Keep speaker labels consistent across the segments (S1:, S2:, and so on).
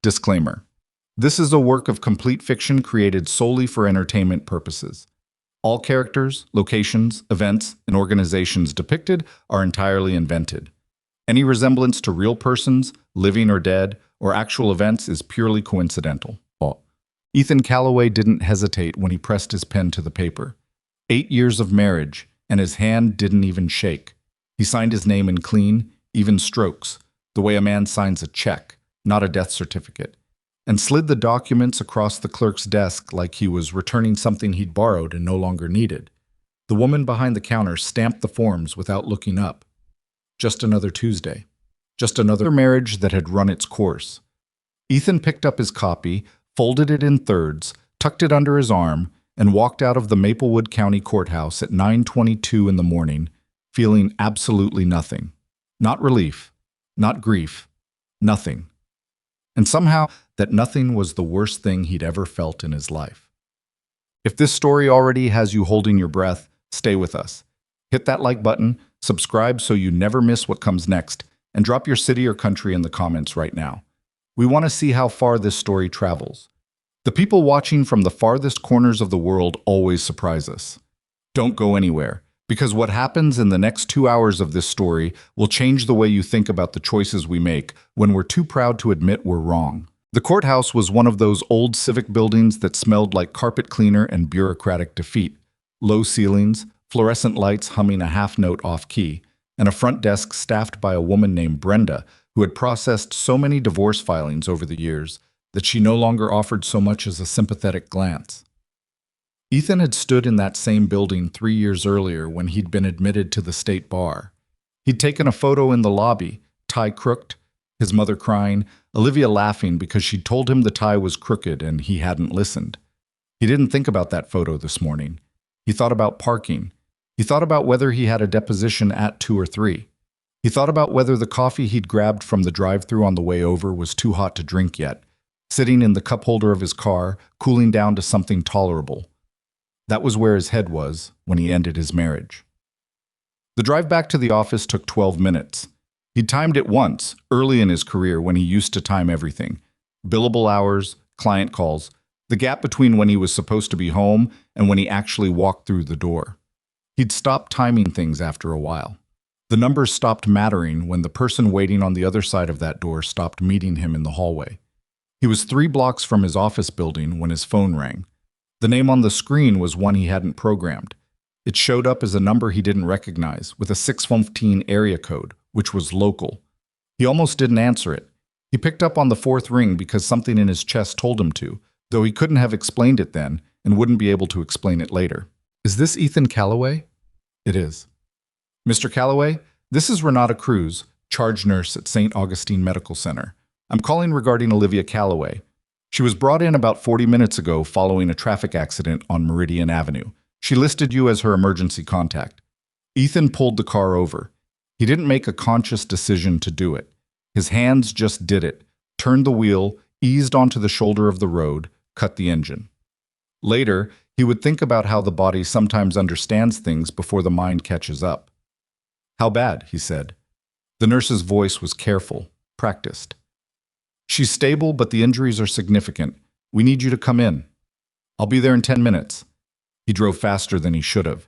S1: Disclaimer. This is a work of complete fiction created solely for entertainment purposes. All characters, locations, events, and organizations depicted are entirely invented. Any resemblance to real persons, living or dead, or actual events is purely coincidental. Ethan Calloway didn't hesitate when he pressed his pen to the paper. 8 years of marriage, and his hand didn't even shake. He signed his name in clean, even strokes, the way a man signs a check, not a death certificate, and slid the documents across the clerk's desk like he was returning something he'd borrowed and no longer needed. The woman behind the counter stamped the forms without looking up. Just another Tuesday. Just another marriage that had run its course. Ethan picked up his copy, folded it in thirds, tucked it under his arm, and walked out of the Maplewood County Courthouse at 9:22 in the morning, feeling absolutely nothing. Not relief, not grief, nothing. And somehow, that nothing was the worst thing he'd ever felt in his life. If this story already has you holding your breath, stay with us. Hit that like button, subscribe so you never miss what comes next, and drop your city or country in the comments right now. We want to see how far this story travels. The people watching from the farthest corners of the world always surprise us. Don't go anywhere, because what happens in the next 2 hours of this story will change the way you think about the choices we make when we're too proud to admit we're wrong. The courthouse was one of those old civic buildings that smelled like carpet cleaner and bureaucratic defeat. Low ceilings, fluorescent lights humming a half note off key, and a front desk staffed by a woman named Brenda, who had processed so many divorce filings over the years that she no longer offered so much as a sympathetic glance. Ethan had stood in that same building 3 years earlier when he'd been admitted to the state bar. He'd taken a photo in the lobby, tie crooked, his mother crying, Olivia laughing because she'd told him the tie was crooked and he hadn't listened. He didn't think about that photo this morning. He thought about parking. He thought about whether he had a deposition at 2 or 3. He thought about whether the coffee he'd grabbed from the drive-thru on the way over was too hot to drink yet, sitting in the cup holder of his car, cooling down to something tolerable. That was where his head was when he ended his marriage. The drive back to the office took 12 minutes. He'd timed it once, early in his career when he used to time everything. Billable hours, client calls, the gap between when he was supposed to be home and when he actually walked through the door. He'd stopped timing things after a while. The numbers stopped mattering when the person waiting on the other side of that door stopped meeting him in the hallway. He was 3 blocks from his office building when his phone rang. The name on the screen was one he hadn't programmed. It showed up as a number he didn't recognize, with a 615 area code, which was local. He almost didn't answer it. He picked up on the 4th ring because something in his chest told him to, though he couldn't have explained it then and wouldn't be able to explain it later. Is this Ethan Calloway? It is. Mr. Calloway, this is Renata Cruz, charge nurse at St. Augustine Medical Center. I'm calling regarding Olivia Calloway. She was brought in about 40 minutes ago following a traffic accident on Meridian Avenue. She listed you as her emergency contact. Ethan pulled the car over. He didn't make a conscious decision to do it. His hands just did it, turned the wheel, eased onto the shoulder of the road, cut the engine. Later, he would think about how the body sometimes understands things before the mind catches up. How bad, he said. The nurse's voice was careful, practiced. She's stable, but the injuries are significant. We need you to come in. I'll be there in 10 minutes. He drove faster than he should have.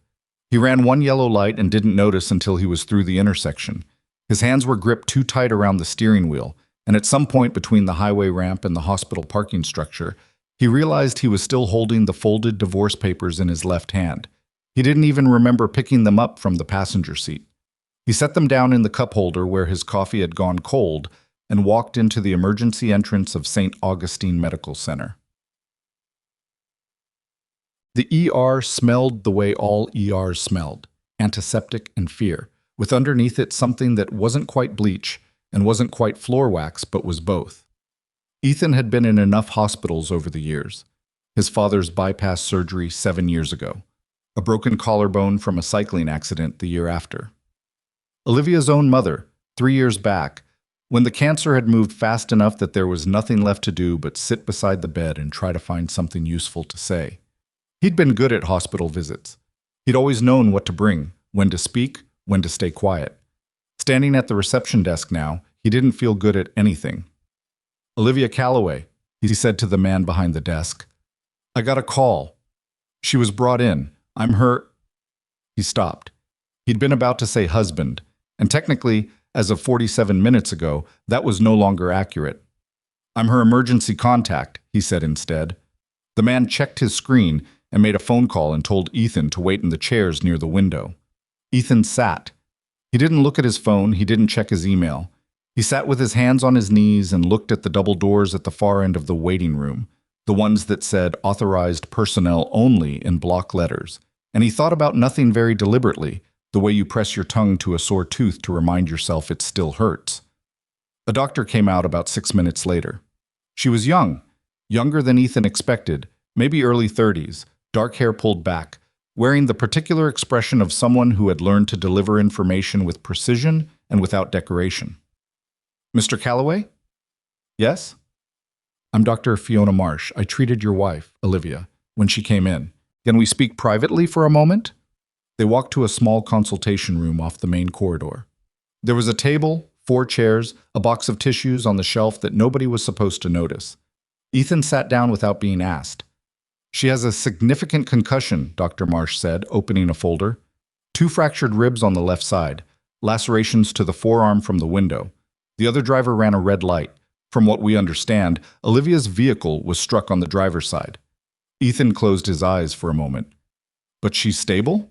S1: He ran one yellow light and didn't notice until he was through the intersection. His hands were gripped too tight around the steering wheel, and at some point between the highway ramp and the hospital parking structure, he realized he was still holding the folded divorce papers in his left hand. He didn't even remember picking them up from the passenger seat. He set them down in the cup holder where his coffee had gone cold and walked into the emergency entrance of St. Augustine Medical Center. The ER smelled the way all ERs smelled, antiseptic and fear, with underneath it something that wasn't quite bleach and wasn't quite floor wax but was both. Ethan had been in enough hospitals over the years. His father's bypass surgery 7 years ago, a broken collarbone from a cycling accident the year after. Olivia's own mother, 3 years back, when the cancer had moved fast enough that there was nothing left to do but sit beside the bed and try to find something useful to say. He'd been good at hospital visits. He'd always known what to bring, when to speak, when to stay quiet. Standing at the reception desk now, he didn't feel good at anything. Olivia Calloway, he said to the man behind the desk. I got a call. She was brought in. I'm her. He stopped. He'd been about to say husband, and technically, as of 47 minutes ago, that was no longer accurate. I'm her emergency contact, he said instead. The man checked his screen and made a phone call and told Ethan to wait in the chairs near the window. Ethan sat. He didn't look at his phone, he didn't check his email. He sat with his hands on his knees and looked at the double doors at the far end of the waiting room, the ones that said authorized personnel only in block letters. And he thought about nothing very deliberately, the way you press your tongue to a sore tooth to remind yourself it still hurts. A doctor came out about 6 minutes later. She was young, younger than Ethan expected, maybe early 30s, dark hair pulled back, wearing the particular expression of someone who had learned to deliver information with precision and without decoration. Mr. Calloway? Yes? I'm Dr. Fiona Marsh. I treated your wife, Olivia, when she came in. Can we speak privately for a moment? They walked to a small consultation room off the main corridor. There was a table, 4 chairs, a box of tissues on the shelf that nobody was supposed to notice. Ethan sat down without being asked. She has a significant concussion, Dr. Marsh said, opening a folder. 2 fractured ribs on the left side, lacerations to the forearm from the window. The other driver ran a red light. From what we understand, Olivia's vehicle was struck on the driver's side. Ethan closed his eyes for a moment. But she's stable?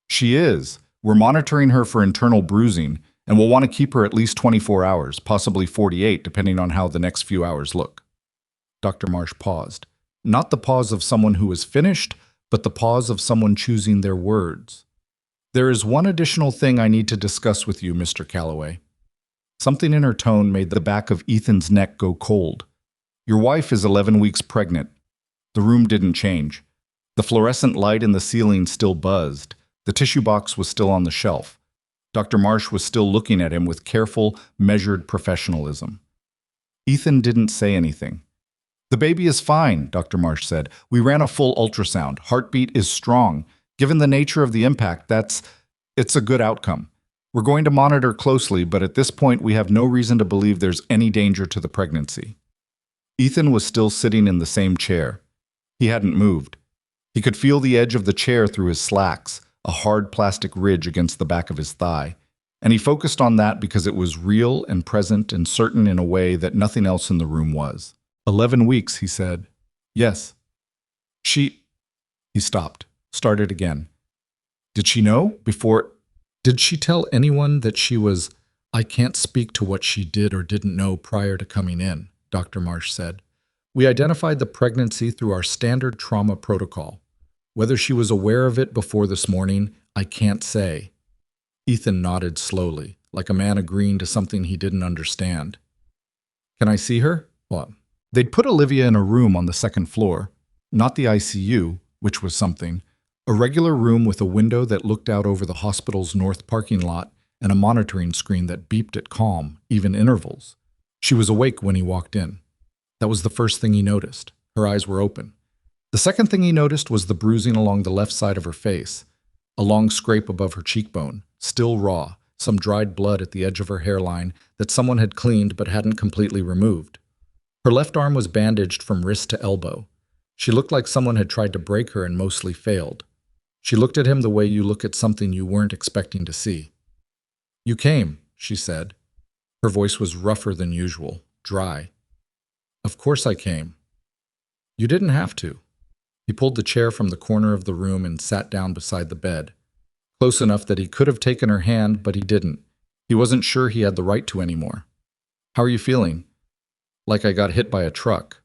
S1: She is. We're monitoring her for internal bruising, and we'll want to keep her at least 24 hours, possibly 48, depending on how the next few hours look. Dr. Marsh paused. Not the pause of someone who is finished, but the pause of someone choosing their words. There is one additional thing I need to discuss with you, Mr. Calloway. Something in her tone made the back of Ethan's neck go cold. Your wife is 11 weeks pregnant. The room didn't change. The fluorescent light in the ceiling still buzzed. The tissue box was still on the shelf. Dr. Marsh was still looking at him with careful, measured professionalism. Ethan didn't say anything. The baby is fine, Dr. Marsh said. We ran a full ultrasound. Heartbeat is strong. Given the nature of the impact, it's a good outcome. We're going to monitor closely, but at this point we have no reason to believe there's any danger to the pregnancy. Ethan was still sitting in the same chair. He hadn't moved. He could feel the edge of the chair through his slacks, a hard plastic ridge against the back of his thigh, and he focused on that because it was real and present and certain in a way that nothing else in the room was. 11 weeks, he said. Yes. He stopped, started again. Did she know before? Did she tell anyone that she was? I can't speak to what she did or didn't know prior to coming in, Dr. Marsh said. We identified the pregnancy through our standard trauma protocol. Whether she was aware of it before this morning, I can't say. Ethan nodded slowly, like a man agreeing to something he didn't understand. Can I see her? What? They'd put Olivia in a room on the 2nd floor, not the ICU, which was something, a regular room with a window that looked out over the hospital's north parking lot and a monitoring screen that beeped at calm, even intervals. She was awake when he walked in. That was the first thing he noticed. Her eyes were open. The second thing he noticed was the bruising along the left side of her face, a long scrape above her cheekbone, still raw, some dried blood at the edge of her hairline that someone had cleaned but hadn't completely removed. Her left arm was bandaged from wrist to elbow. She looked like someone had tried to break her and mostly failed. She looked at him the way you look at something you weren't expecting to see. You came, she said. Her voice was rougher than usual, dry. Of course I came. You didn't have to. He pulled the chair from the corner of the room and sat down beside the bed. Close enough that he could have taken her hand, but he didn't. He wasn't sure he had the right to anymore. How are you feeling? Like I got hit by a truck.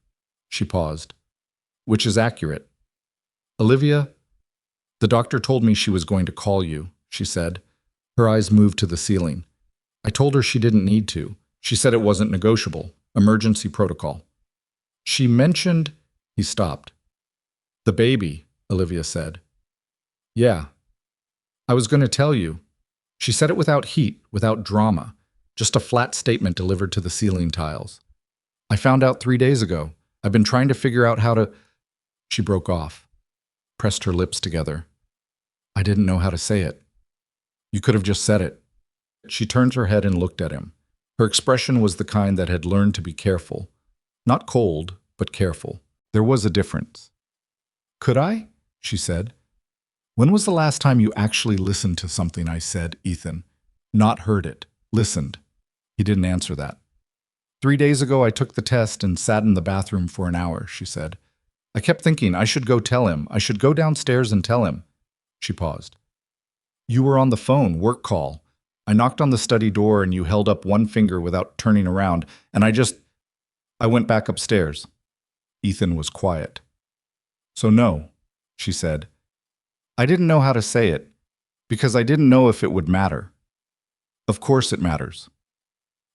S1: She paused. Which is accurate. Olivia, the doctor told me she was going to call you, she said. Her eyes moved to the ceiling. I told her she didn't need to. She said it wasn't negotiable. Emergency protocol. She mentioned... He stopped. The baby, Olivia said. Yeah. I was going to tell you. She said it without heat, without drama. Just a flat statement delivered to the ceiling tiles. I found out 3 days ago. I've been trying to figure out how to... She broke off, pressed her lips together. I didn't know how to say it. You could have just said it. She turned her head and looked at him. Her expression was the kind that had learned to be careful, Not cold, but careful. There was a difference. Could I? She said. When was the last time you actually listened to something I said, Ethan? Not heard it. Listened. He didn't answer that. 3 days ago, I took the test and sat in the bathroom for an hour, she said. I kept thinking I should go tell him. I should go downstairs and tell him. She paused. You were on the phone, work call. I knocked on the study door and you held up one finger without turning around, and I went back upstairs. Ethan was quiet. So no, she said. I didn't know how to say it, because I didn't know if it would matter. Of course it matters.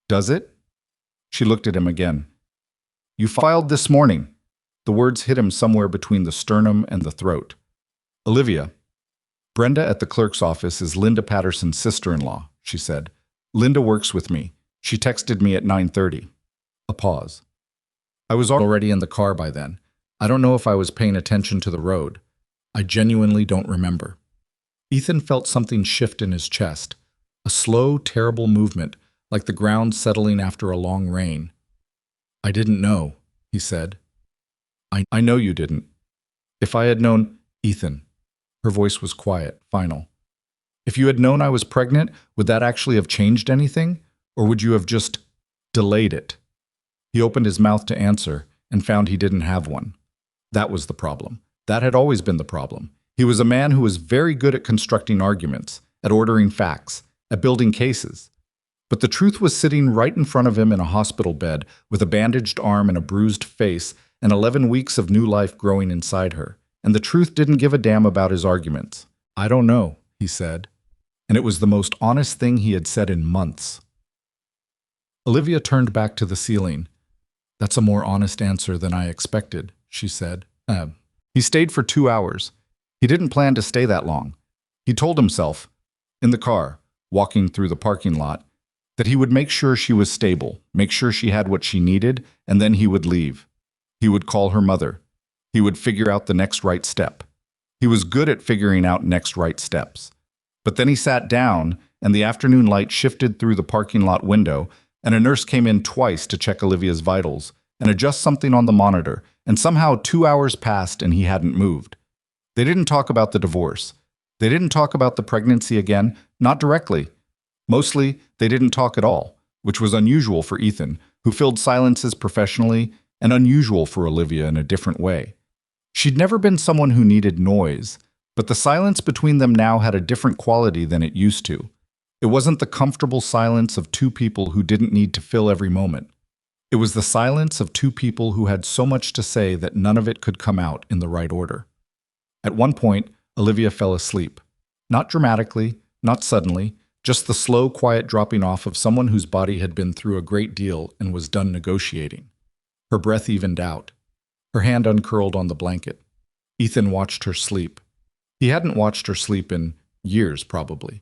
S1: Does it? She looked at him again. You filed this morning. The words hit him somewhere between the sternum and the throat. Olivia. Brenda at the clerk's office is Linda Patterson's sister-in-law, she said. Linda works with me. She texted me at 9:30. A pause. I was already in the car by then. I don't know if I was paying attention to the road. I genuinely don't remember. Ethan felt something shift in his chest, a slow, terrible movement, like the ground settling after a long rain. I didn't know, he said. I know you didn't. If I had known, Ethan. Her voice was quiet, final. If you had known I was pregnant, would that actually have changed anything? Or would you have just delayed it? He opened his mouth to answer and found he didn't have one. That was the problem. That had always been the problem. He was a man who was very good at constructing arguments, at ordering facts, at building cases. But the truth was sitting right in front of him in a hospital bed with a bandaged arm and a bruised face and 11 weeks of new life growing inside her. And the truth didn't give a damn about his arguments. I don't know, he said. And it was the most honest thing he had said in months. Olivia turned back to the ceiling. That's a more honest answer than I expected, she said. He stayed for 2 hours. He didn't plan to stay that long. He told himself, in the car, walking through the parking lot, that he would make sure she was stable, make sure she had what she needed, and then he would leave. He would call her mother. He would figure out the next right step. He was good at figuring out next right steps. But then he sat down, and the afternoon light shifted through the parking lot window, and a nurse came in twice to check Olivia's vitals and adjust something on the monitor, and somehow 2 hours passed and he hadn't moved. They didn't talk about the divorce. They didn't talk about the pregnancy again, not directly. Mostly, they didn't talk at all, which was unusual for Ethan, who filled silences professionally, and unusual for Olivia in a different way. She'd never been someone who needed noise, but the silence between them now had a different quality than it used to. It wasn't the comfortable silence of two people who didn't need to fill every moment. It was the silence of two people who had so much to say that none of it could come out in the right order. At one point, Olivia fell asleep. Not dramatically, not suddenly, just the slow, quiet dropping off of someone whose body had been through a great deal and was done negotiating. Her breath evened out. Her hand uncurled on the blanket. Ethan watched her sleep. He hadn't watched her sleep in years, probably.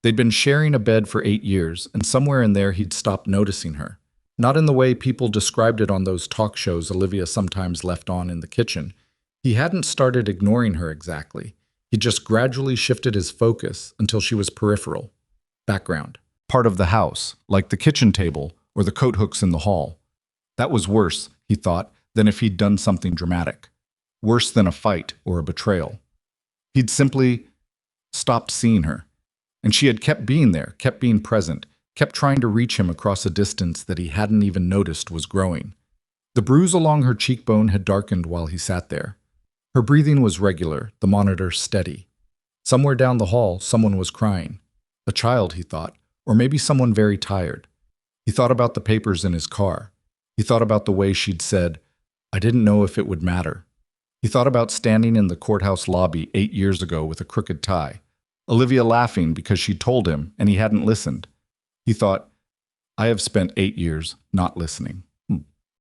S1: They'd been sharing a bed for 8 years, and somewhere in there he'd stopped noticing her. Not in the way people described it on those talk shows Olivia sometimes left on in the kitchen. He hadn't started ignoring her exactly. He just gradually shifted his focus until she was peripheral. Background. Part of the house, like the kitchen table or the coat hooks in the hall. That was worse, he thought, than if he'd done something dramatic. Worse than a fight or a betrayal. He'd simply stopped seeing her. And she had kept being there, kept being present, kept trying to reach him across a distance that he hadn't even noticed was growing. The bruise along her cheekbone had darkened while he sat there. Her breathing was regular, the monitor steady. Somewhere down the hall, someone was crying. A child, he thought, or maybe someone very tired. He thought about the papers in his car. He thought about the way she'd said, I didn't know if it would matter. He thought about standing in the courthouse lobby 8 years ago with a crooked tie. Olivia laughing because she'd told him and he hadn't listened. He thought, I have spent 8 years not listening.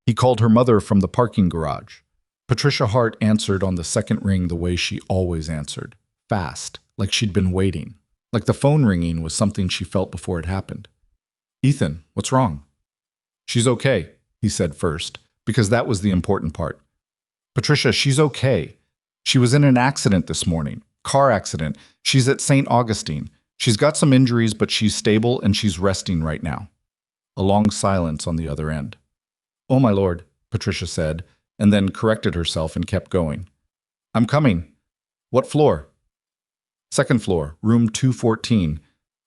S1: He called her mother from the parking garage. Patricia Hart answered on the second ring the way she always answered. Fast, like she'd been waiting. Like the phone ringing was something she felt before it happened. Ethan, what's wrong? She's okay, he said first, because that was the important part. Patricia, she's okay. She was in an accident this morning. Car accident. She's at St. Augustine. She's got some injuries, but she's stable and she's resting right now. A long silence on the other end. Oh, my lord, Patricia said, and then corrected herself and kept going. I'm coming. What floor? Second floor, room 214.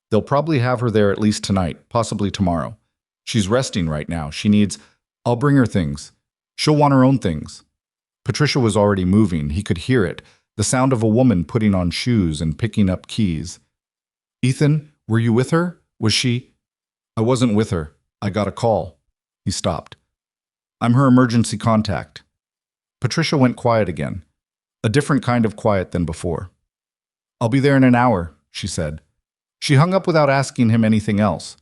S1: They'll probably have her there at least tonight, possibly tomorrow. She's resting right now. She needs... I'll bring her things. She'll want her own things. Patricia was already moving. He could hear it, the sound of a woman putting on shoes and picking up keys. Ethan, were you with her? Was she... I wasn't with her. I got a call. He stopped. I'm her emergency contact. Patricia went quiet again. A different kind of quiet than before. I'll be there in an hour, she said. She hung up without asking him anything else.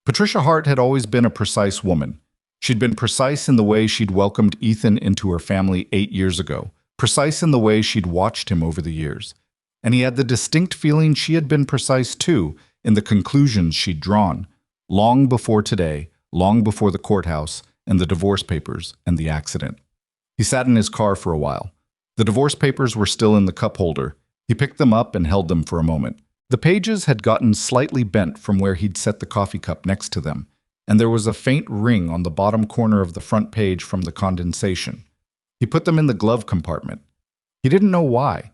S1: Patricia Hart had always been a precise woman. She'd been precise in the way she'd welcomed Ethan into her family 8 years ago, precise in the way she'd watched him over the years. And he had the distinct feeling she had been precise too in the conclusions she'd drawn, long before today, long before the courthouse and the divorce papers and the accident. He sat in his car for a while. The divorce papers were still in the cup holder. He picked them up and held them for a moment. The pages had gotten slightly bent from where he'd set the coffee cup next to them, and there was a faint ring on the bottom corner of the front page from the condensation. He put them in the glove compartment. He didn't know why.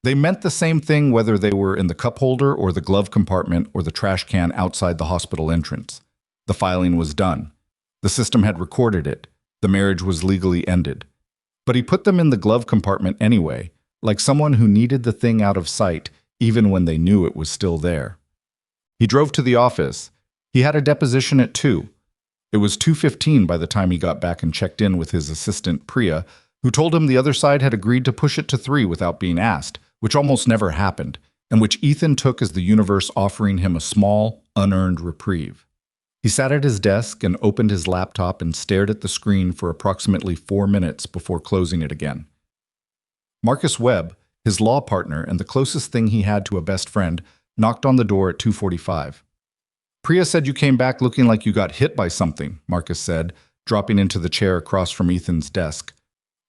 S1: They meant the same thing whether they were in the cup holder or the glove compartment or the trash can outside the hospital entrance. The filing was done. The system had recorded it. The marriage was legally ended. But he put them in the glove compartment anyway, like someone who needed the thing out of sight even when they knew it was still there. He drove to the office. He had a deposition at 2. It was 2:15 by the time he got back and checked in with his assistant, Priya, who told him the other side had agreed to push it to 3 without being asked, which almost never happened, and which Ethan took as the universe offering him a small, unearned reprieve. He sat at his desk and opened his laptop and stared at the screen for approximately 4 minutes before closing it again. Marcus Webb, his law partner and the closest thing he had to a best friend, knocked on the door at 2:45. Priya said you came back looking like you got hit by something, Marcus said, dropping into the chair across from Ethan's desk.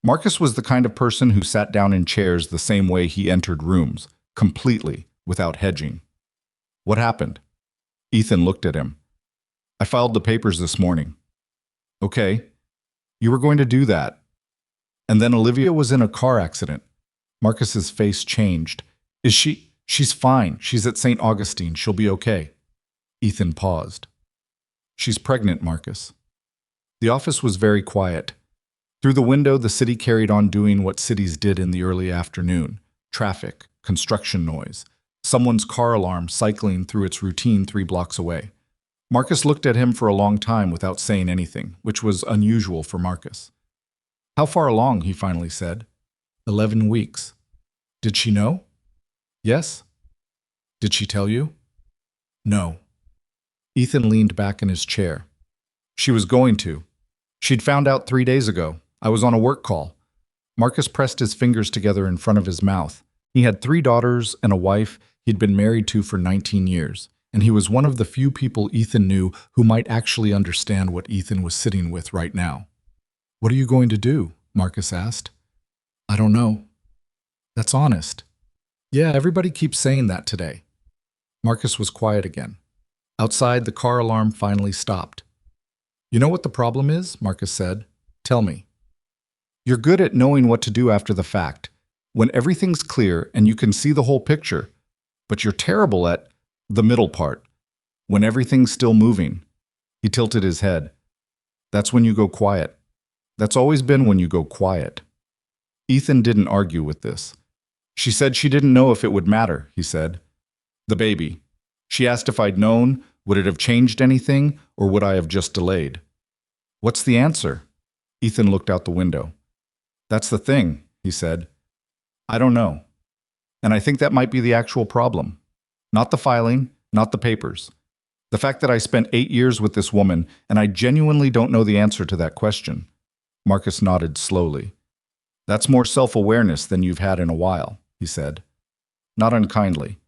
S1: Marcus was the kind of person who sat down in chairs the same way he entered rooms, completely, without hedging. What happened? Ethan looked at him. I filed the papers this morning. Okay. You were going to do that. And then Olivia was in a car accident. Marcus's face changed. Is she? She's fine. She's at St. Augustine. She'll be okay. Ethan paused. She's pregnant, Marcus. The office was very quiet. Through the window, the city carried on doing what cities did in the early afternoon. Traffic, construction noise, someone's car alarm cycling through its routine 3 blocks away. Marcus looked at him for a long time without saying anything, which was unusual for Marcus. How far along, he finally said. 11 weeks. Did she know? Yes. Did she tell you? No. Ethan leaned back in his chair. She was going to. She'd found out 3 days ago. I was on a work call. Marcus pressed his fingers together in front of his mouth. He had 3 daughters and a wife he'd been married to for 19 years, and he was one of the few people Ethan knew who might actually understand what Ethan was sitting with right now. What are you going to do? Marcus asked. I don't know. That's honest. Yeah, everybody keeps saying that today. Marcus was quiet again. Outside, the car alarm finally stopped. You know what the problem is? Marcus said. Tell me. You're good at knowing what to do after the fact, when everything's clear and you can see the whole picture, but you're terrible at the middle part, when everything's still moving. He tilted his head. That's when you go quiet. That's always been when you go quiet. Ethan didn't argue with this. She said she didn't know if it would matter, he said. The baby. She asked if I'd known, would it have changed anything, or would I have just delayed? What's the answer? Ethan looked out the window. That's the thing, he said. I don't know. And I think that might be the actual problem. Not the filing, not the papers. The fact that I spent 8 years with this woman, and I genuinely don't know the answer to that question. Marcus nodded slowly. That's more self-awareness than you've had in a while, he said. Not unkindly.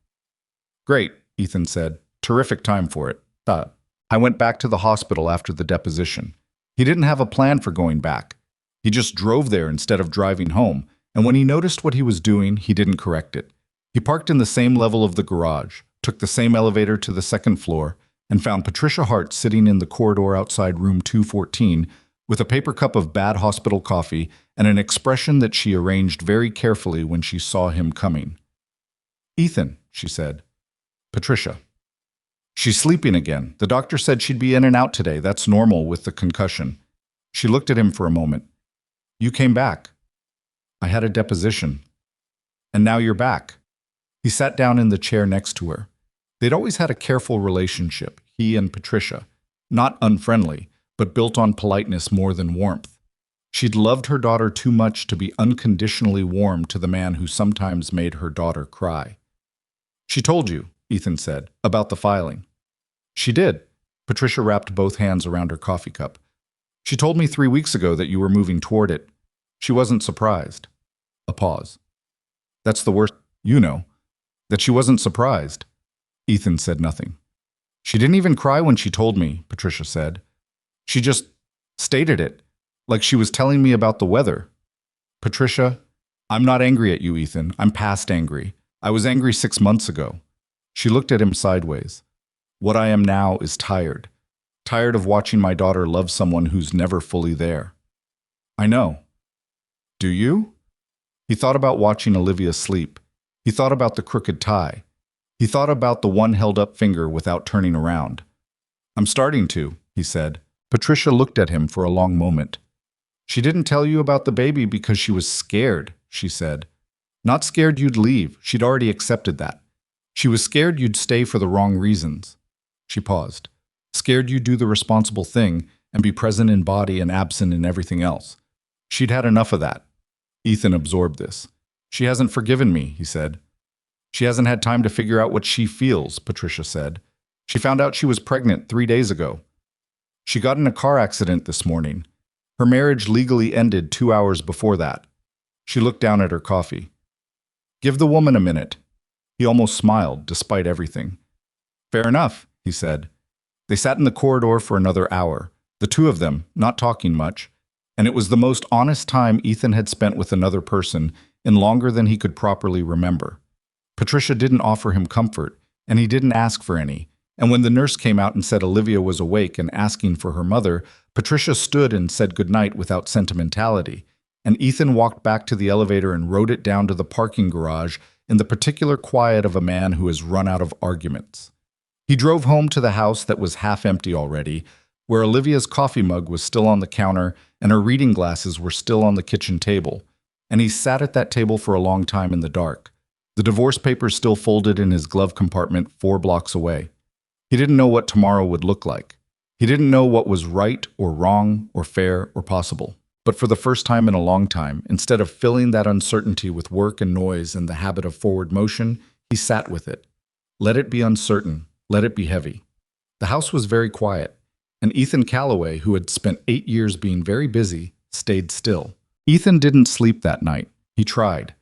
S1: Great, Ethan said. Terrific time for it. I went back to the hospital after the deposition. He didn't have a plan for going back. He just drove there instead of driving home, and when he noticed what he was doing, he didn't correct it. He parked in the same level of the garage, took the same elevator to the second floor, and found Patricia Hart sitting in the corridor outside room 214, with a paper cup of bad hospital coffee and an expression that she arranged very carefully when she saw him coming. "Ethan," she said. "Patricia." "She's sleeping again. The doctor said she'd be in and out today. That's normal with the concussion." She looked at him for a moment. "You came back." "I had a deposition." "And now you're back." He sat down in the chair next to her. They'd always had a careful relationship, he and Patricia, not unfriendly, but built on politeness more than warmth. She'd loved her daughter too much to be unconditionally warm to the man who sometimes made her daughter cry. "She told you," Ethan said, "about the filing." "She did." Patricia wrapped both hands around her coffee cup. "She told me 3 weeks ago that you were moving toward it. She wasn't surprised." A pause. "That's the worst, you know, that she wasn't surprised." Ethan said nothing. "She didn't even cry when she told me," Patricia said. "She just stated it, like she was telling me about the weather." "Patricia, I'm not angry at you, Ethan. I'm past angry. I was angry 6 months ago." She looked at him sideways. "What I am now is tired. Tired of watching my daughter love someone who's never fully there." "I know." "Do you?" He thought about watching Olivia sleep. He thought about the crooked tie. He thought about the one held-up finger without turning around. "I'm starting to," he said. Patricia looked at him for a long moment. "She didn't tell you about the baby because she was scared," she said. "Not scared you'd leave. She'd already accepted that. She was scared you'd stay for the wrong reasons." She paused. "Scared you'd do the responsible thing and be present in body and absent in everything else. She'd had enough of that." Ethan absorbed this. "She hasn't forgiven me," he said. "She hasn't had time to figure out what she feels," Patricia said. "She found out she was pregnant 3 days ago. She got in a car accident this morning. Her marriage legally ended 2 hours before that." She looked down at her coffee. "Give the woman a minute." He almost smiled, despite everything. "Fair enough," he said. They sat in the corridor for another hour, the two of them, not talking much, and it was the most honest time Ethan had spent with another person in longer than he could properly remember. Patricia didn't offer him comfort, and he didn't ask for any, and when the nurse came out and said Olivia was awake and asking for her mother, Patricia stood and said goodnight without sentimentality, and Ethan walked back to the elevator and rode it down to the parking garage in the particular quiet of a man who has run out of arguments. He drove home to the house that was half empty already, where Olivia's coffee mug was still on the counter and her reading glasses were still on the kitchen table, and he sat at that table for a long time in the dark, the divorce papers still folded in his glove compartment 4 blocks away. He didn't know what tomorrow would look like. He didn't know what was right or wrong or fair or possible. But for the first time in a long time, instead of filling that uncertainty with work and noise and the habit of forward motion, he sat with it. Let it be uncertain. Let it be heavy. The house was very quiet, and Ethan Calloway, who had spent 8 years being very busy, stayed still. Ethan didn't sleep that night. He tried.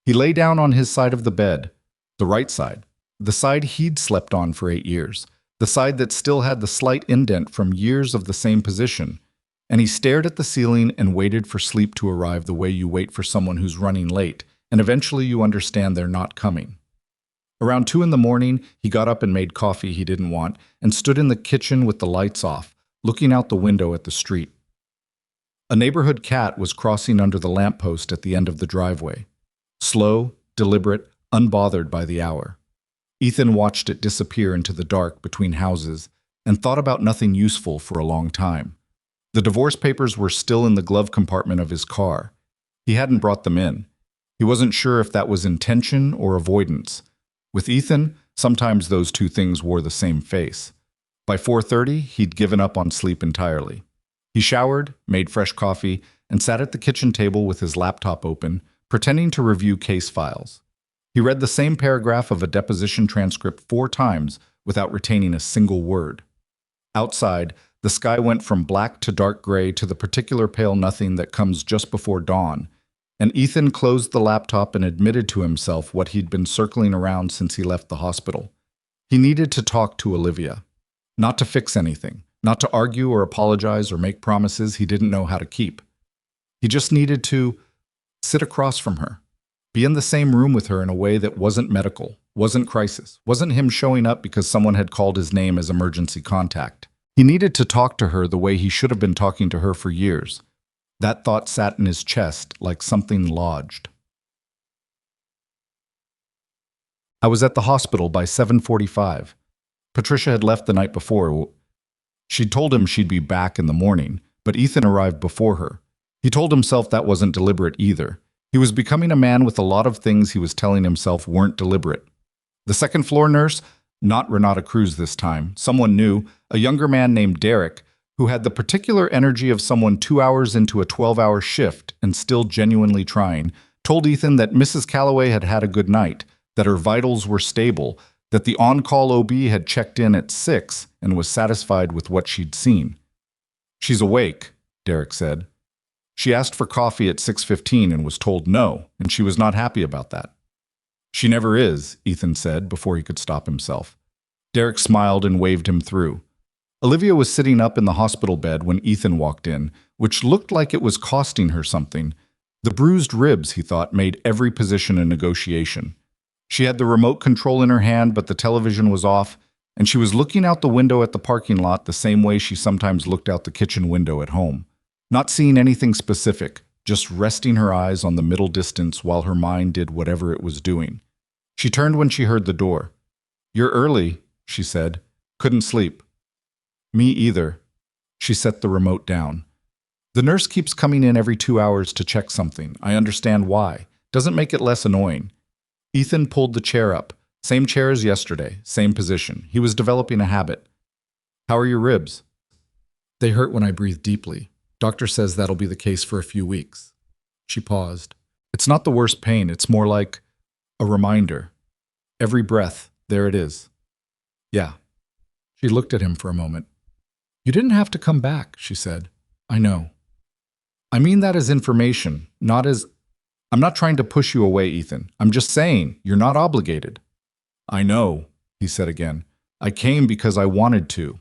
S1: He lay down on his side of the bed, the right side, the side he'd slept on for 8 years, the side that still had the slight indent from years of the same position, and he stared at the ceiling and waited for sleep to arrive the way you wait for someone who's running late, and eventually you understand they're not coming. Around 2 in the morning, he got up and made coffee he didn't want and stood in the kitchen with the lights off, looking out the window at the street. A neighborhood cat was crossing under the lamppost at the end of the driveway. Slow, deliberate, unbothered by the hour. Ethan watched it disappear into the dark between houses and thought about nothing useful for a long time. The divorce papers were still in the glove compartment of his car. He hadn't brought them in. He wasn't sure if that was intention or avoidance. With Ethan, sometimes those two things wore the same face. By 4:30, he'd given up on sleep entirely. He showered, made fresh coffee, and sat at the kitchen table with his laptop open, pretending to review case files. He read the same paragraph of a deposition transcript 4 times without retaining a single word. Outside, the sky went from black to dark gray to the particular pale nothing that comes just before dawn, and Ethan closed the laptop and admitted to himself what he'd been circling around since he left the hospital. He needed to talk to Olivia. Not to fix anything, not to argue or apologize or make promises he didn't know how to keep. He just needed to sit across from her, be in the same room with her in a way that wasn't medical, wasn't crisis, wasn't him showing up because someone had called his name as emergency contact. He needed to talk to her the way he should have been talking to her for years. That thought sat in his chest like something lodged. I was at the hospital by 7:45. Patricia had left the night before. She'd told him she'd be back in the morning, but Ethan arrived before her. He told himself that wasn't deliberate either. He was becoming a man with a lot of things he was telling himself weren't deliberate. The second floor nurse, not Renata Cruz this time, someone new, a younger man named Derek, who had the particular energy of someone 2 hours into a 12-hour shift and still genuinely trying, told Ethan that Mrs. Calloway had had a good night, that her vitals were stable, that the on-call OB had checked in at 6 and was satisfied with what she'd seen. "She's awake," Derek said. "She asked for coffee at 6:15 and was told no, and she was not happy about that." "She never is," Ethan said before he could stop himself. Derek smiled and waved him through. Olivia was sitting up in the hospital bed when Ethan walked in, which looked like it was costing her something. The bruised ribs, he thought, made every position a negotiation. She had the remote control in her hand, but the television was off, and she was looking out the window at the parking lot the same way she sometimes looked out the kitchen window at home. Not seeing anything specific, just resting her eyes on the middle distance while her mind did whatever it was doing. She turned when she heard the door. "You're early," she said. "Couldn't sleep." "Me either." She set the remote down. "The nurse keeps coming in every 2 hours to check something. I understand why. Doesn't make it less annoying." Ethan pulled the chair up. Same chair as yesterday, same position. He was developing a habit. "How are your ribs?" "They hurt when I breathe deeply. Doctor says that'll be the case for a few weeks." She paused. "It's not the worst pain. It's more like a reminder. Every breath, there it is." "Yeah." She looked at him for a moment. "You didn't have to come back," she said. "I know." "I mean that as information, not as... I'm not trying to push you away, Ethan. I'm just saying, you're not obligated." "I know," he said again. "I came because I wanted to."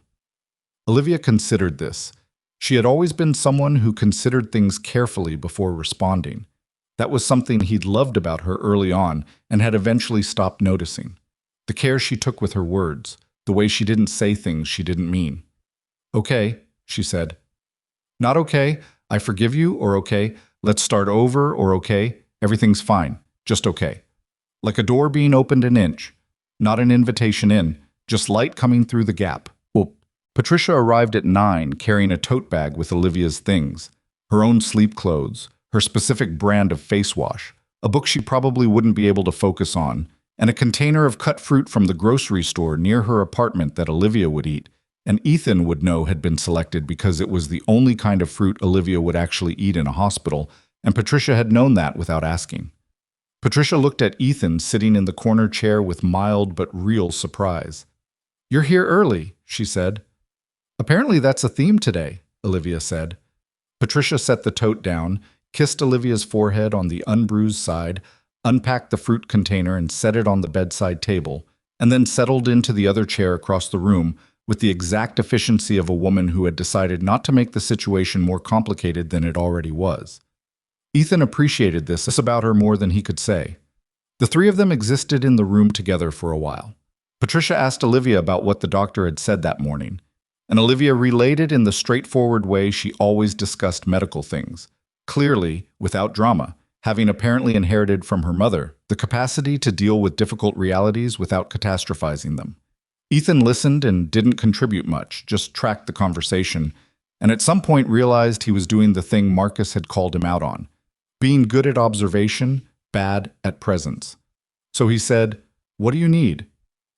S1: Olivia considered this. She had always been someone who considered things carefully before responding. That was something he'd loved about her early on and had eventually stopped noticing. The care she took with her words, the way she didn't say things she didn't mean. "Okay," she said. "Not okay, I forgive you, or okay, let's start over, or okay, everything's fine, just okay." Like a door being opened an inch, not an invitation in, just light coming through the gap. Patricia arrived at 9 carrying a tote bag with Olivia's things, her own sleep clothes, her specific brand of face wash, a book she probably wouldn't be able to focus on, and a container of cut fruit from the grocery store near her apartment that Olivia would eat, and Ethan would know had been selected because it was the only kind of fruit Olivia would actually eat in a hospital, and Patricia had known that without asking. Patricia looked at Ethan sitting in the corner chair with mild but real surprise. "You're here early," she said. "Apparently that's a theme today," Olivia said. Patricia set the tote down, kissed Olivia's forehead on the unbruised side, unpacked the fruit container and set it on the bedside table, and then settled into the other chair across the room with the exact efficiency of a woman who had decided not to make the situation more complicated than it already was. Ethan appreciated this about her more than he could say. The three of them existed in the room together for a while. Patricia asked Olivia about what the doctor had said that morning, and Olivia related in the straightforward way she always discussed medical things, clearly, without drama, having apparently inherited from her mother the capacity to deal with difficult realities without catastrophizing them. Ethan listened and didn't contribute much, just tracked the conversation, and at some point realized he was doing the thing Marcus had called him out on, being good at observation, bad at presence. So he said, "What do you need?"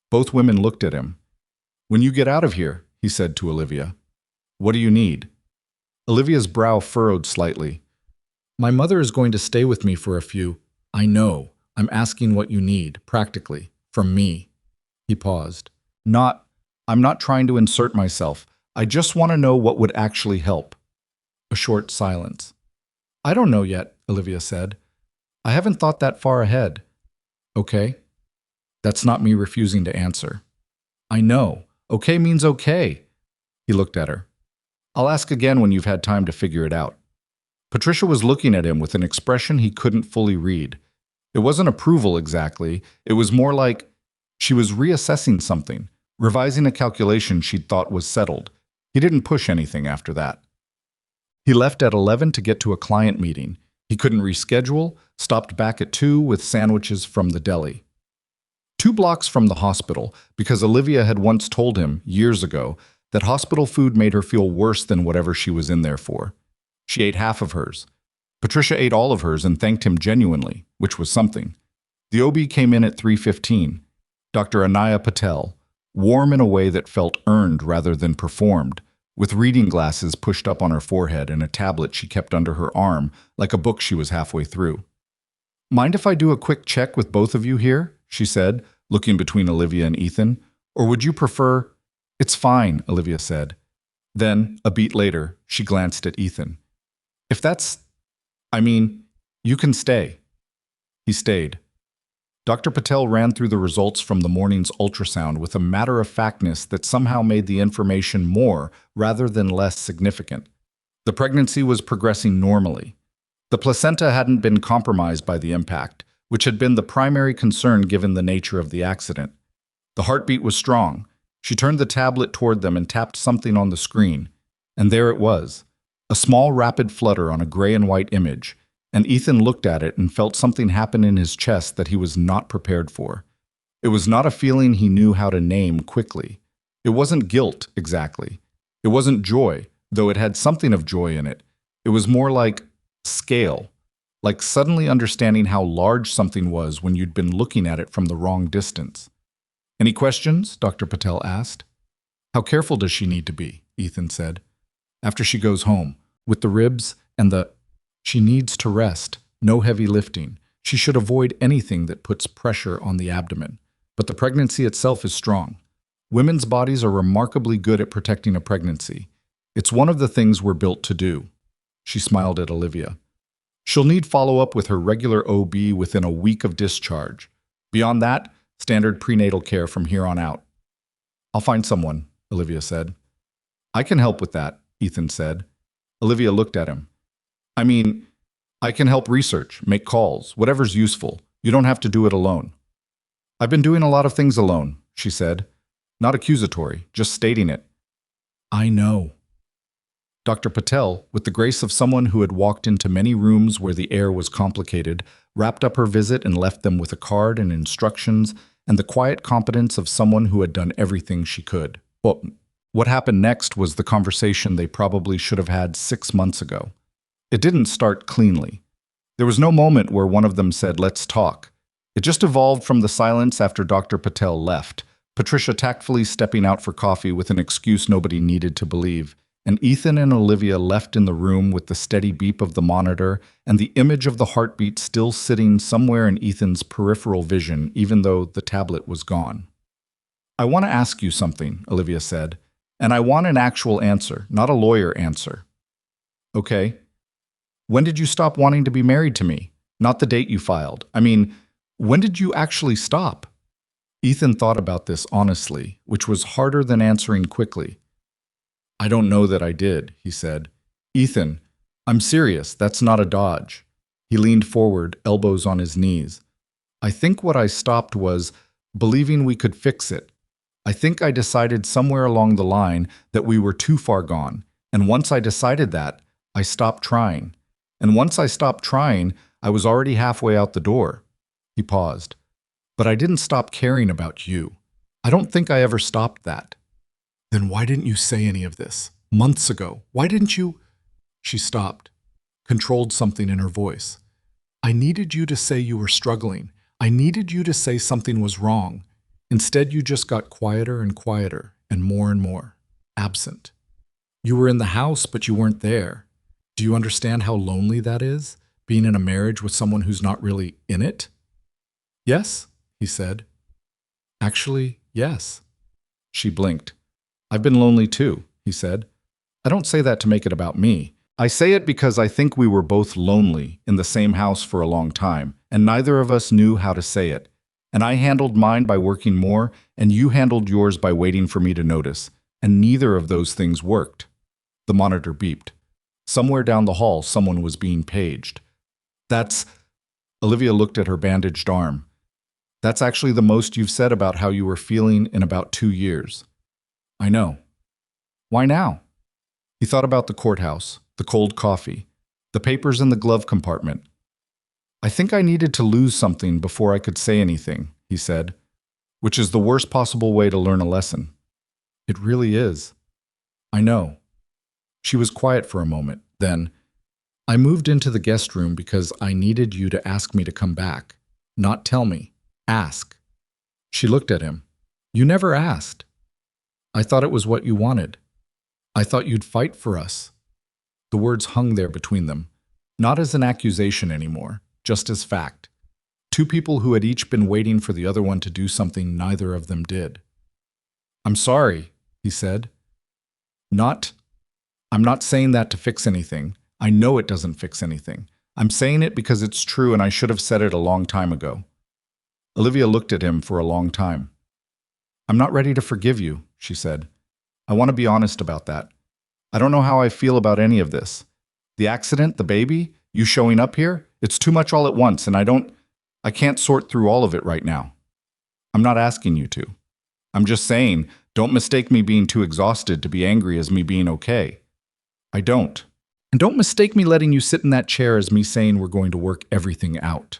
S1: Both women looked at him. "When you get out of here," he said to Olivia. "What do you need?" Olivia's brow furrowed slightly. "My mother is going to stay with me for a few..." "I know. I'm asking what you need, practically, from me." He paused. I'm not trying to insert myself. I just want to know what would actually help." A short silence. "I don't know yet," Olivia said. "I haven't thought that far ahead." "Okay." That's not me refusing to answer. "I know. Okay means okay." He looked at her. "I'll ask again when you've had time to figure it out." Patricia was looking at him with an expression he couldn't fully read. It wasn't approval exactly. It was more like she was reassessing something, revising a calculation she'd thought was settled. He didn't push anything after that. He left at 11 to get to a client meeting. He couldn't reschedule, stopped back at 2 with sandwiches from the deli. 2 blocks from the hospital, because Olivia had once told him, years ago, that hospital food made her feel worse than whatever she was in there for. She ate half of hers. Patricia ate all of hers and thanked him genuinely, which was something. The OB came in at 3:15. Dr. Anaya Patel, warm in a way that felt earned rather than performed, with reading glasses pushed up on her forehead and a tablet she kept under her arm, like a book she was halfway through. "Mind if I do a quick check with both of you here?" she said, looking between Olivia and Ethan. "Or would you prefer—" "It's fine," Olivia said. Then, a beat later, she glanced at Ethan. "If that's— you can stay." He stayed. Dr. Patel ran through the results from the morning's ultrasound with a matter-of-factness that somehow made the information more rather than less significant. The pregnancy was progressing normally. The placenta hadn't been compromised by the impact, which had been the primary concern given the nature of the accident. The heartbeat was strong. She turned the tablet toward them and tapped something on the screen. And there it was, a small rapid flutter on a gray and white image, and Ethan looked at it and felt something happen in his chest that he was not prepared for. It was not a feeling he knew how to name quickly. It wasn't guilt, exactly. It wasn't joy, though it had something of joy in it. It was more like scale, like suddenly understanding how large something was when you'd been looking at it from the wrong distance. "Any questions?" Dr. Patel asked. "How careful does she need to be?" Ethan said. "After she goes home, with the ribs and the— She needs to rest, no heavy lifting. She should avoid anything that puts pressure on the abdomen. But the pregnancy itself is strong. Women's bodies are remarkably good at protecting a pregnancy. It's one of the things we're built to do." She smiled at Olivia. "She'll need follow-up with her regular OB within a week of discharge. Beyond that, standard prenatal care from here on out." "I'll find someone," Olivia said. "I can help with that," Ethan said. Olivia looked at him. I can help research, make calls, whatever's useful. You don't have to do it alone." "I've been doing a lot of things alone," she said. Not accusatory, just stating it. "I know." Dr. Patel, with the grace of someone who had walked into many rooms where the air was complicated, wrapped up her visit and left them with a card and instructions and the quiet competence of someone who had done everything she could. Well, what happened next was the conversation they probably should have had 6 months ago. It didn't start cleanly. There was no moment where one of them said, "Let's talk." It just evolved from the silence after Dr. Patel left, Patricia tactfully stepping out for coffee with an excuse nobody needed to believe, and Ethan and Olivia left in the room with the steady beep of the monitor and the image of the heartbeat still sitting somewhere in Ethan's peripheral vision, even though the tablet was gone. "I want to ask you something," Olivia said, "and I want an actual answer, not a lawyer answer." "Okay. When did you stop wanting to be married to me? Not the date you filed. When did you actually stop?" Ethan thought about this honestly, which was harder than answering quickly. "I don't know that I did," he said. "Ethan, I'm serious, that's not a dodge." He leaned forward, elbows on his knees. "I think what I stopped was believing we could fix it. I think I decided somewhere along the line that we were too far gone, and once I decided that, I stopped trying. And once I stopped trying, I was already halfway out the door." He paused. "But I didn't stop caring about you. I don't think I ever stopped that." "Then why didn't you say any of this? Months ago. Why didn't you—" She stopped, controlled something in her voice. "I needed you to say you were struggling. I needed you to say something was wrong. Instead, you just got quieter and quieter, and more, absent. You were in the house, but you weren't there. Do you understand how lonely that is, being in a marriage with someone who's not really in it?" "Yes," he said. "Actually, yes." She blinked. "I've been lonely too," he said. "I don't say that to make it about me. I say it because I think we were both lonely in the same house for a long time, and neither of us knew how to say it. And I handled mine by working more, and you handled yours by waiting for me to notice, and neither of those things worked." The monitor beeped. Somewhere down the hall, someone was being paged. "That's—" Olivia looked at her bandaged arm. "That's actually the most you've said about how you were feeling in about 2 years." "I know." "Why now?" He thought about the courthouse, the cold coffee, the papers in the glove compartment. I think I needed to lose something before I could say anything, he said, which is the worst possible way to learn a lesson. It really is. I know. She was quiet for a moment. Then, I moved into the guest room because I needed you to ask me to come back. Not tell me. Ask. She looked at him. You never asked. I thought it was what you wanted. I thought you'd fight for us. The words hung there between them, not as an accusation anymore, just as fact. Two people who had each been waiting for the other one to do something neither of them did. I'm sorry, he said. I'm not saying that to fix anything. I know it doesn't fix anything. I'm saying it because it's true and I should have said it a long time ago. Olivia looked at him for a long time. I'm not ready to forgive you, she said. I want to be honest about that. I don't know how I feel about any of this. The accident, the baby, you showing up here, it's too much all at once and I can't sort through all of it right now. I'm not asking you to. I'm just saying, don't mistake me being too exhausted to be angry as me being okay. I don't. And don't mistake me letting you sit in that chair as me saying we're going to work everything out.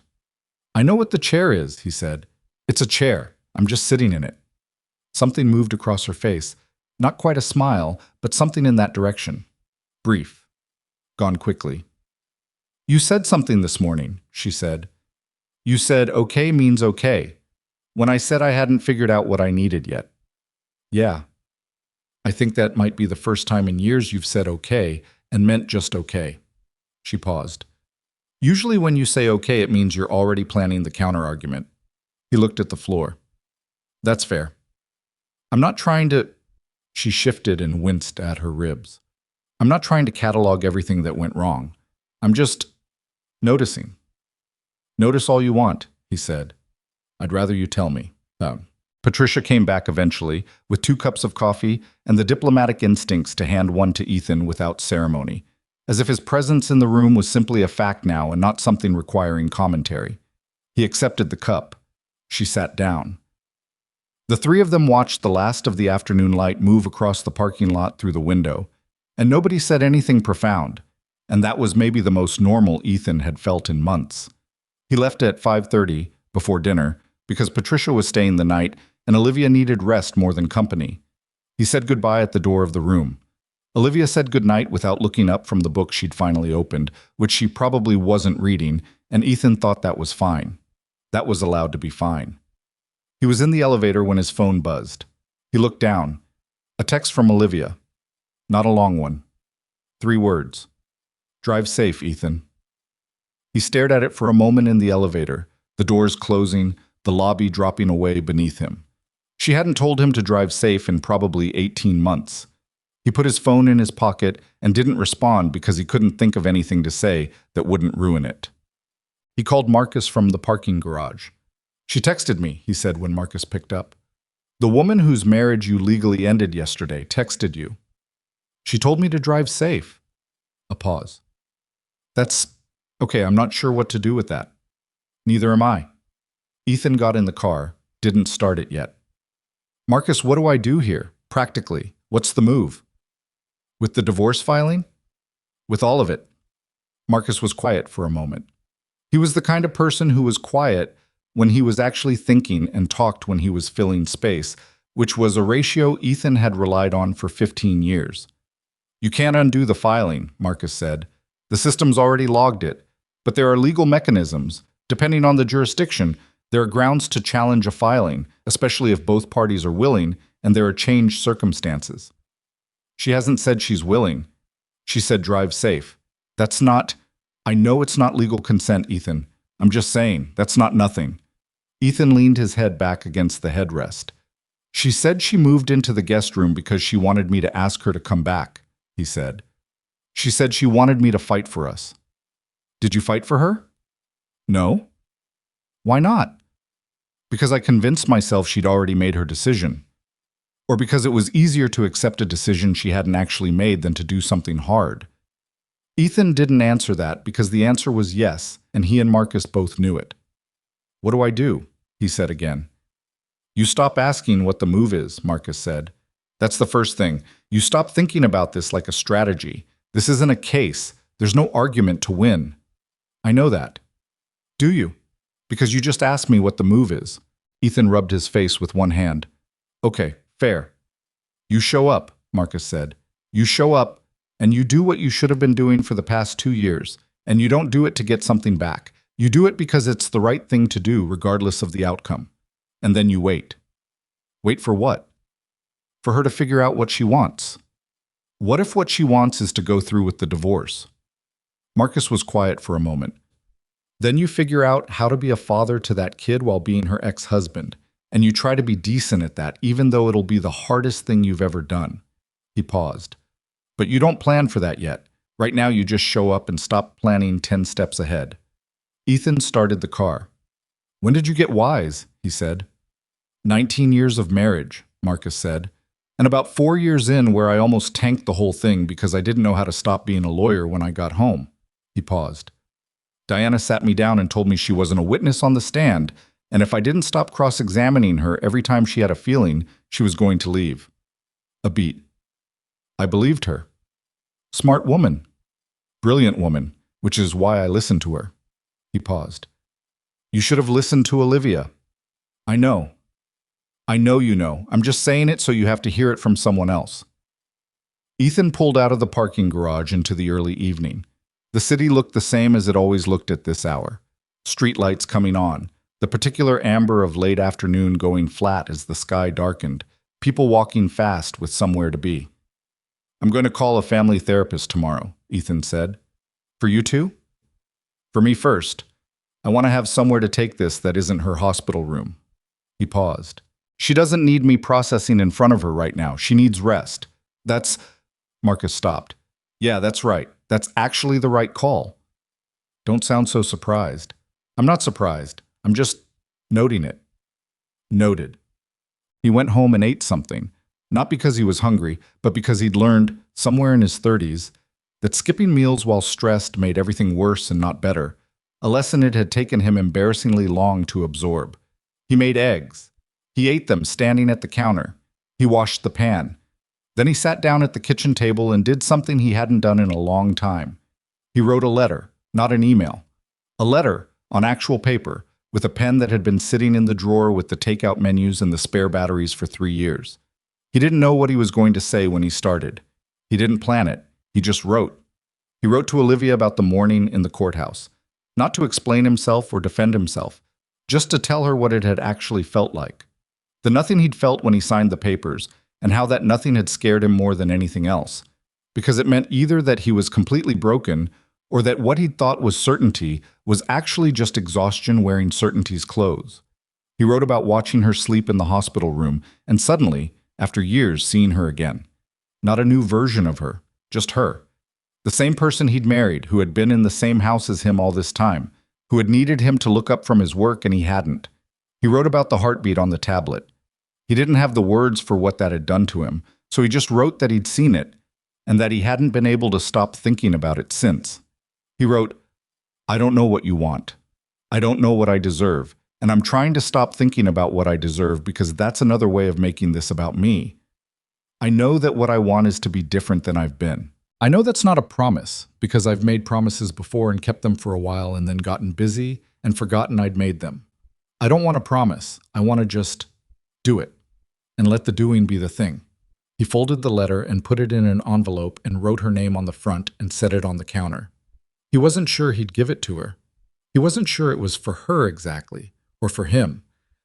S1: I know what the chair is, he said. It's a chair. I'm just sitting in it. Something moved across her face. Not quite a smile, but something in that direction. Brief. Gone quickly. You said something this morning, she said. You said okay means okay, when I said I hadn't figured out what I needed yet. Yeah. I think that might be the first time in years you've said okay and meant just okay. She paused. Usually when you say okay, it means you're already planning the counterargument. He looked at the floor. That's fair. I'm not trying to... She shifted and winced at her ribs. I'm not trying to catalog everything that went wrong. I'm just noticing. Notice all you want, he said. I'd rather you tell me. Patricia came back eventually with 2 cups of coffee and the diplomatic instincts to hand one to Ethan without ceremony, as if his presence in the room was simply a fact now and not something requiring commentary. He accepted the cup. She sat down. The 3 of them watched the last of the afternoon light move across the parking lot through the window, and nobody said anything profound, and that was maybe the most normal Ethan had felt in months. He left at 5:30, before dinner, because Patricia was staying the night and Olivia needed rest more than company. He said goodbye at the door of the room. Olivia said goodnight without looking up from the book she'd finally opened, which she probably wasn't reading, and Ethan thought that was fine. That was allowed to be fine. He was in the elevator when his phone buzzed. He looked down. A text from Olivia. Not a long one. 3 words. Drive safe, Ethan. He stared at it for a moment in the elevator, the doors closing, the lobby dropping away beneath him. She hadn't told him to drive safe in probably 18 months. He put his phone in his pocket and didn't respond because he couldn't think of anything to say that wouldn't ruin it. He called Marcus from the parking garage. She texted me, he said when Marcus picked up. The woman whose marriage you legally ended yesterday texted you. She told me to drive safe. A pause. That's okay, I'm not sure what to do with that. Neither am I. Ethan got in the car, didn't start it yet. Marcus, what do I do here? Practically, what's the move? With the divorce filing? With all of it. Marcus was quiet for a moment. He was the kind of person who was quiet when he was actually thinking and talked when he was filling space, which was a ratio Ethan had relied on for 15 years. You can't undo the filing, Marcus said. The system's already logged it, but there are legal mechanisms. Depending on the jurisdiction, there are grounds to challenge a filing, especially if both parties are willing and there are changed circumstances. She hasn't said she's willing. She said drive safe. That's not... I know it's not legal consent, Ethan. I'm just saying, that's not nothing. Ethan leaned his head back against the headrest. She said she moved into the guest room because she wanted me to ask her to come back, he said. She said she wanted me to fight for us. Did you fight for her? No. Why not? Because I convinced myself she'd already made her decision. Or because it was easier to accept a decision she hadn't actually made than to do something hard. Ethan didn't answer that because the answer was yes, and he and Marcus both knew it. What do I do? He said again. You stop asking what the move is, Marcus said. That's the first thing. You stop thinking about this like a strategy. This isn't a case. There's no argument to win. I know that. Do you? Because you just asked me what the move is. Ethan rubbed his face with one hand. Okay, fair. You show up, Marcus said. You show up, and you do what you should have been doing for the past 2 years, and you don't do it to get something back. You do it because it's the right thing to do, regardless of the outcome. And then you wait. Wait for what? For her to figure out what she wants. What if what she wants is to go through with the divorce? Marcus was quiet for a moment. Then you figure out how to be a father to that kid while being her ex-husband, and you try to be decent at that, even though it'll be the hardest thing you've ever done. He paused. But you don't plan for that yet. Right now you just show up and stop planning 10 steps ahead. Ethan started the car. When did you get wise? He said. 19 years of marriage, Marcus said. And about 4 years in where I almost tanked the whole thing because I didn't know how to stop being a lawyer when I got home. He paused. Diana sat me down and told me she wasn't a witness on the stand, and if I didn't stop cross-examining her every time she had a feeling, she was going to leave. A beat. I believed her. Smart woman. Brilliant woman, which is why I listened to her. He paused. You should have listened to Olivia. I know. I know you know. I'm just saying it so you have to hear it from someone else. Ethan pulled out of the parking garage into the early evening. The city looked the same as it always looked at this hour. Streetlights coming on, the particular amber of late afternoon going flat as the sky darkened, people walking fast with somewhere to be. I'm going to call a family therapist tomorrow, Ethan said. For you too? For me first. I want to have somewhere to take this that isn't her hospital room. He paused. She doesn't need me processing in front of her right now. She needs rest. That's... Marcus stopped. Yeah, that's right. That's actually the right call. Don't sound so surprised. I'm not surprised. I'm just noting it. Noted. He went home and ate something, not because he was hungry, but because he'd learned, somewhere in his 30s, that skipping meals while stressed made everything worse and not better, a lesson it had taken him embarrassingly long to absorb. He made eggs. He ate them standing at the counter. He washed the pan. Then he sat down at the kitchen table and did something he hadn't done in a long time. He wrote a letter, not an email. A letter, on actual paper, with a pen that had been sitting in the drawer with the takeout menus and the spare batteries for 3 years. He didn't know what he was going to say when he started. He didn't plan it. He just wrote. He wrote to Olivia about the morning in the courthouse, not to explain himself or defend himself, just to tell her what it had actually felt like. The nothing he'd felt when he signed the papers, and how that nothing had scared him more than anything else, because it meant either that he was completely broken or that what he'd thought was certainty was actually just exhaustion wearing certainty's clothes. He wrote about watching her sleep in the hospital room and suddenly, after years, seeing her again. Not a new version of her, just her. The same person he'd married, who had been in the same house as him all this time, who had needed him to look up from his work and he hadn't. He wrote about the heartbeat on the tablet. He didn't have the words for what that had done to him, so he just wrote that he'd seen it, and that he hadn't been able to stop thinking about it since. He wrote, I don't know what you want. I don't know what I deserve, and I'm trying to stop thinking about what I deserve because that's another way of making this about me. I know that what I want is to be different than I've been. I know that's not a promise, because I've made promises before and kept them for a while and then gotten busy and forgotten I'd made them. I don't want to promise. I want to just do it. And let the doing be the thing. He folded the letter and put it in an envelope and wrote her name on the front and set it on the counter. He wasn't sure he'd give it to her. He wasn't sure it was for her exactly, or for him,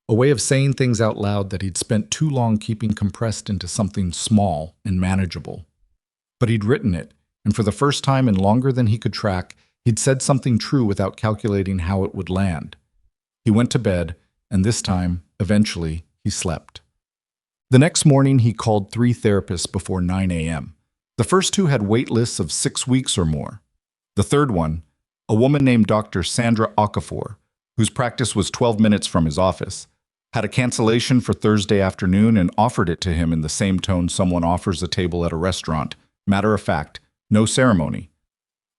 S1: a way of saying things out loud that he'd spent too long keeping compressed into something small and manageable. But he'd written it, and for the first time in longer than he could track, he'd said something true without calculating how it would land. He went to bed, and this time, eventually, he slept. The next morning, he called 3 therapists before 9 a.m. The first 2 had wait lists of 6 weeks or more. The third one, a woman named Dr. Sandra Okafor, whose practice was 12 minutes from his office, had a cancellation for Thursday afternoon and offered it to him in the same tone someone offers a table at a restaurant. Matter of fact, no ceremony.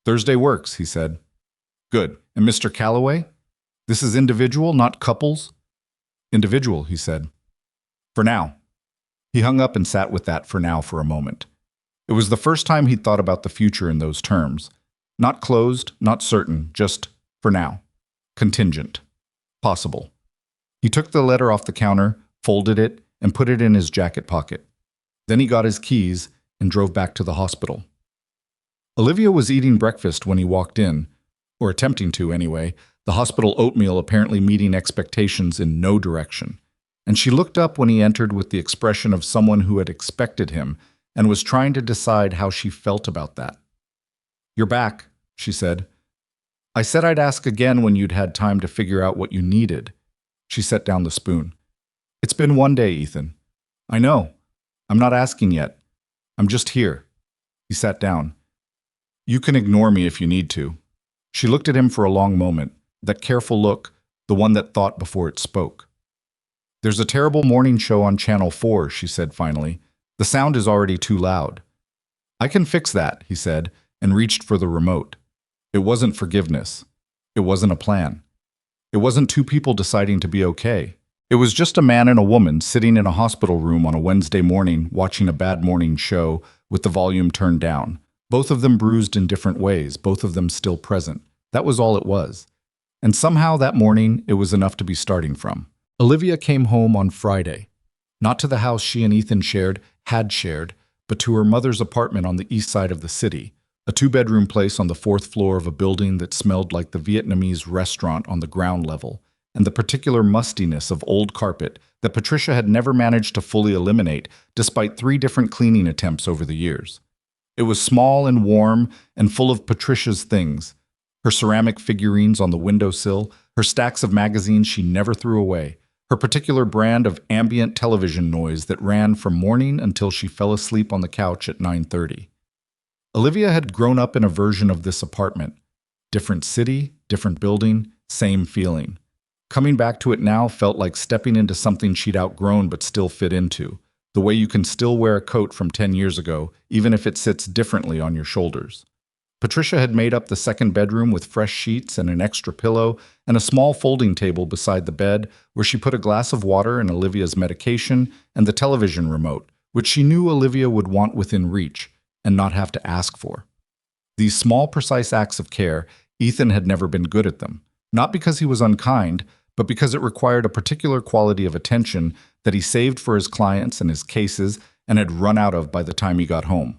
S1: Thursday works, he said. Good. And Mr. Calloway? This is individual, not couples? Individual, he said. For now. He hung up and sat with that for now for a moment. It was the first time he'd thought about the future in those terms. Not closed, not certain, just for now. Contingent. Possible. He took the letter off the counter, folded it, and put it in his jacket pocket. Then he got his keys and drove back to the hospital. Olivia was eating breakfast when he walked in, or attempting to anyway, the hospital oatmeal apparently meeting expectations in no direction. And she looked up when he entered with the expression of someone who had expected him and was trying to decide how she felt about that. "You're back," she said. "I said I'd ask again when you'd had time to figure out what you needed." She set down the spoon. "It's been one day, Ethan." "I know. I'm not asking yet. I'm just here." He sat down. "You can ignore me if you need to." She looked at him for a long moment, that careful look, the one that thought before it spoke. "There's a terrible morning show on Channel 4, she said finally. "The sound is already too loud." "I can fix that," he said, and reached for the remote. It wasn't forgiveness. It wasn't a plan. It wasn't two people deciding to be okay. It was just a man and a woman sitting in a hospital room on a Wednesday morning watching a bad morning show with the volume turned down. Both of them bruised in different ways, both of them still present. That was all it was. And somehow that morning, it was enough to be starting from. Olivia came home on Friday. Not to the house she and Ethan had shared, but to her mother's apartment on the east side of the city. A two-bedroom place on the fourth floor of a building that smelled like the Vietnamese restaurant on the ground level, and the particular mustiness of old carpet that Patricia had never managed to fully eliminate despite 3 different cleaning attempts over the years. It was small and warm and full of Patricia's things, her ceramic figurines on the windowsill, her stacks of magazines she never threw away, her particular brand of ambient television noise that ran from morning until she fell asleep on the couch at 9:30. Olivia had grown up in a version of this apartment. Different city, different building, same feeling. Coming back to it now felt like stepping into something she'd outgrown but still fit into. The way you can still wear a coat from 10 years ago, even if it sits differently on your shoulders. Patricia had made up the second bedroom with fresh sheets and an extra pillow and a small folding table beside the bed where she put a glass of water and Olivia's medication and the television remote, which she knew Olivia would want within reach and not have to ask for. These small, precise acts of care, Ethan had never been good at them. Not because he was unkind, but because it required a particular quality of attention that he saved for his clients and his cases and had run out of by the time he got home.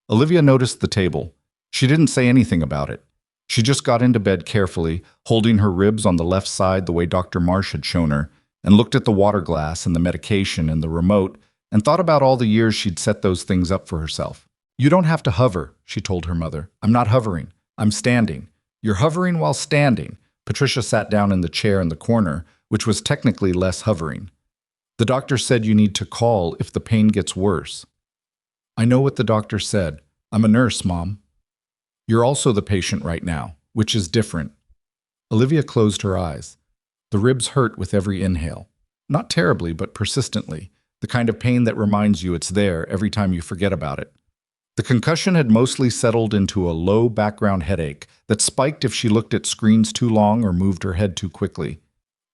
S1: Olivia noticed the table. She didn't say anything about it. She just got into bed carefully, holding her ribs on the left side the way Dr. Marsh had shown her, and looked at the water glass and the medication and the remote and thought about all the years she'd set those things up for herself. "You don't have to hover," she told her mother. "I'm not hovering. I'm standing." "You're hovering while standing." Patricia sat down in the chair in the corner, which was technically less hovering. "The doctor said you need to call if the pain gets worse." "I know what the doctor said. I'm a nurse, Mom." "You're also the patient right now, which is different." Olivia closed her eyes. The ribs hurt with every inhale. Not terribly, but persistently. The kind of pain that reminds you it's there every time you forget about it. The concussion had mostly settled into a low background headache that spiked if she looked at screens too long or moved her head too quickly.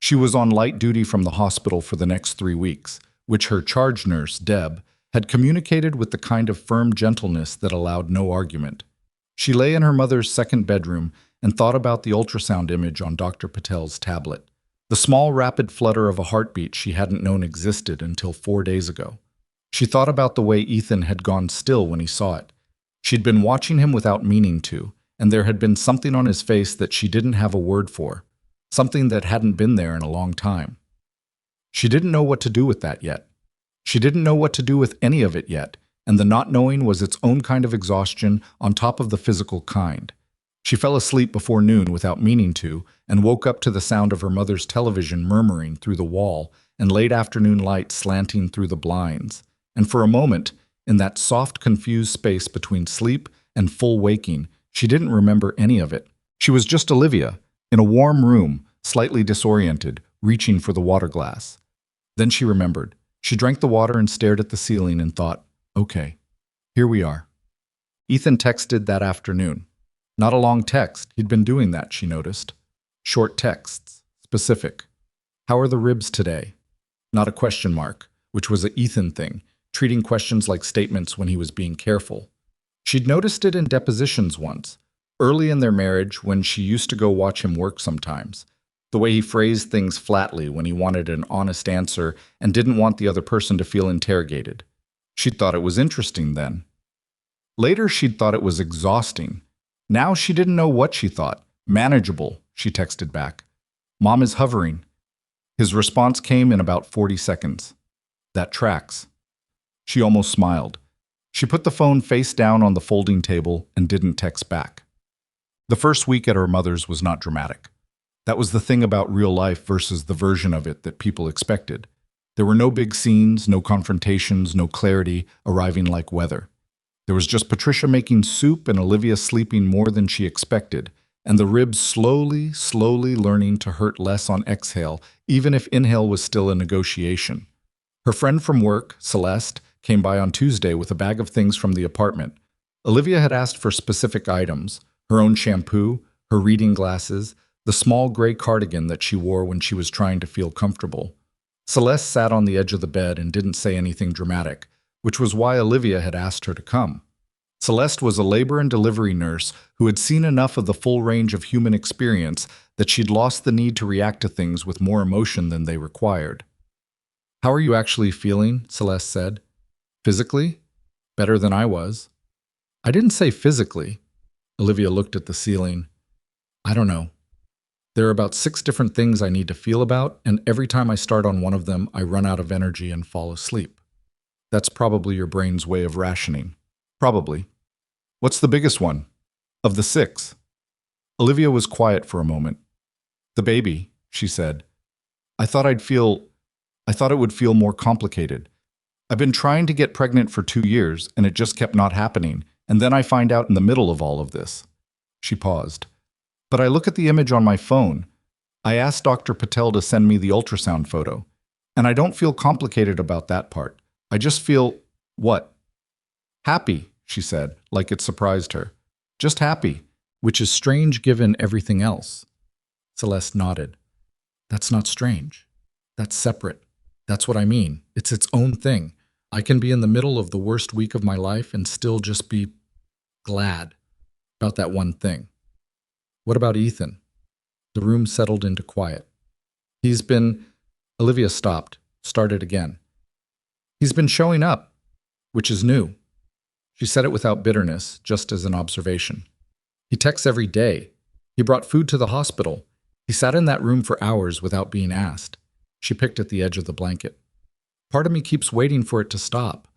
S1: She was on light duty from the hospital for the next 3 weeks, which her charge nurse, Deb, had communicated with the kind of firm gentleness that allowed no argument. She lay in her mother's second bedroom and thought about the ultrasound image on Dr. Patel's tablet, the small rapid flutter of a heartbeat she hadn't known existed until 4 days ago. She thought about the way Ethan had gone still when he saw it. She'd been watching him without meaning to, and there had been something on his face that she didn't have a word for, something that hadn't been there in a long time. She didn't know what to do with that yet. She didn't know what to do with any of it yet, and the not knowing was its own kind of exhaustion on top of the physical kind. She fell asleep before noon without meaning to, and woke up to the sound of her mother's television murmuring through the wall and late afternoon light slanting through the blinds. And for a moment, in that soft, confused space between sleep and full waking, she didn't remember any of it. She was just Olivia, in a warm room, slightly disoriented, reaching for the water glass. Then she remembered. She drank the water and stared at the ceiling and thought, okay, here we are. Ethan texted that afternoon. Not a long text. He'd been doing that, she noticed. Short texts. Specific. How are the ribs today? Not a question mark, which was an Ethan thing. treating questions like statements when he was being careful. She'd noticed it in depositions once, early in their marriage when she used to go watch him work sometimes. The way he phrased things flatly when he wanted an honest answer and didn't want the other person to feel interrogated. She'd thought it was interesting then. Later, she'd thought it was exhausting. Now she didn't know what she thought. Manageable, she texted back. Mom is hovering. His response came in about 40 seconds. That tracks. She almost smiled. She put the phone face down on the folding table and didn't text back. The first week at her mother's was not dramatic. That was the thing about real life versus the version of it that people expected. There were no big scenes, no confrontations, no clarity, arriving like weather. There was just Patricia making soup and Olivia sleeping more than she expected, and the ribs slowly learning to hurt less on exhale, even if inhale was still a negotiation. Her friend from work, Celeste, came by on Tuesday with a bag of things from the apartment. Olivia had asked for specific items: her own shampoo, her reading glasses, the small gray cardigan that she wore when she was trying to feel comfortable. Celeste sat on the edge of the bed and didn't say anything dramatic, which was why Olivia had asked her to come. Celeste was a labor and delivery nurse who had seen enough of the full range of human experience that she'd lost the need to react to things with more emotion than they required. "How are you actually feeling?" Celeste said. "Physically? Better than I was." "I didn't say physically." Olivia looked at the ceiling. "I don't know. There are about 6 different things I need to feel about, and every time I start on one of them, I run out of energy and fall asleep. That's probably your brain's way of rationing." "Probably. What's the biggest one of the 6? Olivia was quiet for a moment. "The baby," she said. I thought it would feel more complicated. I've been trying to get pregnant for 2 years, and it just kept not happening, and then I find out in the middle of all of this." She paused. "But I look at the image on my phone. I asked Dr. Patel to send me the ultrasound photo, and I don't feel complicated about that part. I just feel..." "What?" "Happy," she said, like it surprised her. "Just happy, which is strange given everything else." Celeste nodded. "That's not strange. That's separate. That's what I mean. It's its own thing. I can be in the middle of the worst week of my life and still just be glad about that one thing." "What about Ethan?" The room settled into quiet. "He's been..." Olivia stopped, started again. "He's been showing up, which is new." She said it without bitterness, just as an observation. "He texts every day. He brought food to the hospital. He sat in that room for hours without being asked." She picked at the edge of the blanket. "Part of me keeps waiting for it to stop,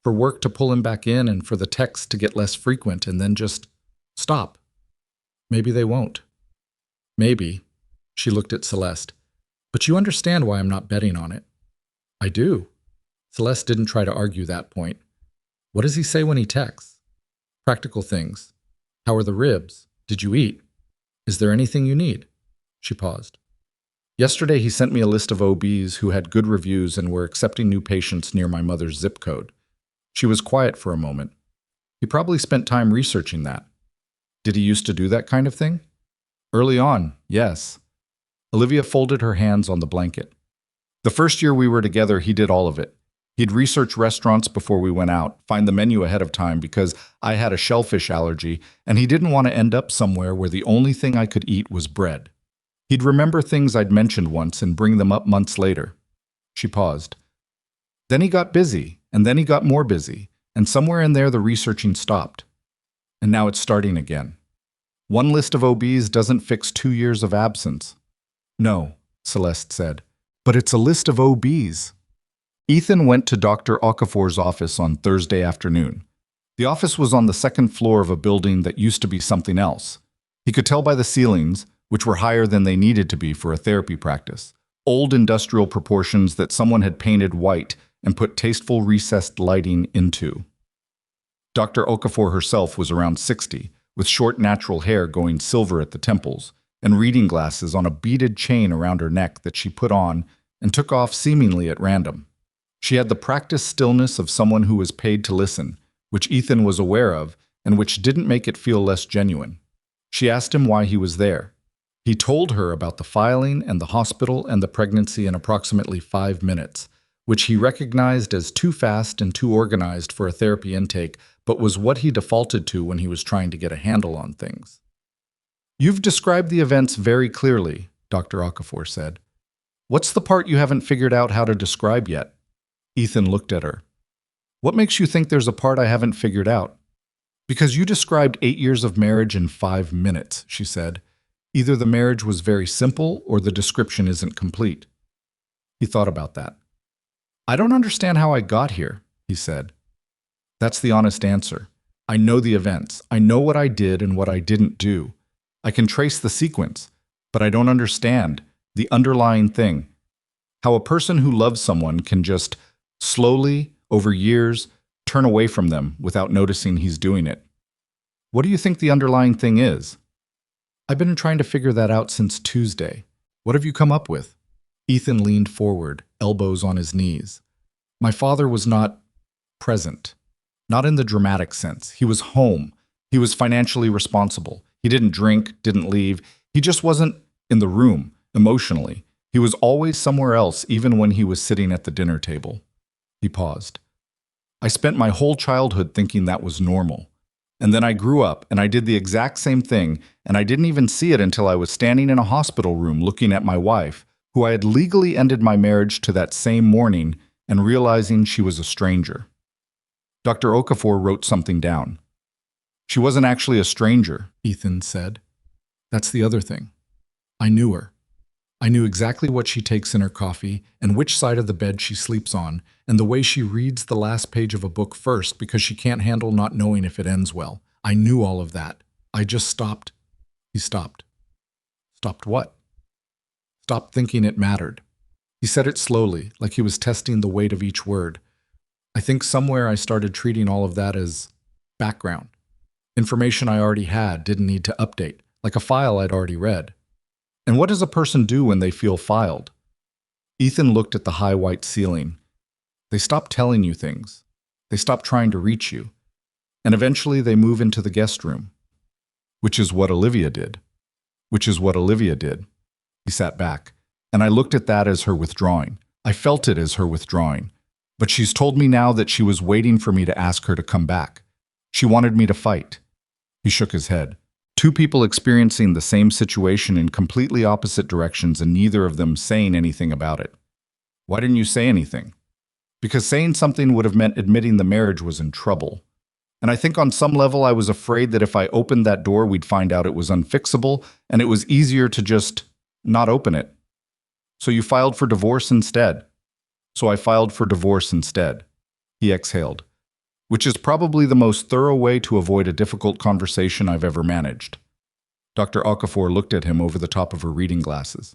S1: for work to pull him back in and for the texts to get less frequent and then just stop. Maybe they won't." "Maybe." She looked at Celeste. "But you understand why I'm not betting on it." "I do." Celeste didn't try to argue that point. "What does he say when he texts?" "Practical things. How are the ribs? Did you eat? Is there anything you need?" She paused. "Yesterday he sent me a list of OBs who had good reviews and were accepting new patients near my mother's zip code." She was quiet for a moment. "He probably spent time researching that." "Did he used to do that kind of thing?" "Early on, yes." Olivia folded her hands on the blanket. "The first year we were together, he did all of it. He'd research restaurants before we went out, find the menu ahead of time because I had a shellfish allergy, and he didn't want to end up somewhere where the only thing I could eat was bread. He'd remember things I'd mentioned once and bring them up months later." She paused. "Then he got busy, and then he got more busy, and somewhere in there the researching stopped. And now it's starting again. One list of OBs doesn't fix 2 years of absence." "No," Celeste said, "but it's a list of OBs." Ethan went to Dr. Okafor's office on Thursday afternoon. The office was on the 2nd floor of a building that used to be something else. He could tell by the ceilings, which were higher than they needed to be for a therapy practice, old industrial proportions that someone had painted white and put tasteful recessed lighting into. Dr. Okafor herself was around 60, with short natural hair going silver at the temples, and reading glasses on a beaded chain around her neck that she put on and took off seemingly at random. She had the practiced stillness of someone who was paid to listen, which Ethan was aware of and which didn't make it feel less genuine. She asked him why he was there. He told her about the filing and the hospital and the pregnancy in approximately 5 minutes, which he recognized as too fast and too organized for a therapy intake, but was what he defaulted to when he was trying to get a handle on things. "You've described the events very clearly," Dr. Okafor said. "What's the part you haven't figured out how to describe yet?" Ethan looked at her. "What makes you think there's a part I haven't figured out?" "Because you described 8 years of marriage in 5 minutes," she said. "Either the marriage was very simple or the description isn't complete." He thought about that. "I don't understand how I got here," he said. "That's the honest answer. I know the events. I know what I did and what I didn't do. I can trace the sequence, but I don't understand the underlying thing. How a person who loves someone can just slowly, over years, turn away from them without noticing he's doing it. What do you think the underlying thing is?" "I've been trying to figure that out since Tuesday. What have you come up with?" Ethan leaned forward, elbows on his knees. "My father was not present. Not in the dramatic sense. He was home. He was financially responsible. He didn't drink, didn't leave. He just wasn't in the room, emotionally. He was always somewhere else, even when he was sitting at the dinner table." He paused. "I spent my whole childhood thinking that was normal. And then I grew up, and I did the exact same thing, and I didn't even see it until I was standing in a hospital room looking at my wife, who I had legally ended my marriage to that same morning, and realizing she was a stranger." Dr. Okafor wrote something down. "She wasn't actually a stranger," Ethan said. "That's the other thing. I knew her. I knew exactly what she takes in her coffee and which side of the bed she sleeps on and the way she reads the last page of a book first because she can't handle not knowing if it ends well. I knew all of that. I just stopped." He stopped. "Stopped what?" "Stopped thinking it mattered." He said it slowly, like he was testing the weight of each word. "I think somewhere I started treating all of that as background. Information I already had, didn't need to update, like a file I'd already read. And what does a person do when they feel filed?" Ethan looked at the high white ceiling. "They stop telling you things. They stop trying to reach you. And eventually they move into the guest room. Which is what Olivia did. Which is what Olivia did." He sat back, and I looked at that as her withdrawing. I felt it as her withdrawing. But she's told me now that she was waiting for me to ask her to come back. She wanted me to fight. He shook his head. Two people experiencing the same situation in completely opposite directions and neither of them saying anything about it. "Why didn't you say anything?" "Because saying something would have meant admitting the marriage was in trouble. And I think on some level I was afraid that if I opened that door we'd find out it was unfixable and it was easier to just not open it. So you filed for divorce instead." "So I filed for divorce instead." He exhaled. "Which is probably the most thorough way to avoid a difficult conversation I've ever managed." Dr. Okafor looked at him over the top of her reading glasses.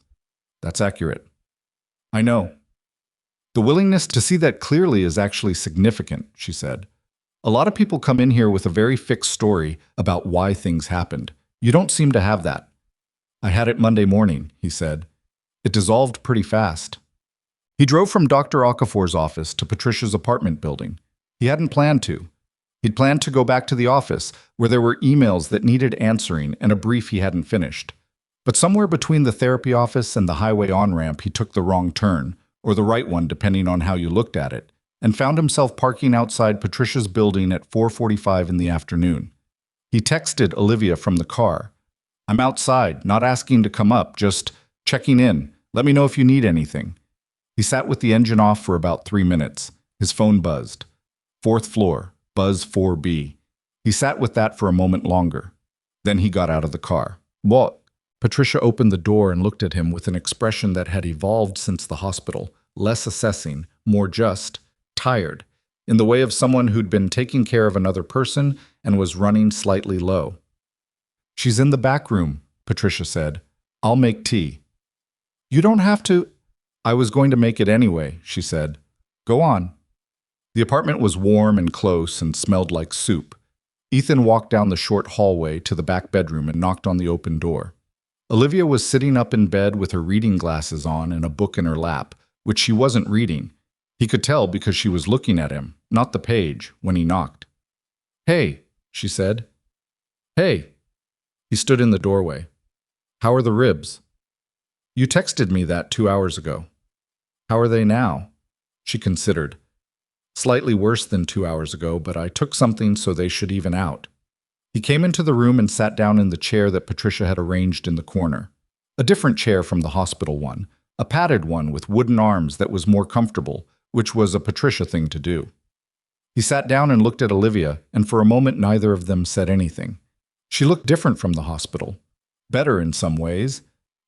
S1: "That's accurate." "I know. The willingness to see that clearly is actually significant," she said. "A lot of people come in here with a very fixed story about why things happened. You don't seem to have that." "I had it Monday morning," he said. "It dissolved pretty fast." He drove from Dr. Okafor's office to Patricia's apartment building. He hadn't planned to. He'd planned to go back to the office, where there were emails that needed answering and a brief he hadn't finished. But somewhere between the therapy office and the highway on-ramp, he took the wrong turn, or the right one depending on how you looked at it, and found himself parking outside Patricia's building at 4:45 in the afternoon. He texted Olivia from the car. "I'm outside, not asking to come up, just checking in. Let me know if you need anything." He sat with the engine off for about 3 minutes. His phone buzzed. 4th floor, buzz 4B. He sat with that for a moment longer. Then he got out of the car. "What?" Patricia opened the door and looked at him with an expression that had evolved since the hospital, less assessing, more just, tired, in the way of someone who'd been taking care of another person and was running slightly low. "She's in the back room," Patricia said. "I'll make tea." "You don't have to." "I was going to make it anyway," she said. "Go on." The apartment was warm and close and smelled like soup. Ethan walked down the short hallway to the back bedroom and knocked on the open door. Olivia was sitting up in bed with her reading glasses on and a book in her lap, which she wasn't reading. He could tell because she was looking at him, not the page, when he knocked. "Hey," she said. "Hey." He stood in the doorway. "How are the ribs?" "You texted me that 2 hours ago." "How are they now?" She considered. Slightly worse than 2 hours ago, but I took something so they should even out. He came into the room and sat down in the chair that Patricia had arranged in the corner. A different chair from the hospital one, a padded one with wooden arms that was more comfortable, which was a Patricia thing to do. He sat down and looked at Olivia, and for a moment neither of them said anything. She looked different from the hospital. Better in some ways.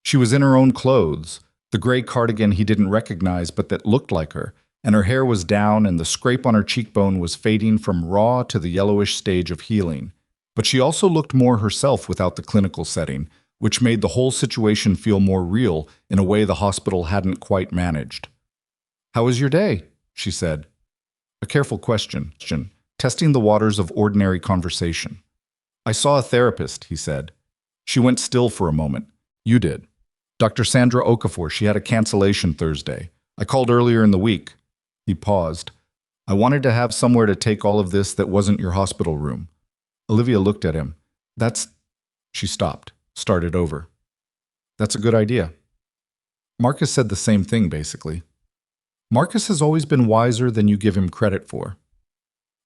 S1: She was in her own clothes, the gray cardigan he didn't recognize but that looked like her, and her hair was down and the scrape on her cheekbone was fading from raw to the yellowish stage of healing. But she also looked more herself without the clinical setting, which made the whole situation feel more real in a way the hospital hadn't quite managed. "How was your day?" she said. A careful question, testing the waters of ordinary conversation. "I saw a therapist," he said. She went still for a moment. "You did." "Dr. Sandra Okafor, she had a cancellation Thursday. I called earlier in the week." He paused. "I wanted to have somewhere to take all of this that wasn't your hospital room." Olivia looked at him. "That's—" She stopped, started over. "That's a good idea." Marcus said the same thing, basically. Marcus has always been wiser than you give him credit for.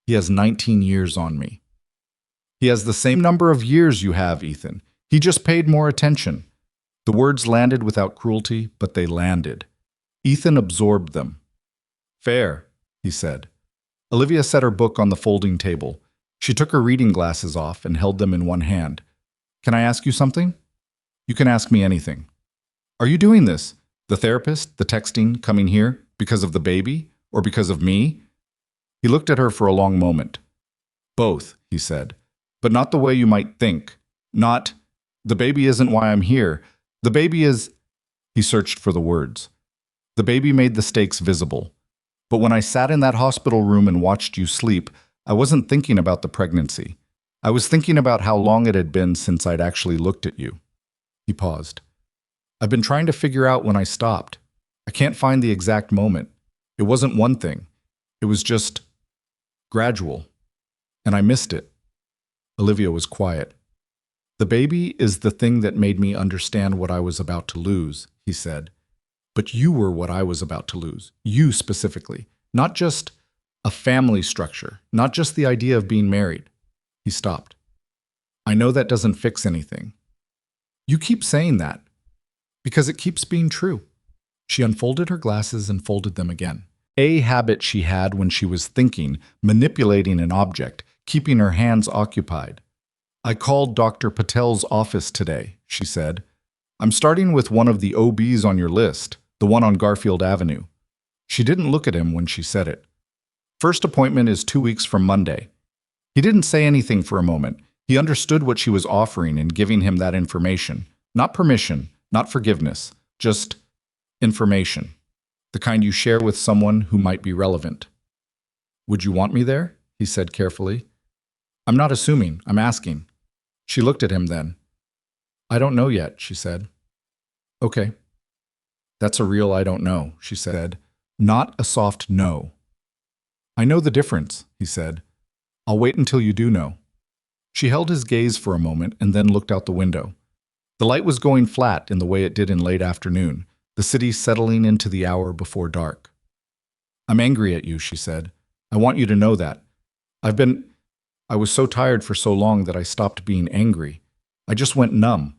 S1: He has 19 years on me. He has the same number of years you have, Ethan. He just paid more attention. The words landed without cruelty, but they landed. Ethan absorbed them. "Fair," he said. Olivia set her book on the folding table. She took her reading glasses off and held them in one hand. "Can I ask you something?" "You can ask me anything." "Are you doing this? The therapist, the texting, coming here, because of the baby, or because of me?" He looked at her for a long moment. "Both," he said, "but not the way you might think. Not, the baby isn't why I'm here. The baby is—" He searched for the words. "The baby made the stakes visible. But when I sat in that hospital room and watched you sleep, I wasn't thinking about the pregnancy. I was thinking about how long it had been since I'd actually looked at you." He paused. "I've been trying to figure out when I stopped. I can't find the exact moment. It wasn't one thing. It was just gradual. And I missed it." Olivia was quiet. "The baby is the thing that made me understand what I was about to lose," he said. "But you were what I was about to lose. You specifically. Not just a family structure. Not just the idea of being married." He stopped. "I know that doesn't fix anything. You keep saying that. Because it keeps being true." She unfolded her glasses and folded them again. A habit she had when she was thinking, manipulating an object, keeping her hands occupied. "I called Dr. Patel's office today," she said. "I'm starting with one of the OBs on your list, the one on Garfield Avenue." She didn't look at him when she said it. "First appointment is 2 weeks from Monday." He didn't say anything for a moment. He understood what she was offering and giving him that information. Not permission, not forgiveness, just information. The kind you share with someone who might be relevant. "Would you want me there?" he said carefully. "I'm not assuming, I'm asking." She looked at him then. "I don't know yet," she said. "Okay." "That's a real I don't know," she said. Not a soft no. "I know the difference," he said. "I'll wait until you do know." She held his gaze for a moment and then looked out the window. The light was going flat in the way it did in late afternoon, the city settling into the hour before dark. "I'm angry at you," she said. "I want you to know that. I was so tired for so long that I stopped being angry. I just went numb.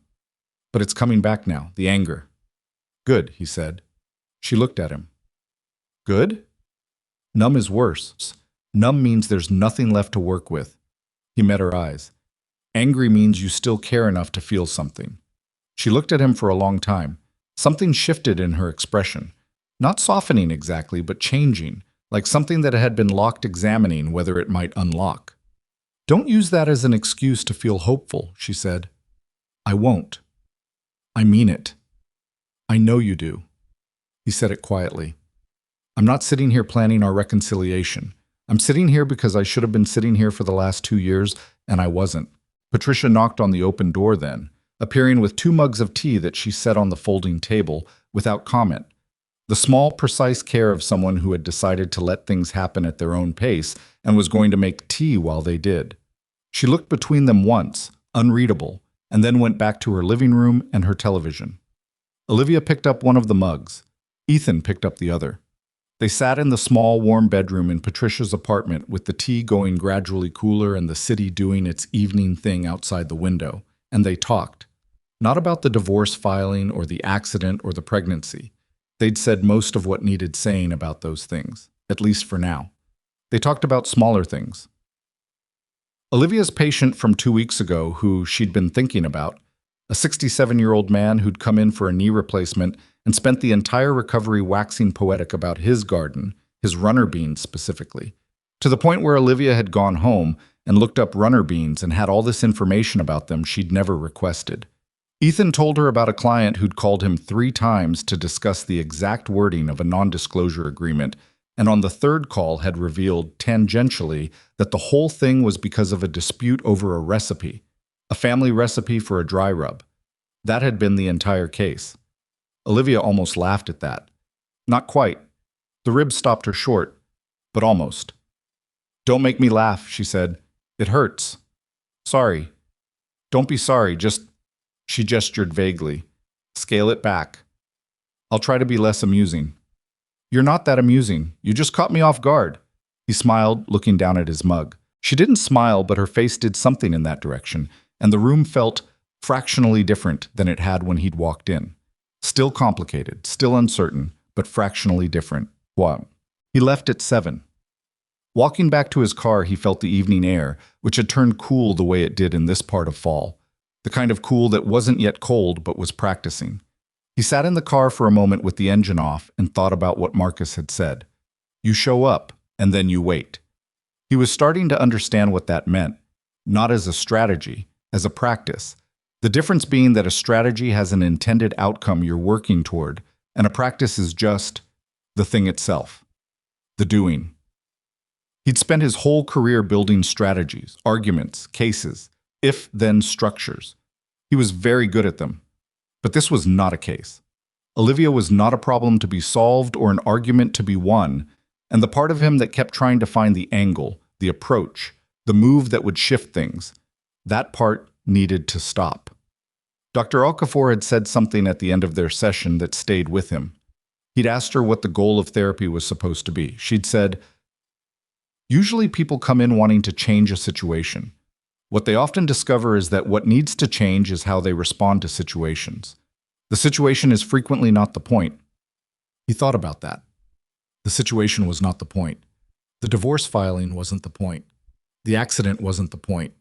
S1: But it's coming back now, the anger." "Good," he said. She looked at him. "Good?" "Numb is worse. Numb means there's nothing left to work with." He met her eyes. "Angry means you still care enough to feel something." She looked at him for a long time. Something shifted in her expression. Not softening exactly, but changing, like something that had been locked examining whether it might unlock. "Don't use that as an excuse to feel hopeful," she said. "I won't. I mean it. I know you do." He said it quietly. "I'm not sitting here planning our reconciliation. I'm sitting here because I should have been sitting here for the last 2 years, and I wasn't." Patricia knocked on the open door then, appearing with 2 mugs of tea that she set on the folding table, without comment. The small, precise care of someone who had decided to let things happen at their own pace and was going to make tea while they did. She looked between them once, unreadable, and then went back to her living room and her television. Olivia picked up one of the mugs. Ethan picked up the other. They sat in the small, warm bedroom in Patricia's apartment with the tea going gradually cooler and the city doing its evening thing outside the window, and they talked. Not about the divorce filing or the accident or the pregnancy. They'd said most of what needed saying about those things, at least for now. They talked about smaller things. Olivia's patient from 2 weeks ago, who she'd been thinking about, a 67-year-old man who'd come in for a knee replacement and spent the entire recovery waxing poetic about his garden, his runner beans specifically, to the point where Olivia had gone home and looked up runner beans and had all this information about them she'd never requested. Ethan told her about a client who'd called him 3 times to discuss the exact wording of a non-disclosure agreement, and on the 3rd call had revealed tangentially that the whole thing was because of a dispute over a recipe, a family recipe for a dry rub. That had been the entire case. Olivia almost laughed at that. Not quite. The rib stopped her short, but almost. "Don't make me laugh," she said. "It hurts." "Sorry." "Don't be sorry, just—" She gestured vaguely. "Scale it back. I'll try to be less amusing." "You're not that amusing. You just caught me off guard." He smiled, looking down at his mug. She didn't smile, but her face did something in that direction, and the room felt fractionally different than it had when he'd walked in. Still complicated, still uncertain, but fractionally different. Wow. He left at 7. Walking back to his car, he felt the evening air, which had turned cool the way it did in this part of fall. The kind of cool that wasn't yet cold but was practicing. He sat in the car for a moment with the engine off and thought about what Marcus had said. You show up, and then you wait. He was starting to understand what that meant, not as a strategy, as a practice. The difference being that a strategy has an intended outcome you're working toward, and a practice is just the thing itself, the doing. He'd spent his whole career building strategies, arguments, cases, if-then structures. He was very good at them. But this was not a case. Olivia was not a problem to be solved or an argument to be won, and the part of him that kept trying to find the angle, the approach, the move that would shift things, that part needed to stop. Dr. Okafor had said something at the end of their session that stayed with him. He'd asked her what the goal of therapy was supposed to be. She'd said, "Usually people come in wanting to change a situation. What they often discover is that what needs to change is how they respond to situations. The situation is frequently not the point." He thought about that. The situation was not the point. The divorce filing wasn't the point. The accident wasn't the point.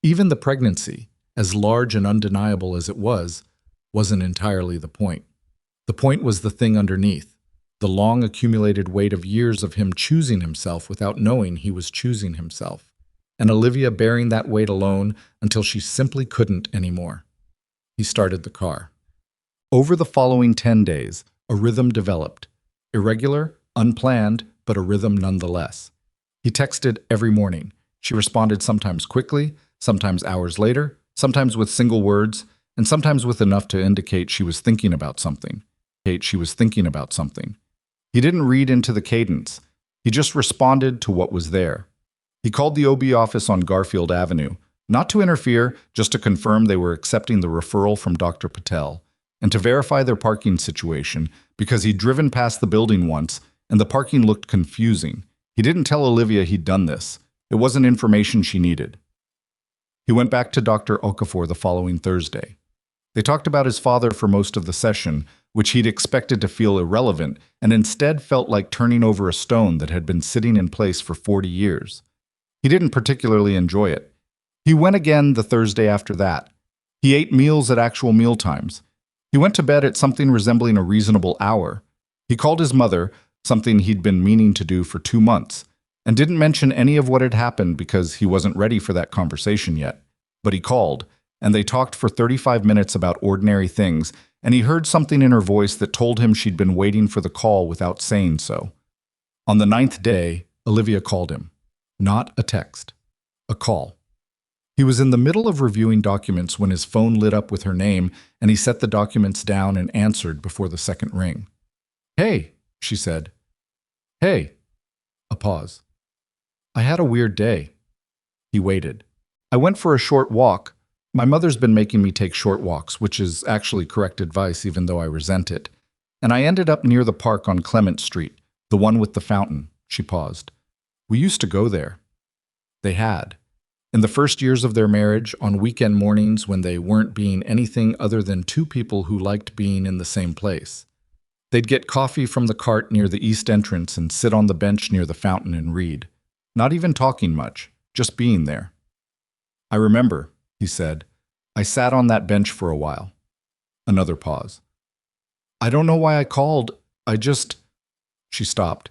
S1: Even the pregnancy, as large and undeniable as it was, wasn't entirely the point. The point was the thing underneath, the long accumulated weight of years of him choosing himself without knowing he was choosing himself, and Olivia bearing that weight alone until she simply couldn't anymore. He started the car. Over the following 10 days, a rhythm developed. Irregular, unplanned, but a rhythm nonetheless. He texted every morning. She responded sometimes quickly, sometimes hours later, sometimes with single words, and sometimes with enough to indicate she was thinking about something. He didn't read into the cadence. He just responded to what was there. He called the OB office on Garfield Avenue, not to interfere, just to confirm they were accepting the referral from Dr. Patel, and to verify their parking situation, because he'd driven past the building once, and the parking looked confusing. He didn't tell Olivia he'd done this. It wasn't information she needed. He went back to Dr. Okafor the following Thursday. They talked about his father for most of the session, which he'd expected to feel irrelevant, and instead felt like turning over a stone that had been sitting in place for 40 years. He didn't particularly enjoy it. He went again the Thursday after that. He ate meals at actual mealtimes. He went to bed at something resembling a reasonable hour. He called his mother, something he'd been meaning to do for 2 months, and didn't mention any of what had happened because he wasn't ready for that conversation yet. But he called, and they talked for 35 minutes about ordinary things, and he heard something in her voice that told him she'd been waiting for the call without saying so. On the 9th day, Olivia called him. Not a text. A call. He was in the middle of reviewing documents when his phone lit up with her name, and he set the documents down and answered before the second ring. "Hey," she said. "Hey." A pause. "I had a weird day." He waited. "I went for a short walk. My mother's been making me take short walks, which is actually correct advice even though I resent it. And I ended up near the park on Clement Street, The one with the fountain. She paused. We used to go there. They had. In the first years of their marriage, on weekend mornings when they weren't being anything other than two people who liked being in the same place. They'd get coffee from the cart near the east entrance and sit on the bench near the fountain and read. Not even talking much, just being there. I remember, he said. I sat on that bench for a while. Another pause. I don't know why I called. I just... She stopped.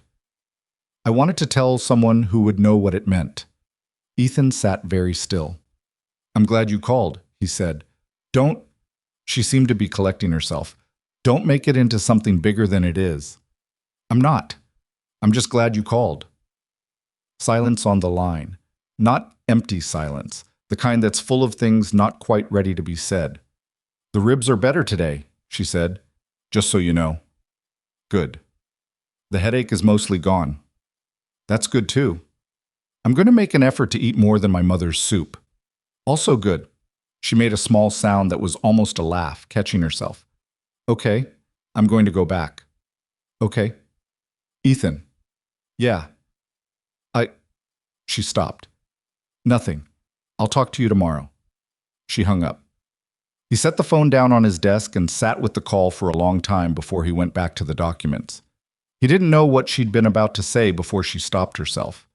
S1: I wanted to tell someone who would know what it meant. Ethan sat very still. I'm glad you called, he said. Don't... She seemed to be collecting herself. Don't make it into something bigger than it is. I'm not. I'm just glad you called. Silence on the line. Not empty silence, the kind that's full of things not quite ready to be said. The ribs are better today, she said. Just so you know. Good. The headache is mostly gone. That's good too. I'm going to make an effort to eat more than my mother's soup. Also good. She made a small sound that was almost a laugh, catching herself. Okay, I'm going to go back. Okay. Ethan. Yeah. She stopped. Nothing. I'll talk to you tomorrow. She hung up. He set the phone down on his desk and sat with the call for a long time before he went back to the documents. He didn't know what she'd been about to say before she stopped herself.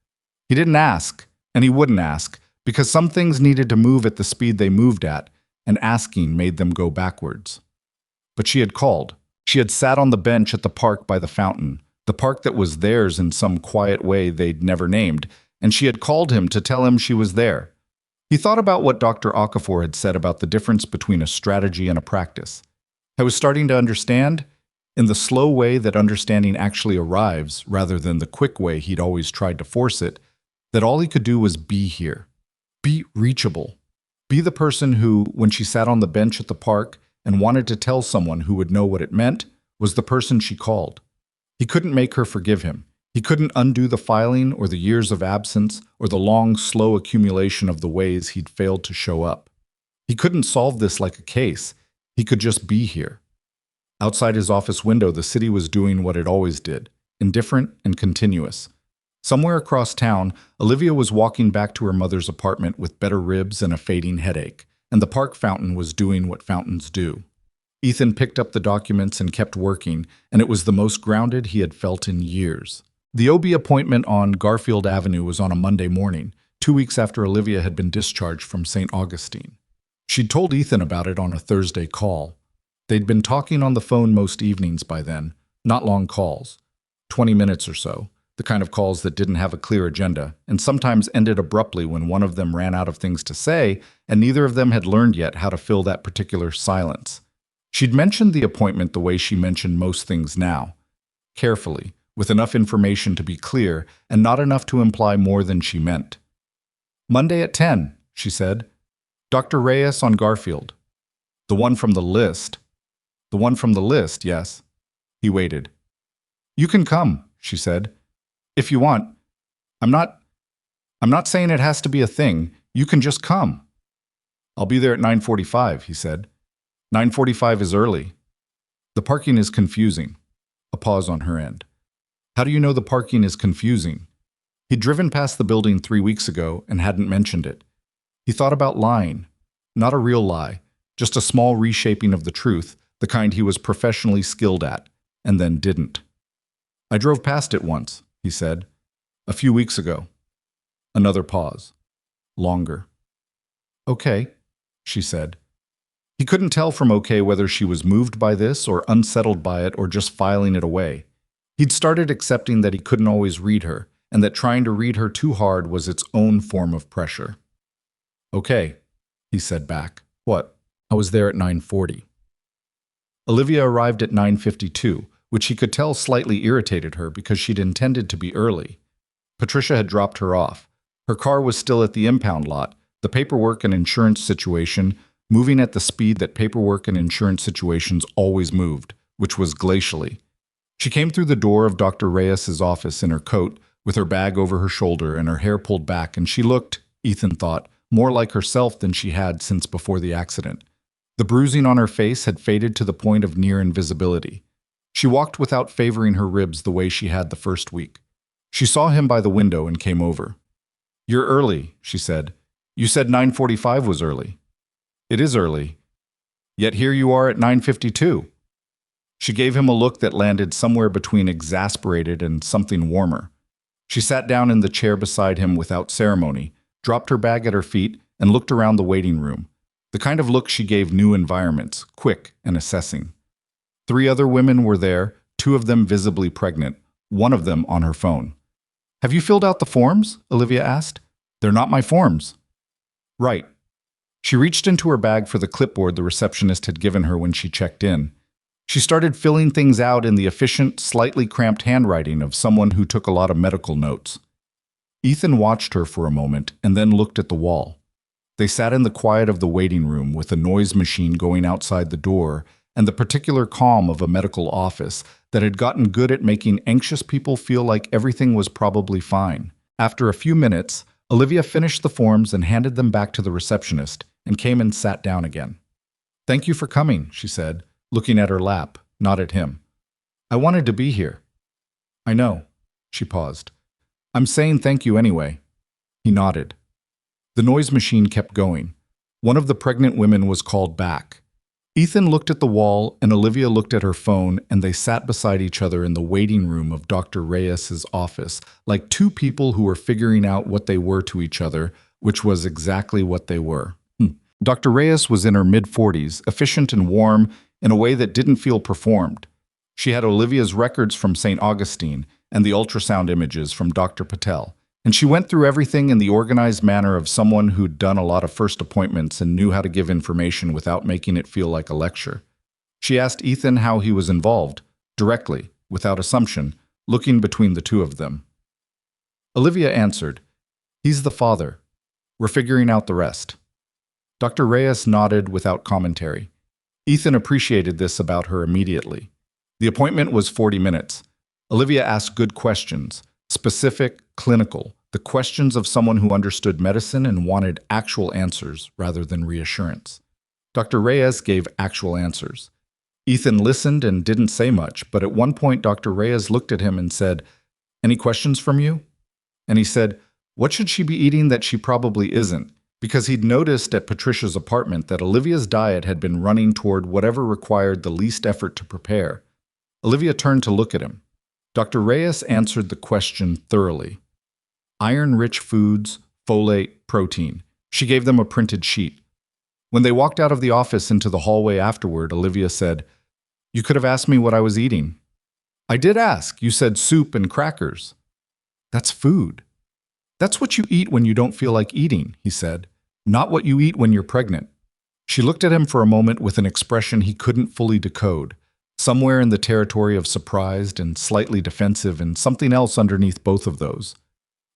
S1: He didn't ask, and he wouldn't ask, because some things needed to move at the speed they moved at, and asking made them go backwards. But she had called. She had sat on the bench at the park by the fountain, the park that was theirs in some quiet way they'd never named, and she had called him to tell him she was there. He thought about what Dr. Okafor had said about the difference between a strategy and a practice. I was starting to understand, in the slow way that understanding actually arrives, rather than the quick way he'd always tried to force it, that all he could do was be here. Be reachable. Be the person who, when she sat on the bench at the park and wanted to tell someone who would know what it meant, was the person she called. He couldn't make her forgive him. He couldn't undo the filing or the years of absence or the long, slow accumulation of the ways he'd failed to show up. He couldn't solve this like a case. He could just be here. Outside his office window, the city was doing what it always did, indifferent and continuous. Somewhere across town, Olivia was walking back to her mother's apartment with better ribs and a fading headache, and the park fountain was doing what fountains do. Ethan picked up the documents and kept working, and it was the most grounded he had felt in years. The OB appointment on Garfield Avenue was on a Monday morning, 2 weeks after Olivia had been discharged from St. Augustine. She'd told Ethan about it on a Thursday call. They'd been talking on the phone most evenings by then, not long calls, 20 minutes or so, the kind of calls that didn't have a clear agenda, and sometimes ended abruptly when one of them ran out of things to say, and neither of them had learned yet how to fill that particular silence. She'd mentioned the appointment the way she mentioned most things now, carefully, with enough information to be clear and not enough to imply more than she meant. Monday at 10, she said. Dr. Reyes on Garfield. The one from the list. The one from the list, yes. He waited. You can come, she said. If you want. I'm not saying it has to be a thing. You can just come. I'll be there at 9:45, he said. 9:45 is early. The parking is confusing. A pause on her end. How do you know the parking is confusing? He'd driven past the building 3 weeks ago and hadn't mentioned it. He thought about lying. Not a real lie, just a small reshaping of the truth, the kind he was professionally skilled at, and then didn't. I drove past it once, he said. A few weeks ago. Another pause. Longer. Okay, she said. He couldn't tell from okay whether she was moved by this or unsettled by it or just filing it away. He'd started accepting that he couldn't always read her, and that trying to read her too hard was its own form of pressure. Okay, he said back. What? I was there at 9:40. Olivia arrived at 9:52, which he could tell slightly irritated her because she'd intended to be early. Patricia had dropped her off. Her car was still at the impound lot, the paperwork and insurance situation moving at the speed that paperwork and insurance situations always moved, which was glacially. She came through the door of Dr. Reyes's office in her coat, with her bag over her shoulder and her hair pulled back, and she looked, Ethan thought, more like herself than she had since before the accident. The bruising on her face had faded to the point of near invisibility. She walked without favoring her ribs the way she had the first week. She saw him by the window and came over. "You're early," she said. "You said 9:45 was early." "It is early. Yet here you are at 9:52. She gave him a look that landed somewhere between exasperated and something warmer. She sat down in the chair beside him without ceremony, dropped her bag at her feet, and looked around the waiting room. The kind of look she gave new environments, quick and assessing. 3 other women were there, 2 of them visibly pregnant, one of them on her phone. "Have you filled out the forms?" Olivia asked. "They're not my forms." "Right." She reached into her bag for the clipboard the receptionist had given her when she checked in. She started filling things out in the efficient, slightly cramped handwriting of someone who took a lot of medical notes. Ethan watched her for a moment and then looked at the wall. They sat in the quiet of the waiting room with a noise machine going outside the door and the particular calm of a medical office that had gotten good at making anxious people feel like everything was probably fine. After a few minutes, Olivia finished the forms and handed them back to the receptionist and came and sat down again. "Thank you for coming," she said, looking at her lap, not at him. "I wanted to be here." "I know." She paused. "I'm saying thank you anyway." He nodded. The noise machine kept going. One of the pregnant women was called back. Ethan looked at the wall and Olivia looked at her phone, and they sat beside each other in the waiting room of Dr. Reyes's office, like 2 people who were figuring out what they were to each other, which was exactly what they were. Dr. Reyes was in her mid-40s, efficient and warm, in a way that didn't feel performed. She had Olivia's records from St. Augustine and the ultrasound images from Dr. Patel, and she went through everything in the organized manner of someone who'd done a lot of first appointments and knew how to give information without making it feel like a lecture. She asked Ethan how he was involved, directly, without assumption, looking between the 2 of them. Olivia answered, "He's the father. We're figuring out the rest." Dr. Reyes nodded without commentary. Ethan appreciated this about her immediately. The appointment was 40 minutes. Olivia asked good questions, specific, clinical, the questions of someone who understood medicine and wanted actual answers rather than reassurance. Dr. Reyes gave actual answers. Ethan listened and didn't say much, but at one point Dr. Reyes looked at him and said, "Any questions from you?" And he said, "What should she be eating that she probably isn't?" Because he'd noticed at Patricia's apartment that Olivia's diet had been running toward whatever required the least effort to prepare. Olivia turned to look at him. Dr. Reyes answered the question thoroughly. Iron-rich foods, folate, protein. She gave them a printed sheet. When they walked out of the office into the hallway afterward, Olivia said, "You could have asked me what I was eating." "I did ask. You said soup and crackers." "That's food." "That's what you eat when you don't feel like eating," he said, "not what you eat when you're pregnant." She looked at him for a moment with an expression he couldn't fully decode, somewhere in the territory of surprised and slightly defensive and something else underneath both of those.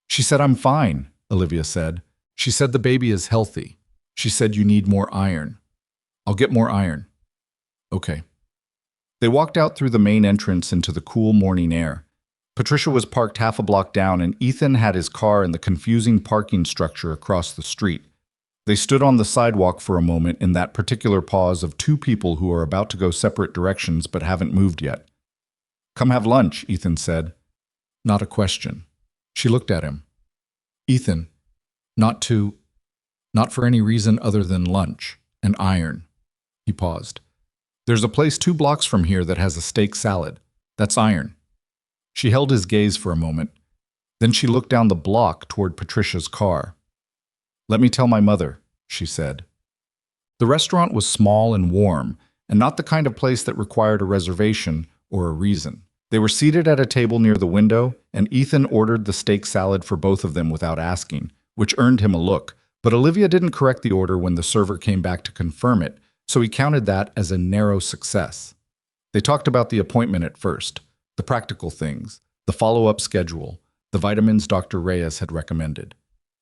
S1: "She said I'm fine," Olivia said. "She said the baby is healthy. She said you need more iron." "I'll get more iron." "Okay." They walked out through the main entrance into the cool morning air. Patricia was parked half a block down, and Ethan had his car in the confusing parking structure across the street. They stood on the sidewalk for a moment in that particular pause of 2 people who are about to go separate directions but haven't moved yet. "Come have lunch," Ethan said. Not a question. She looked at him. "Ethan, not for any reason other than lunch and iron." He paused. "There's a place 2 blocks from here that has a steak salad. That's iron." She held his gaze for a moment. Then she looked down the block toward Patricia's car. "Let me tell my mother," she said. The restaurant was small and warm, and not the kind of place that required a reservation or a reason. They were seated at a table near the window, and Ethan ordered the steak salad for both of them without asking, which earned him a look. But Olivia didn't correct the order when the server came back to confirm it, so he counted that as a narrow success. They talked about the appointment at first. The practical things, the follow-up schedule, the vitamins Dr. Reyes had recommended.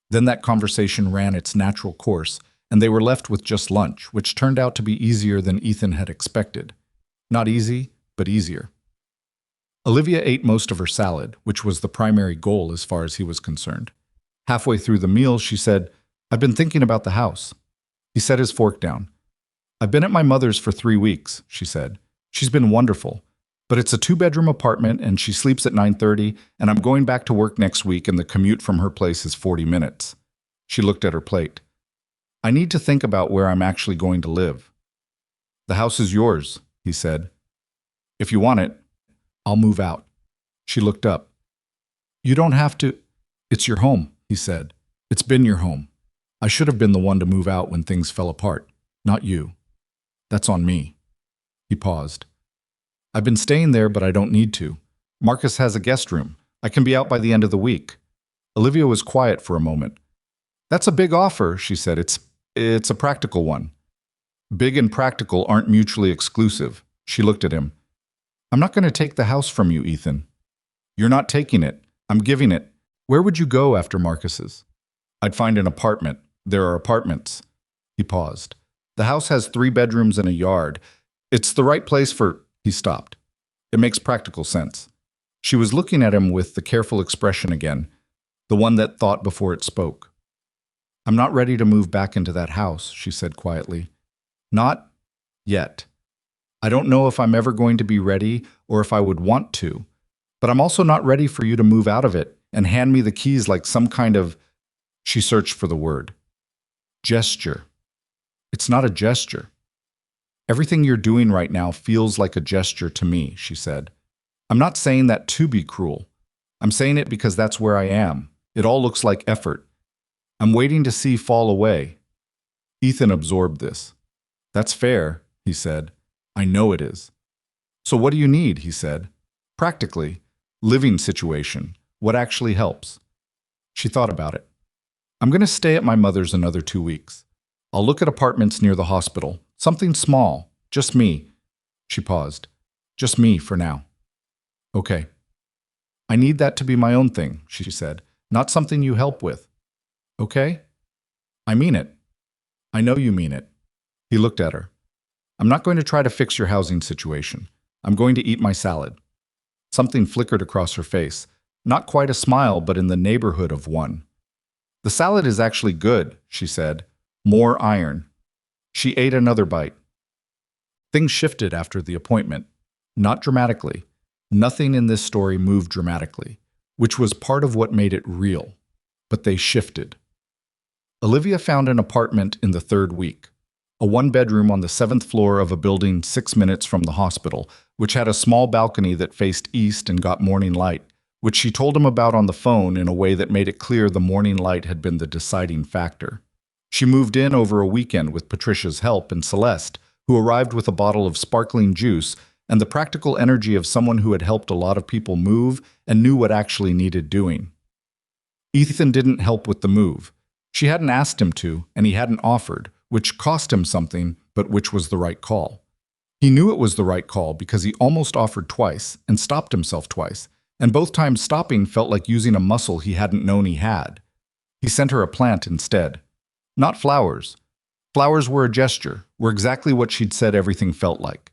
S1: Then that conversation ran its natural course, and they were left with just lunch, which turned out to be easier than Ethan had expected. Not easy, but easier. Olivia ate most of her salad, which was the primary goal as far as he was concerned. Halfway through the meal, she said, "I've been thinking about the house." He set his fork down. "I've been at my mother's for 3 weeks," she said. "She's been wonderful. But it's a two-bedroom apartment and she sleeps at 9:30 and I'm going back to work next week and the commute from her place is 40 minutes. She looked at her plate. I need to think about where I'm actually going to live. The house is yours, he said. If you want it, I'll move out. She looked up. You don't have to. It's your home, he said. It's been your home. I should have been the one to move out when things fell apart, not you. That's on me. He paused. I've been staying there, but I don't need to. Marcus has a guest room. I can be out by the end of the week. Olivia was quiet for a moment. That's a big offer, she said. It's a practical one. Big and practical aren't mutually exclusive. She looked at him. I'm not going to take the house from you, Ethan. You're not taking it. I'm giving it. Where would you go after Marcus's? I'd find an apartment. There are apartments. He paused. The house has 3 bedrooms and a yard. It's the right place for... He stopped. It makes practical sense. She was looking at him with the careful expression again, the one that thought before it spoke. I'm not ready to move back into that house, she said quietly. Not yet. I don't know if I'm ever going to be ready or if I would want to, but I'm also not ready for you to move out of it and hand me the keys like some kind of... She searched for the word. Gesture. It's not a gesture. Everything you're doing right now feels like a gesture to me, she said. I'm not saying that to be cruel. I'm saying it because that's where I am. It all looks like effort. I'm waiting to see fall away. Ethan absorbed this. That's fair, he said. I know it is. So what do you need, he said. Practically, living situation, what actually helps. She thought about it. I'm going to stay at my mother's another 2 weeks. I'll look at apartments near the hospital. Something small. Just me. She paused. Just me for now. Okay. I need that to be my own thing, she said. Not something you help with. Okay? I mean it. I know you mean it. He looked at her. I'm not going to try to fix your housing situation. I'm going to eat my salad. Something flickered across her face. Not quite a smile, but in the neighborhood of one. The salad is actually good, she said. More iron. She ate another bite. Things shifted after the appointment. Not dramatically. Nothing in this story moved dramatically, which was part of what made it real. But they shifted. Olivia found an apartment in the 3rd week. A 1-bedroom on the 7th floor of a building 6 minutes from the hospital, which had a small balcony that faced east and got morning light, which she told him about on the phone in a way that made it clear the morning light had been the deciding factor. She moved in over a weekend with Patricia's help and Celeste, who arrived with a bottle of sparkling juice and the practical energy of someone who had helped a lot of people move and knew what actually needed doing. Ethan didn't help with the move. She hadn't asked him to, and he hadn't offered, which cost him something, but which was the right call. He knew it was the right call because he almost offered twice and stopped himself twice, and both times stopping felt like using a muscle he hadn't known he had. He sent her a plant instead. Not flowers. Flowers were a gesture, were exactly what she'd said everything felt like.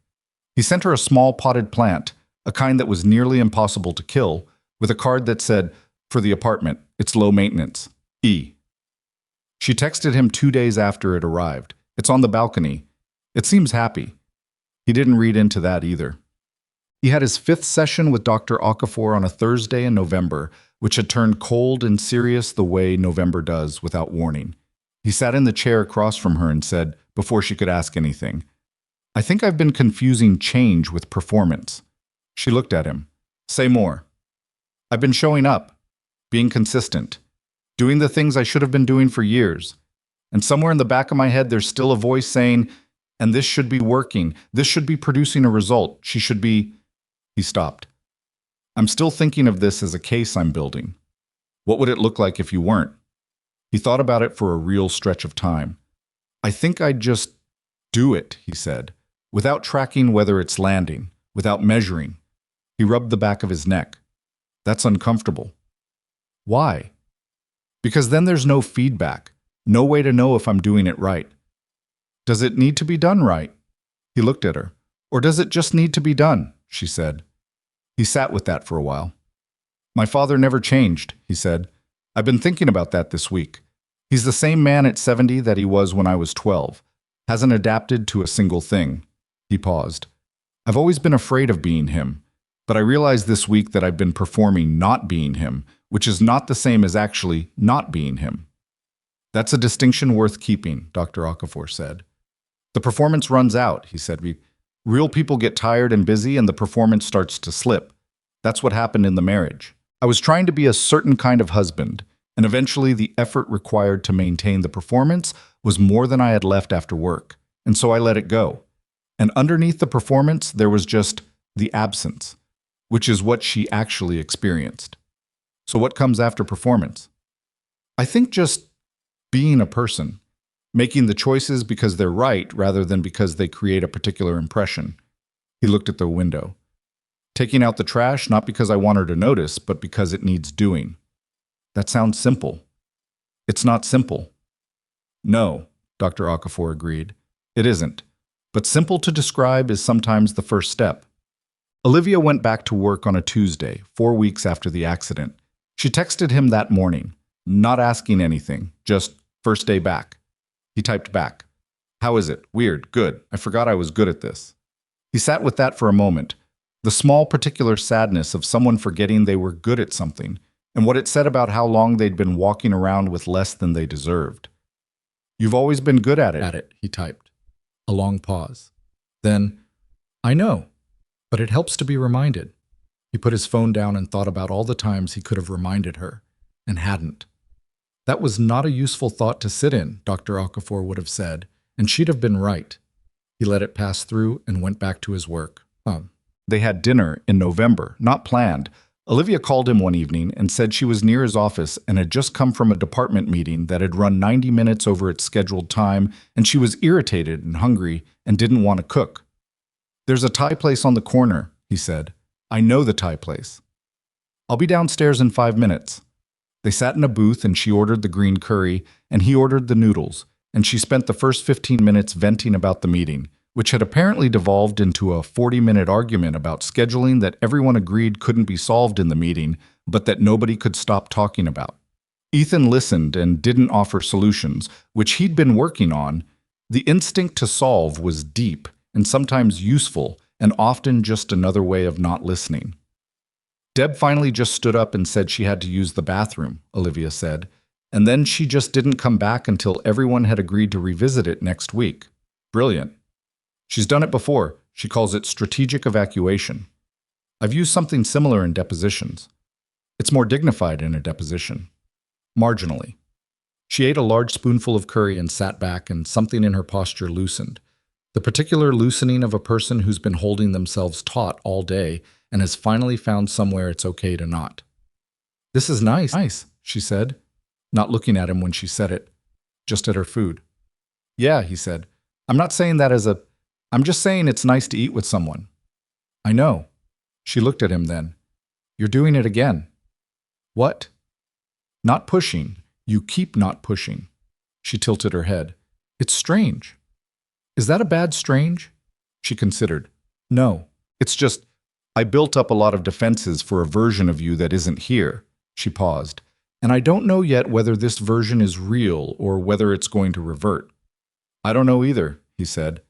S1: He sent her a small potted plant, a kind that was nearly impossible to kill, with a card that said, "For the apartment, it's low maintenance. E." She texted him 2 days after it arrived. "It's on the balcony. It seems happy." He didn't read into that either. He had his 5th session with Dr. Okafor on a Thursday in November, which had turned cold and serious the way November does without warning. He sat in the chair across from her and said, before she could ask anything, "I think I've been confusing change with performance." She looked at him. "Say more." "I've been showing up, being consistent, doing the things I should have been doing for years. And somewhere in the back of my head there's still a voice saying, and this should be working, this should be producing a result, she should be..." He stopped. "I'm still thinking of this as a case I'm building. What would it look like if you weren't?" He thought about it for a real stretch of time. "I think I'd just do it," he said, "without tracking whether it's landing, without measuring." He rubbed the back of his neck. "That's uncomfortable." "Why?" "Because then there's no feedback, no way to know if I'm doing it right." "Does it need to be done right?" He looked at her. "Or does it just need to be done?" she said. He sat with that for a while. "My father never changed," he said. "I've been thinking about that this week. He's the same man at 70 that he was when I was 12. Hasn't adapted to a single thing." He paused. "I've always been afraid of being him, But I realized this week that I've been performing not being him, which is not the same as actually not being him. That's a distinction worth keeping, Dr. Okafor said. The performance runs out, he said. Real people get tired and busy and the performance starts to slip. That's what happened in the marriage. I was trying to be a certain kind of husband, and eventually the effort required to maintain the performance was more than I had left after work, and so I let it go. And underneath the performance, there was just the absence, which is what she actually experienced. So what comes after performance? I think just being a person, making the choices because they're right rather than because they create a particular impression. He looked at the window. Taking out the trash, not because I want her to notice, but because it needs doing. That sounds simple. It's not simple. No, Dr. Okafor agreed. It isn't. But simple to describe is sometimes the first step. Olivia went back to work on a Tuesday, 4 weeks after the accident. She texted him that morning, not asking anything, just first day back. He typed back, "How is it? Weird. Good. I forgot I was good at this." He sat with that for a moment, the small particular sadness of someone forgetting they were good at something, and what it said about how long they'd been walking around with less than they deserved. "You've always been good at it," he typed. A long pause. Then, "I know, but it helps to be reminded." He put his phone down and thought about all the times he could have reminded her, and hadn't. That was not a useful thought to sit in, Dr. Okafor would have said, and she'd have been right. He let it pass through and went back to his work. They had dinner in November, not planned. Olivia called him one evening and said she was near his office and had just come from a department meeting that had run 90 minutes over its scheduled time, and she was irritated and hungry and didn't want to cook. "There's a Thai place on the corner," he said. "I know the Thai place. I'll be downstairs in 5 minutes." They sat in a booth and she ordered the green curry and he ordered the noodles, and she spent the first 15 minutes venting about the meeting, which had apparently devolved into a 40-minute argument about scheduling that everyone agreed couldn't be solved in the meeting, but that nobody could stop talking about. Ethan listened and didn't offer solutions, which he'd been working on. The instinct to solve was deep and sometimes useful, and often just another way of not listening. Deb finally just stood up and said she had to use the bathroom, Olivia said, and then she just didn't come back until everyone had agreed to revisit it next week. Brilliant. She's done it before. She calls it strategic evacuation. I've used something similar in depositions. It's more dignified in a deposition. Marginally. She ate a large spoonful of curry and sat back, and something in her posture loosened. The particular loosening of a person who's been holding themselves taut all day and has finally found somewhere it's okay to not. "This is nice," she said, not looking at him when she said it, just at her food. "Yeah," he said. "I'm not saying that as I'm just saying it's nice to eat with someone." "I know." She looked at him then. "You're doing it again." "What?" "Not pushing. You keep not pushing." She tilted her head. "It's strange." "Is that a bad strange?" She considered. "No. It's just, I built up a lot of defenses for a version of you that isn't here." She paused. "And I don't know yet whether this version is real or whether it's going to revert." "I don't know either," he said.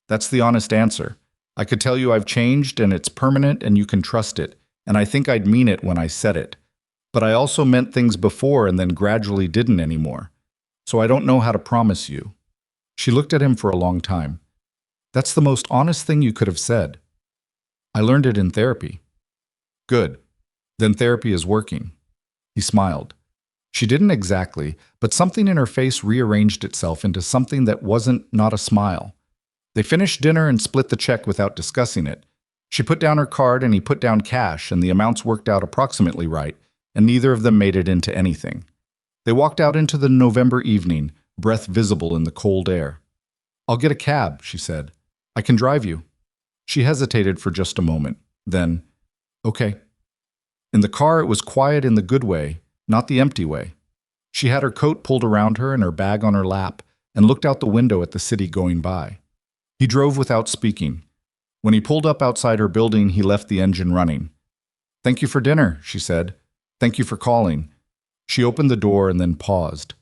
S1: "That's the honest answer. I could tell you I've changed and it's permanent and you can trust it, and I think I'd mean it when I said it. But I also meant things before and then gradually didn't anymore. So I don't know how to promise you." She looked at him for a long time. "That's the most honest thing you could have said." "I learned it in therapy." "Good. Then therapy is working." He smiled. She didn't exactly, but something in her face rearranged itself into something that wasn't not a smile. They finished dinner and split the check without discussing it. She put down her card and he put down cash, and the amounts worked out approximately right, and neither of them made it into anything. They walked out into the November evening, breath visible in the cold air. "I'll get a cab," she said. "I can drive you." She hesitated for just a moment. Then, "Okay." In the car, it was quiet in the good way, not the empty way. She had her coat pulled around her and her bag on her lap, and looked out the window at the city going by. He drove without speaking. When he pulled up outside her building, he left the engine running. "Thank you for dinner," she said. "Thank you for calling." She opened the door and then paused.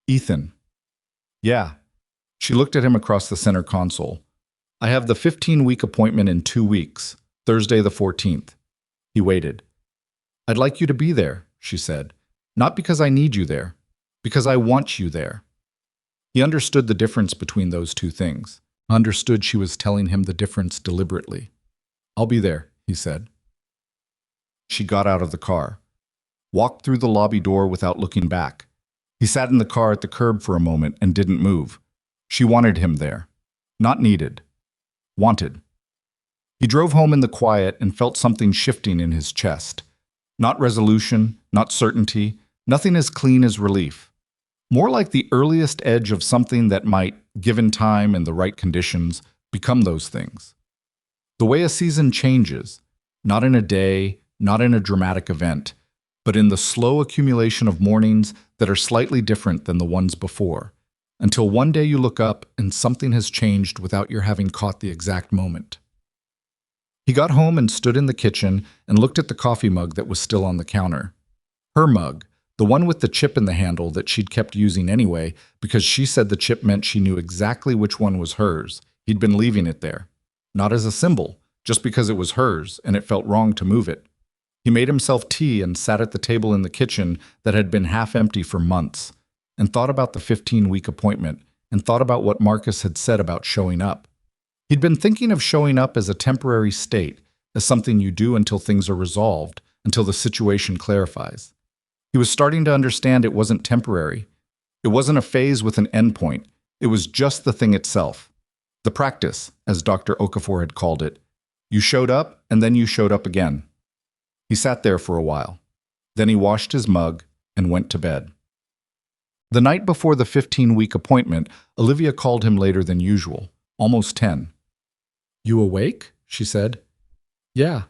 S1: "Ethan." "Yeah." She looked at him across the center console. "I have the 15-week appointment in 2 weeks. Thursday the 14th. He waited. "I'd like you to be there," she said. "Not because I need you there, because I want you there." He understood the difference between those two things. Understood she was telling him the difference deliberately. "I'll be there," he said. She got out of the car, walked through the lobby door without looking back. He sat in the car at the curb for a moment and didn't move. She wanted him there. Not needed. Wanted. He drove home in the quiet and felt something shifting in his chest. Not resolution, not certainty, nothing as clean as relief. More like the earliest edge of something that might, given time and the right conditions, become those things. The way a season changes, not in a day, not in a dramatic event, but in the slow accumulation of mornings that are slightly different than the ones before, until one day you look up and something has changed without your having caught the exact moment. He got home and stood in the kitchen and looked at the coffee mug that was still on the counter. Her mug, the one with the chip in the handle that she'd kept using anyway because she said the chip meant she knew exactly which one was hers. He'd been leaving it there. Not as a symbol, just because it was hers and it felt wrong to move it. He made himself tea and sat at the table in the kitchen that had been half empty for months, and thought about the 15-week appointment, and thought about what Marcus had said about showing up. He'd been thinking of showing up as a temporary state, as something you do until things are resolved, until the situation clarifies. He was starting to understand it wasn't temporary. It wasn't a phase with an endpoint. It was just the thing itself. The practice, as Dr. Okafor had called it. You showed up, and then you showed up again. He sat there for a while. Then he washed his mug and went to bed. The night before the 15-week appointment, Olivia called him later than usual, almost 10. "You awake?" she said. "Yeah.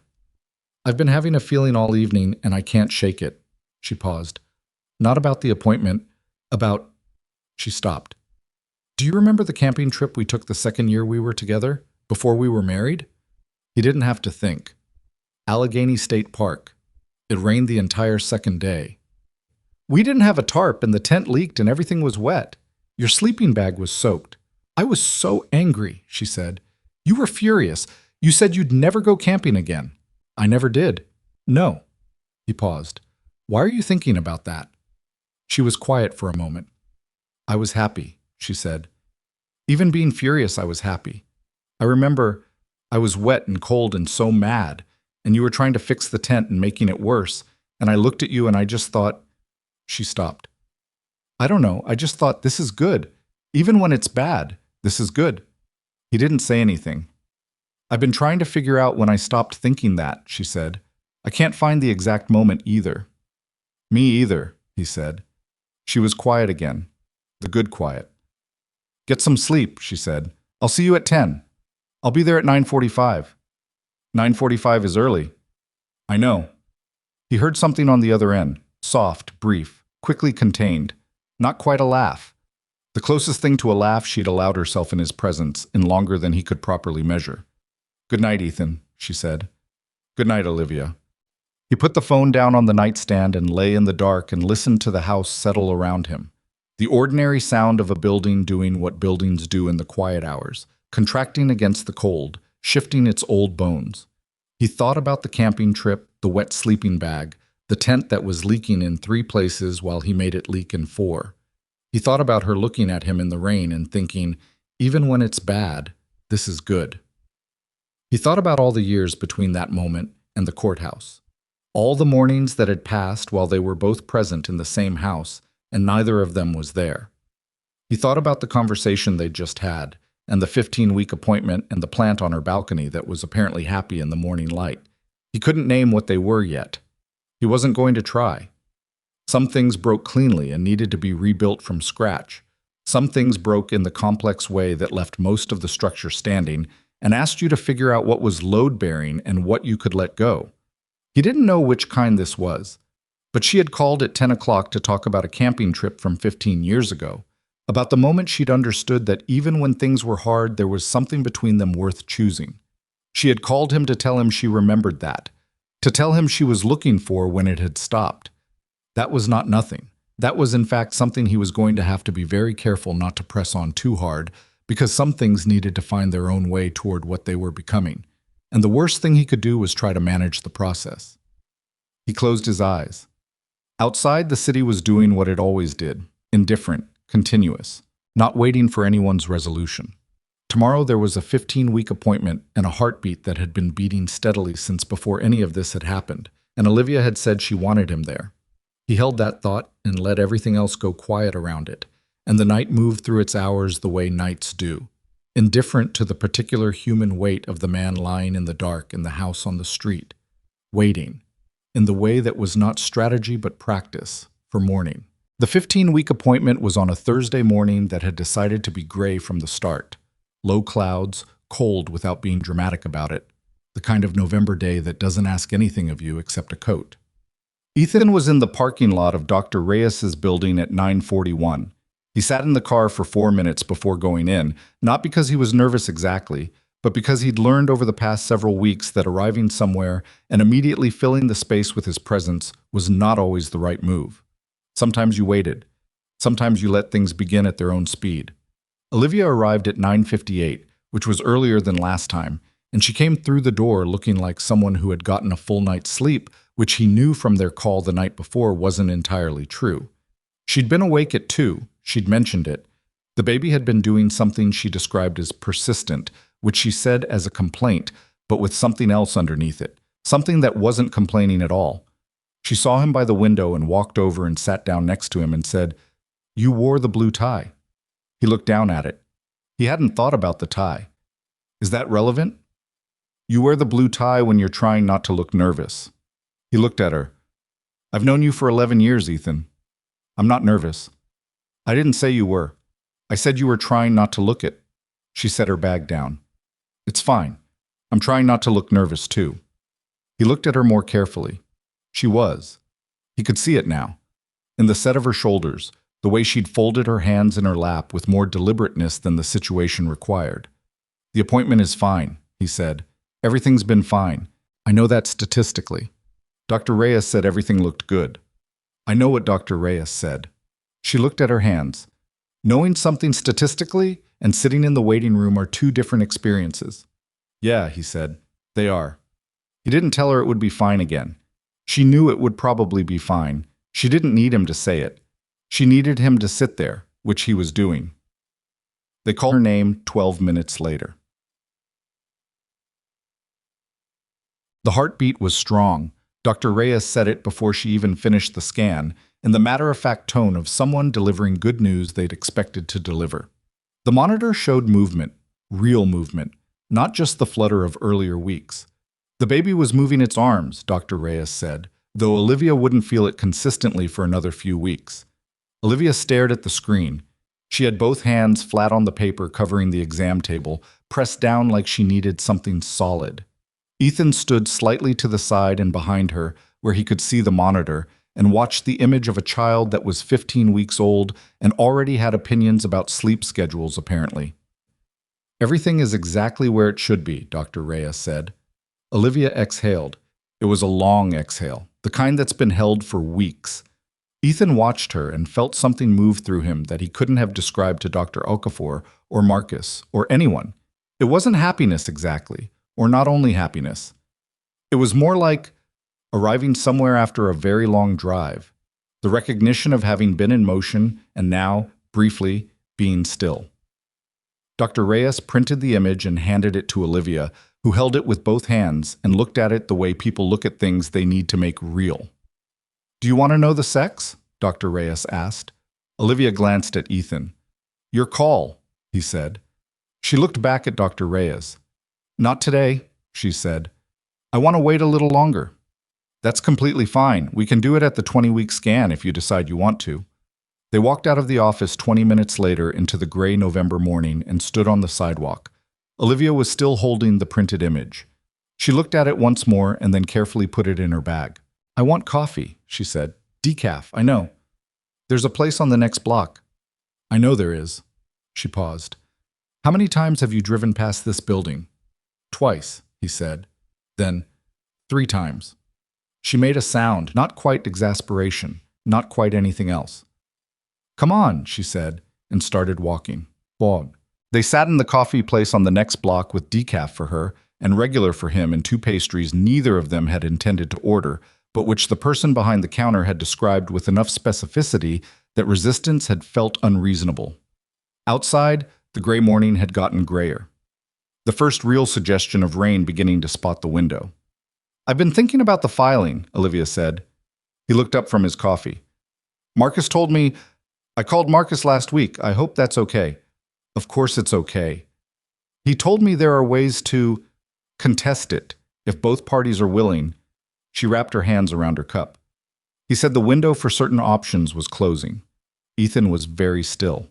S1: I've been having a feeling all evening and I can't shake it." She paused. "Not about the appointment, about—" She stopped. "Do you remember the camping trip we took the second year we were together, before we were married?" He didn't have to think. Allegheny State Park. It rained the entire second day. "We didn't have a tarp and the tent leaked and everything was wet. Your sleeping bag was soaked. I was so angry," she said. "You were furious. You said you'd never go camping again." "I never did." "No." He paused. "Why are you thinking about that?" She was quiet for a moment. "I was happy," she said. "Even being furious, I was happy. I remember I was wet and cold and so mad, and you were trying to fix the tent and making it worse, and I looked at you and I just thought—" She stopped. "I don't know, I just thought, this is good. Even when it's bad, this is good." He didn't say anything. "I've been trying to figure out when I stopped thinking that," she said. "I can't find the exact moment either." "Me either," he said. She was quiet again. The good quiet. "Get some sleep," she said. "I'll see you at 10. I'll be there at 9:45. 9:45 is early." "I know." He heard something on the other end, soft, brief, quickly contained. Not quite a laugh. The closest thing to a laugh she'd allowed herself in his presence in longer than he could properly measure. "Good night, Ethan," she said. "Good night, Olivia." He put the phone down on the nightstand and lay in the dark and listened to the house settle around him. The ordinary sound of a building doing what buildings do in the quiet hours, contracting against the cold, shifting its old bones. He thought about the camping trip, the wet sleeping bag, the tent that was leaking in 3 places while he made it leak in 4. He thought about her looking at him in the rain and thinking, even when it's bad, this is good. He thought about all the years between that moment and the courthouse. All the mornings that had passed while they were both present in the same house, and neither of them was there. He thought about the conversation they'd just had, and the 15-week appointment and the plant on her balcony that was apparently happy in the morning light. He couldn't name what they were yet. He wasn't going to try. Some things broke cleanly and needed to be rebuilt from scratch. Some things broke in the complex way that left most of the structure standing and asked you to figure out what was load-bearing and what you could let go. He didn't know which kind this was, but she had called at 10 o'clock to talk about a camping trip from 15 years ago, about the moment she'd understood that even when things were hard, there was something between them worth choosing. She had called him to tell him she remembered that, to tell him she was looking for when it had stopped. That was not nothing. That was in fact something he was going to have to be very careful not to press on too hard, because some things needed to find their own way toward what they were becoming. and the worst thing he could do was try to manage the process. He closed his eyes. Outside, the city was doing what it always did, indifferent, continuous, not waiting for anyone's resolution. Tomorrow there was a 15-week appointment and a heartbeat that had been beating steadily since before any of this had happened, and Olivia had said she wanted him there. He held that thought and let everything else go quiet around it, and the night moved through its hours the way nights do, indifferent to the particular human weight of the man lying in the dark in the house on the street, waiting, in the way that was not strategy but practice, for morning. The 15-week appointment was on a Thursday morning that had decided to be gray from the start. Low clouds, cold without being dramatic about it, the kind of November day that doesn't ask anything of you except a coat. Ethan was in the parking lot of Dr. Reyes's building at 9:41. He sat in the car for 4 minutes before going in, not because he was nervous exactly, but because he'd learned over the past several weeks that arriving somewhere and immediately filling the space with his presence was not always the right move. Sometimes you waited. Sometimes you let things begin at their own speed. Olivia arrived at 9:58, which was earlier than last time, and she came through the door looking like someone who had gotten a full night's sleep, which he knew from their call the night before wasn't entirely true. She'd been awake at 2, she'd mentioned it. The baby had been doing something she described as persistent, which she said as a complaint, but with something else underneath it, something that wasn't complaining at all. She saw him by the window and walked over and sat down next to him and said, "You wore the blue tie." He looked down at it. He hadn't thought about the tie. "Is that relevant?" "You wear the blue tie when you're trying not to look nervous." He looked at her. "I've known you for 11 years, Ethan. I'm not nervous." "I didn't say you were. I said you were trying not to look it." She set her bag down. "It's fine. I'm trying not to look nervous, too." He looked at her more carefully. She was. He could see it now. In the set of her shoulders, the way she'd folded her hands in her lap with more deliberateness than the situation required. "The appointment is fine," he said. "Everything's been fine. I know that statistically. Dr. Reyes said everything looked good." "I know what Dr. Reyes said." She looked at her hands. Knowing something statistically and sitting in the waiting room are two different experiences. "Yeah," he said, "they are." He didn't tell her it would be fine again. She knew it would probably be fine. She didn't need him to say it. She needed him to sit there, which he was doing. They called her name 12 minutes later. The heartbeat was strong. Dr. Reyes said it before she even finished the scan, in the matter-of-fact tone of someone delivering good news they'd expected to deliver. The monitor showed movement, real movement, not just the flutter of earlier weeks. The baby was moving its arms, Dr. Reyes said, though Olivia wouldn't feel it consistently for another few weeks. Olivia stared at the screen. She had both hands flat on the paper covering the exam table, pressed down like she needed something solid. Ethan stood slightly to the side and behind her, where he could see the monitor, and watched the image of a child that was 15 weeks old and already had opinions about sleep schedules, apparently. "Everything is exactly where it should be," Dr. Reyes said. Olivia exhaled. It was a long exhale, the kind that's been held for weeks. Ethan watched her and felt something move through him that he couldn't have described to Dr. Okafor or Marcus or anyone. It wasn't happiness exactly, or not only happiness. It was more like arriving somewhere after a very long drive, the recognition of having been in motion and now, briefly, being still. Dr. Reyes printed the image and handed it to Olivia, who held it with both hands and looked at it the way people look at things they need to make real. "Do you want to know the sex?" Dr. Reyes asked. Olivia glanced at Ethan. "Your call," he said. She looked back at Dr. Reyes. "Not today," she said. "I want to wait a little longer." "That's completely fine. We can do it at the 20-week scan if you decide you want to." They walked out of the office 20 minutes later into the gray November morning and stood on the sidewalk. Olivia was still holding the printed image. She looked at it once more and then carefully put it in her bag. "I want coffee," she said. "Decaf, I know. There's a place on the next block." "I know there is." She paused. "How many times have you driven past this building?" "Twice," he said. Then, 3 times. She made a sound, not quite exasperation, not quite anything else. "Come on," she said, and started walking. They sat in the coffee place on the next block with decaf for her, and regular for him, and two pastries neither of them had intended to order, but which the person behind the counter had described with enough specificity that resistance had felt unreasonable. Outside, the gray morning had gotten grayer. The first real suggestion of rain beginning to spot the window. "I've been thinking about the filing," Olivia said. He looked up from his coffee. "Marcus told me, I called Marcus last week. I hope that's okay." "Of course it's okay. He told me there are ways to contest it, if both parties are willing." She wrapped her hands around her cup. He said the window for certain options was closing. Ethan was very still.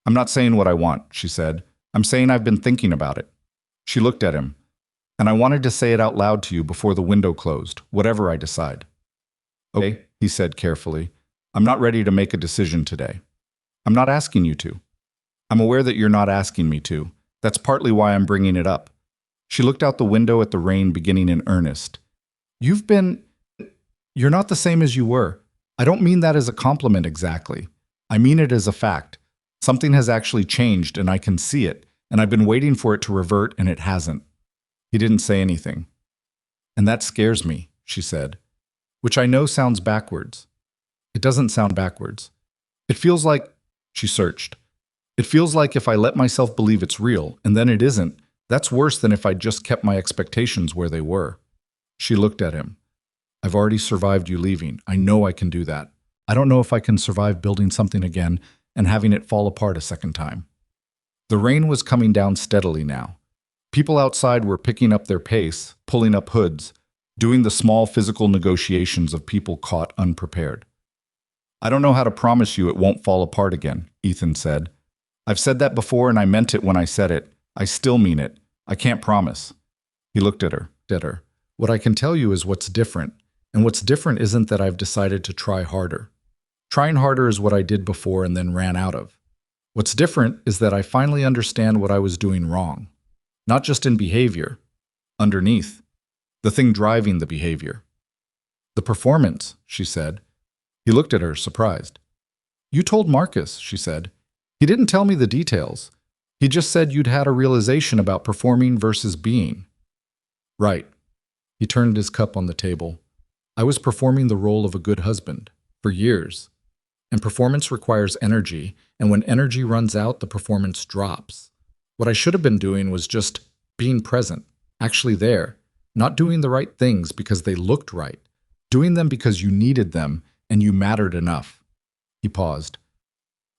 S1: "I'm not saying what I want," she said. "I'm saying I've been thinking about it." She looked at him. "And I wanted to say it out loud to you before the window closed, whatever I decide." "Okay," he said carefully. "I'm not ready to make a decision today. I'm not asking you to. I'm aware that you're not asking me to. That's partly why I'm bringing it up." She looked out the window at the rain beginning in earnest. You're not the same as you were. I don't mean that as a compliment exactly. I mean it as a fact. Something has actually changed and I can see it, and I've been waiting for it to revert and it hasn't." He didn't say anything. "And that scares me," she said, "which I know sounds backwards." "It doesn't sound backwards. It feels like," she searched, "it feels like if I let myself believe it's real and then it isn't, that's worse than if I just kept my expectations where they were." She looked at him. "I've already survived you leaving. I know I can do that. I don't know if I can survive building something again and having it fall apart a second time." The rain was coming down steadily now. People outside were picking up their pace, pulling up hoods, doing the small physical negotiations of people caught unprepared. "I don't know how to promise you it won't fall apart again," Ethan said. "I've said that before and I meant it when I said it. I still mean it. I can't promise." He looked at her. "What I can tell you is what's different. And what's different isn't that I've decided to try harder. Trying harder is what I did before and then ran out of. What's different is that I finally understand what I was doing wrong. Not just in behavior. Underneath. The thing driving the behavior." "The performance," she said. He looked at her, surprised. "You told Marcus," she said. "He didn't tell me the details. He just said you'd had a realization about performing versus being." "Right." He turned his cup on the table. "I was performing the role of a good husband for years. And performance requires energy, and when energy runs out, the performance drops. What I should have been doing was just being present, actually there, not doing the right things because they looked right, doing them because you needed them and you mattered enough." He paused.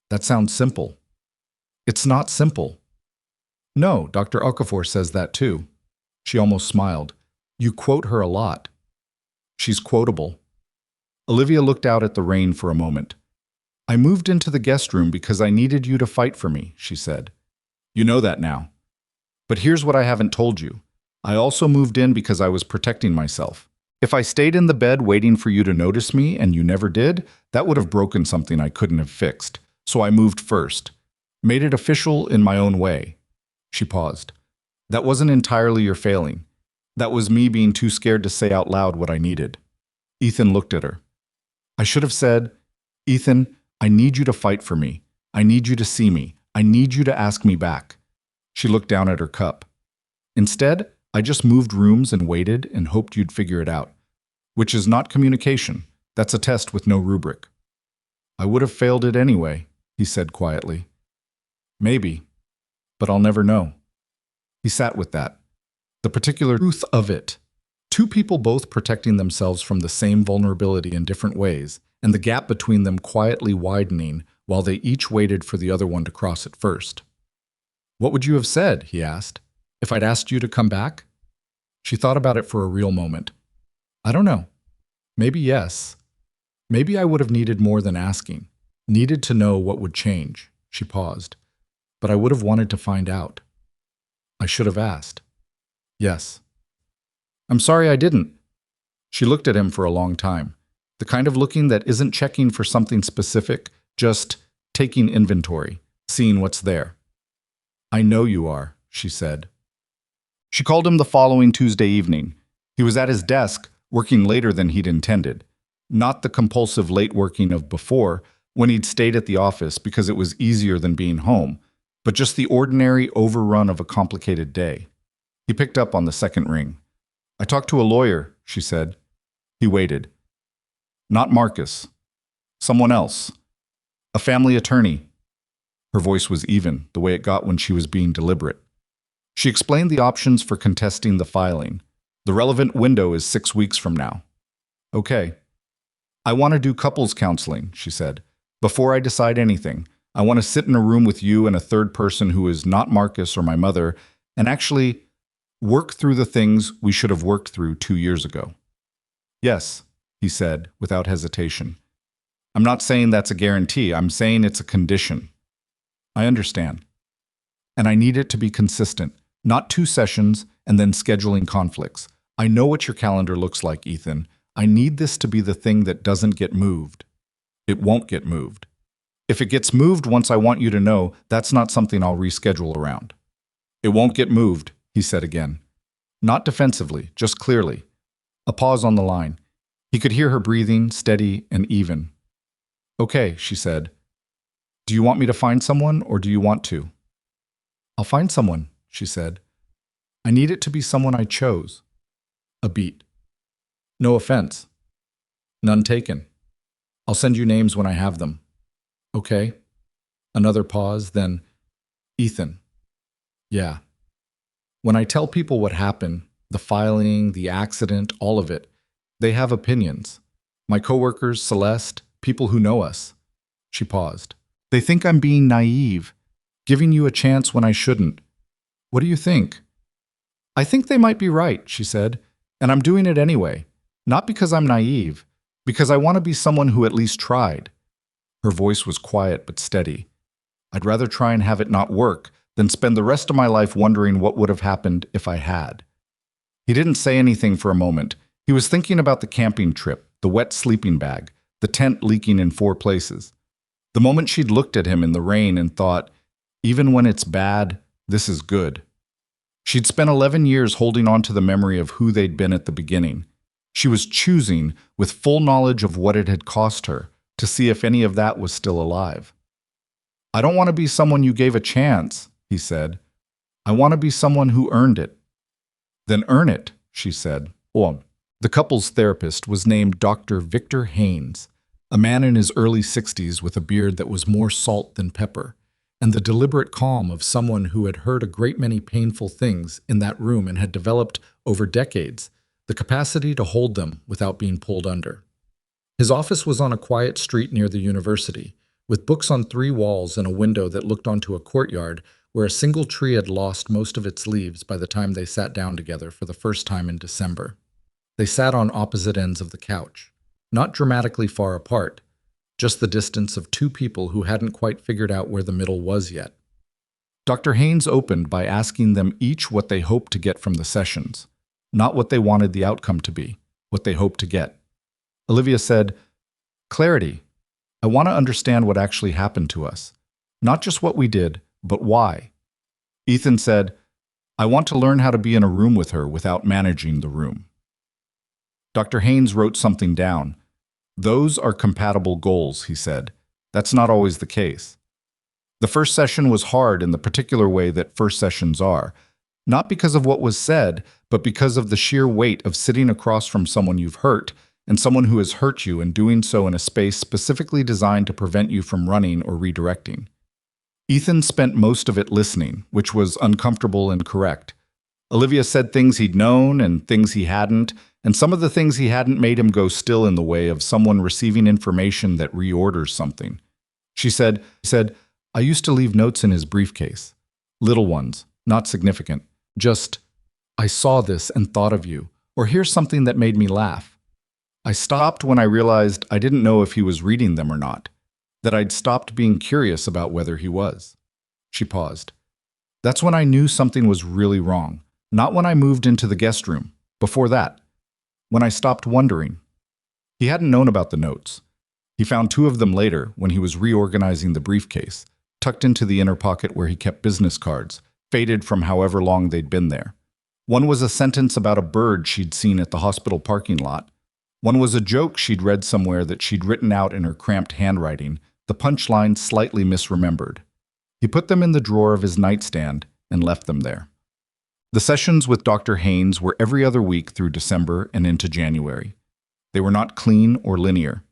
S1: "That sounds simple." "It's not simple." "No, Dr. Okafor says that too." She almost smiled. "You quote her a lot." "She's quotable." Olivia looked out at the rain for a moment. "I moved into the guest room because I needed you to fight for me," she said. "You know that now. But here's what I haven't told you. I also moved in because I was protecting myself. If I stayed in the bed waiting for you to notice me and you never did, that would have broken something I couldn't have fixed. So I moved first. Made it official in my own way." She paused. "That wasn't entirely your failing. That was me being too scared to say out loud what I needed." Ethan looked at her. "I should have said, Ethan, I need you to fight for me. I need you to see me. I need you to ask me back." She looked down at her cup. "Instead, I just moved rooms and waited and hoped you'd figure it out. Which is not communication. That's a test with no rubric." "I would have failed it anyway," he said quietly. "Maybe, but I'll never know." He sat with that. The particular truth of it. Two people both protecting themselves from the same vulnerability in different ways, and the gap between them quietly widening while they each waited for the other one to cross it first. "What would you have said," he asked, "if I'd asked you to come back?" She thought about it for a real moment. "I don't know. Maybe yes. Maybe I would have needed more than asking. Needed to know what would change." She paused. "But I would have wanted to find out. I should have asked." "Yes." "I'm sorry I didn't." She looked at him for a long time. The kind of looking that isn't checking for something specific, just taking inventory, seeing what's there. "I know you are," she said. She called him the following Tuesday evening. He was at his desk, working later than he'd intended. Not the compulsive late working of before, when he'd stayed at the office because it was easier than being home, but just the ordinary overrun of a complicated day. He picked up on the second ring. I talked to a lawyer, she said. He waited. Not Marcus. Someone else. A family attorney. Her voice was even, the way it got when she was being deliberate. She explained the options for contesting the filing. The relevant window is 6 weeks from now. Okay. I want to do couples counseling, she said. Before I decide anything, I want to sit in a room with you and a third person who is not Marcus or my mother and actually work through the things we should have worked through 2 years ago. Yes, he said, without hesitation. I'm not saying that's a guarantee. I'm saying it's a condition. I understand. And I need it to be consistent, not 2 sessions and then scheduling conflicts. I know what your calendar looks like, Ethan. I need this to be the thing that doesn't get moved. It won't get moved. If it gets moved once, I want you to know that's not something I'll reschedule around. It won't get moved, he said again. Not defensively, just clearly. A pause on the line. He could hear her breathing, steady and even. Okay, she said. Do you want me to find someone, or do you want to? I'll find someone, she said. I need it to be someone I chose. A beat. No offense. None taken. I'll send you names when I have them. Okay. Another pause, then, Ethan. Yeah. When I tell people what happened, the filing, the accident, all of it, they have opinions. My coworkers, Celeste, people who know us. She paused. They think I'm being naive, giving you a chance when I shouldn't. What do you think? I think they might be right, she said, and I'm doing it anyway. Not because I'm naive, because I want to be someone who at least tried. Her voice was quiet but steady. I'd rather try and have it not work than spend the rest of my life wondering what would have happened if I had. He didn't say anything for a moment. He was thinking about the camping trip, the wet sleeping bag, the tent leaking in 4 places. The moment she'd looked at him in the rain and thought, even when it's bad, this is good. She'd spent 11 years holding on to the memory of who they'd been at the beginning. She was choosing, with full knowledge of what it had cost her, to see if any of that was still alive. I don't want to be someone you gave a chance, he said. I want to be someone who earned it. Then earn it, she said. The couple's therapist was named Dr. Victor Haynes, a man in his early 60s with a beard that was more salt than pepper, and the deliberate calm of someone who had heard a great many painful things in that room and had developed, over decades, the capacity to hold them without being pulled under. His office was on a quiet street near the university, with books on 3 walls and a window that looked onto a courtyard where a single tree had lost most of its leaves by the time they sat down together for the first time in December. They sat on opposite ends of the couch, not dramatically far apart, just the distance of 2 people who hadn't quite figured out where the middle was yet. Dr. Haynes opened by asking them each what they hoped to get from the sessions, not what they wanted the outcome to be, what they hoped to get. Olivia said, clarity. I want to understand what actually happened to us, not just what we did, but why. Ethan said, I want to learn how to be in a room with her without managing the room. Dr. Haynes wrote something down. Those are compatible goals, he said. That's not always the case. The first session was hard in the particular way that first sessions are, not because of what was said, but because of the sheer weight of sitting across from someone you've hurt and someone who has hurt you and doing so in a space specifically designed to prevent you from running or redirecting. Ethan spent most of it listening, which was uncomfortable and correct. Olivia said things he'd known and things he hadn't, and some of the things he hadn't made him go still in the way of someone receiving information that reorders something. She said, I used to leave notes in his briefcase. Little ones, not significant. Just, I saw this and thought of you, or here's something that made me laugh. I stopped when I realized I didn't know if he was reading them or not, that I'd stopped being curious about whether he was. She paused. That's when I knew something was really wrong, not when I moved into the guest room. Before that, when I stopped wondering. He hadn't known about the notes. He found 2 of them later when he was reorganizing the briefcase, tucked into the inner pocket where he kept business cards, faded from however long they'd been there. One was a sentence about a bird she'd seen at the hospital parking lot. One was a joke she'd read somewhere that she'd written out in her cramped handwriting, the punchline slightly misremembered. He put them in the drawer of his nightstand and left them there. The sessions with Dr. Haynes were every other week through December and into January. They were not clean or linear.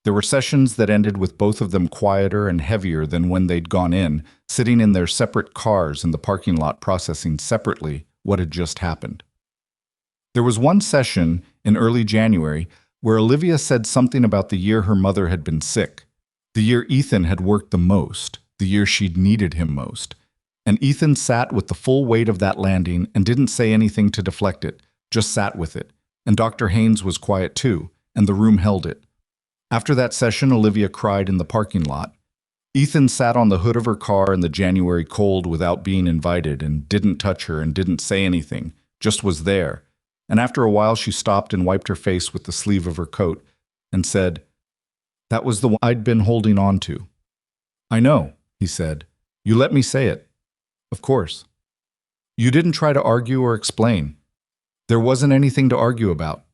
S1: There were sessions that ended with both of them quieter and heavier than when they'd gone in, sitting in their separate cars in the parking lot processing separately what had just happened. There was one session in early January where Olivia said something about the year her mother had been sick, the year Ethan had worked the most, the year she'd needed him most. And Ethan sat with the full weight of that landing and didn't say anything to deflect it, just sat with it. And Dr. Haynes was quiet too, and the room held it. After that session, Olivia cried in the parking lot. Ethan sat on the hood of her car in the January cold without being invited and didn't touch her and didn't say anything, just was there. And after a while, she stopped and wiped her face with the sleeve of her coat and said, "That was the one I'd been holding on to." "I know," he said. "You let me say it." "Of course." "You didn't try to argue or explain." "There wasn't anything to argue about."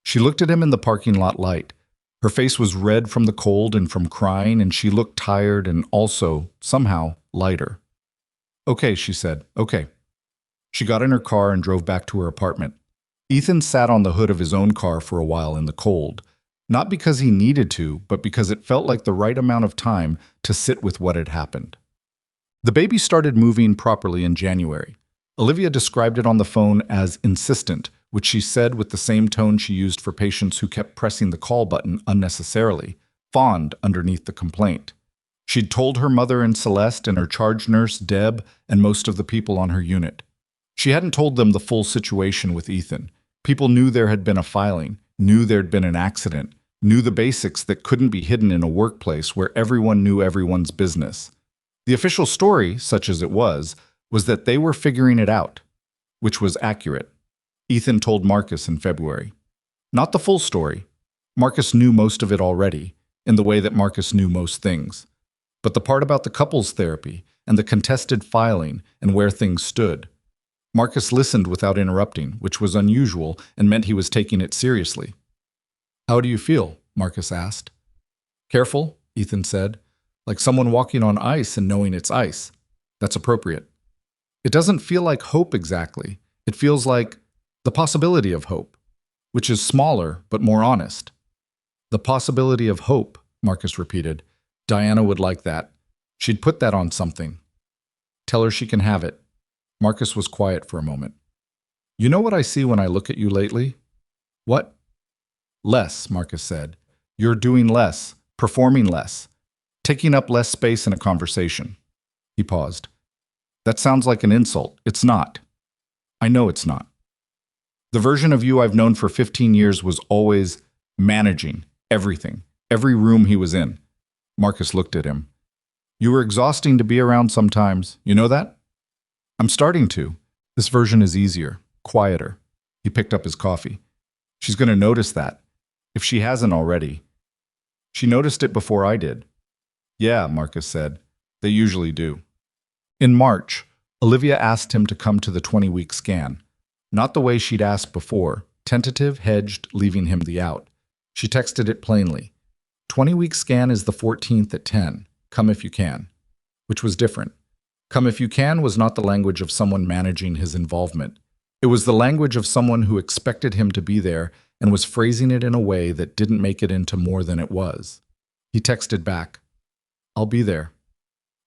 S1: She looked at him in the parking lot light. Her face was red from the cold and from crying, and she looked tired and also, somehow, lighter. "Okay," she said, "okay." She got in her car and drove back to her apartment. Ethan sat on the hood of his own car for a while in the cold, not because he needed to, but because it felt like the right amount of time to sit with what had happened. The baby started moving properly in January. Olivia described it on the phone as insistent, which she said with the same tone she used for patients who kept pressing the call button unnecessarily, fond underneath the complaint. She'd told her mother and Celeste and her charge nurse, Deb, and most of the people on her unit. She hadn't told them the full situation with Ethan. People knew there had been a filing, knew there'd been an accident, knew the basics that couldn't be hidden in a workplace where everyone knew everyone's business. The official story, such as it was that they were figuring it out, which was accurate. Ethan told Marcus in February. Not the full story. Marcus knew most of it already, in the way that Marcus knew most things. But the part about the couples therapy and the contested filing and where things stood. Marcus listened without interrupting, which was unusual and meant he was taking it seriously. "How do you feel?" Marcus asked. "Careful," Ethan said, "like someone walking on ice and knowing it's ice." "That's appropriate." "It doesn't feel like hope exactly. It feels like the possibility of hope, which is smaller but more honest." "The possibility of hope," Marcus repeated. "Diana would like that. She'd put that on something." "Tell her she can have it." Marcus was quiet for a moment. "You know what I see when I look at you lately?" "What?" "Less," Marcus said. "You're doing less, performing less, taking up less space in a conversation." He paused. "That sounds like an insult. It's not." "I know it's not. The version of you I've known for 15 years was always managing everything, every room he was in." Marcus looked at him. "You were exhausting to be around sometimes. You know that?" "I'm starting to. This version is easier, quieter." He picked up his coffee. "She's going to notice that, if she hasn't already." "She noticed it before I did." "Yeah," Marcus said. "They usually do." In March, Olivia asked him to come to the 20-week scan. Not the way she'd asked before, tentative, hedged, leaving him the out. She texted it plainly. 20-week scan is the 14th at 10. Come if you can. Which was different. Come if you can was not the language of someone managing his involvement. It was the language of someone who expected him to be there and was phrasing it in a way that didn't make it into more than it was. He texted back, "I'll be there."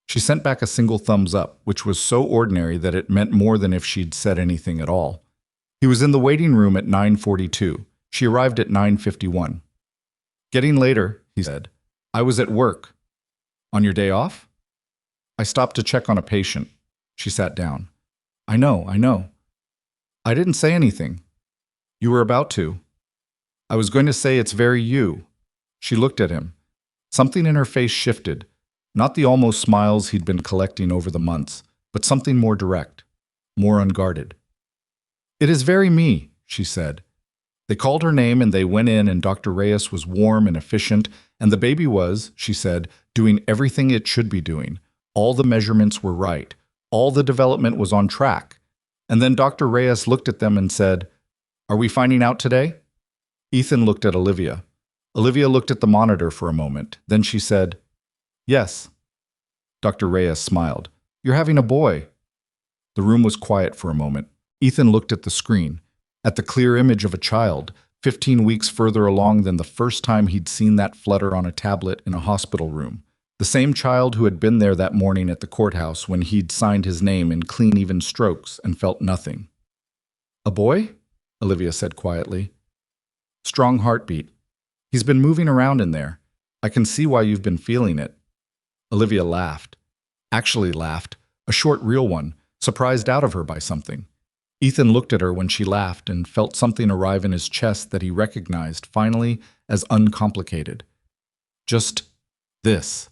S1: She sent back a single thumbs up, which was so ordinary that it meant more than if she'd said anything at all. He was in the waiting room at 9:42. She arrived at 9:51. "Getting later," he said. "I was at work." "On your day off?" "I stopped to check on a patient." She sat down. I know. I didn't say anything." "You were about to." "I was going to say it's very you." She looked at him. Something in her face shifted. Not the almost smiles he'd been collecting over the months, but something more direct, more unguarded. "It is very me," she said. They called her name and they went in, and Dr. Reyes was warm and efficient, and the baby was, she said, doing everything it should be doing. All the measurements were right. All the development was on track. And then Dr. Reyes looked at them and said, "Are we finding out today?" Ethan looked at Olivia. Olivia looked at the monitor for a moment. Then she said, "Yes." Dr. Reyes smiled. "You're having a boy." The room was quiet for a moment. Ethan looked at the screen, at the clear image of a child, 15 weeks further along than the first time he'd seen that flutter on a tablet in a hospital room. The same child who had been there that morning at the courthouse when he'd signed his name in clean, even strokes and felt nothing. "A boy?" Olivia said quietly. Strong heartbeat. "He's been moving around in there. I can see why you've been feeling it." Olivia laughed. Actually laughed, a short, real one, surprised out of her by something. Ethan looked at her when she laughed and felt something arrive in his chest that he recognized, finally, as uncomplicated. Just this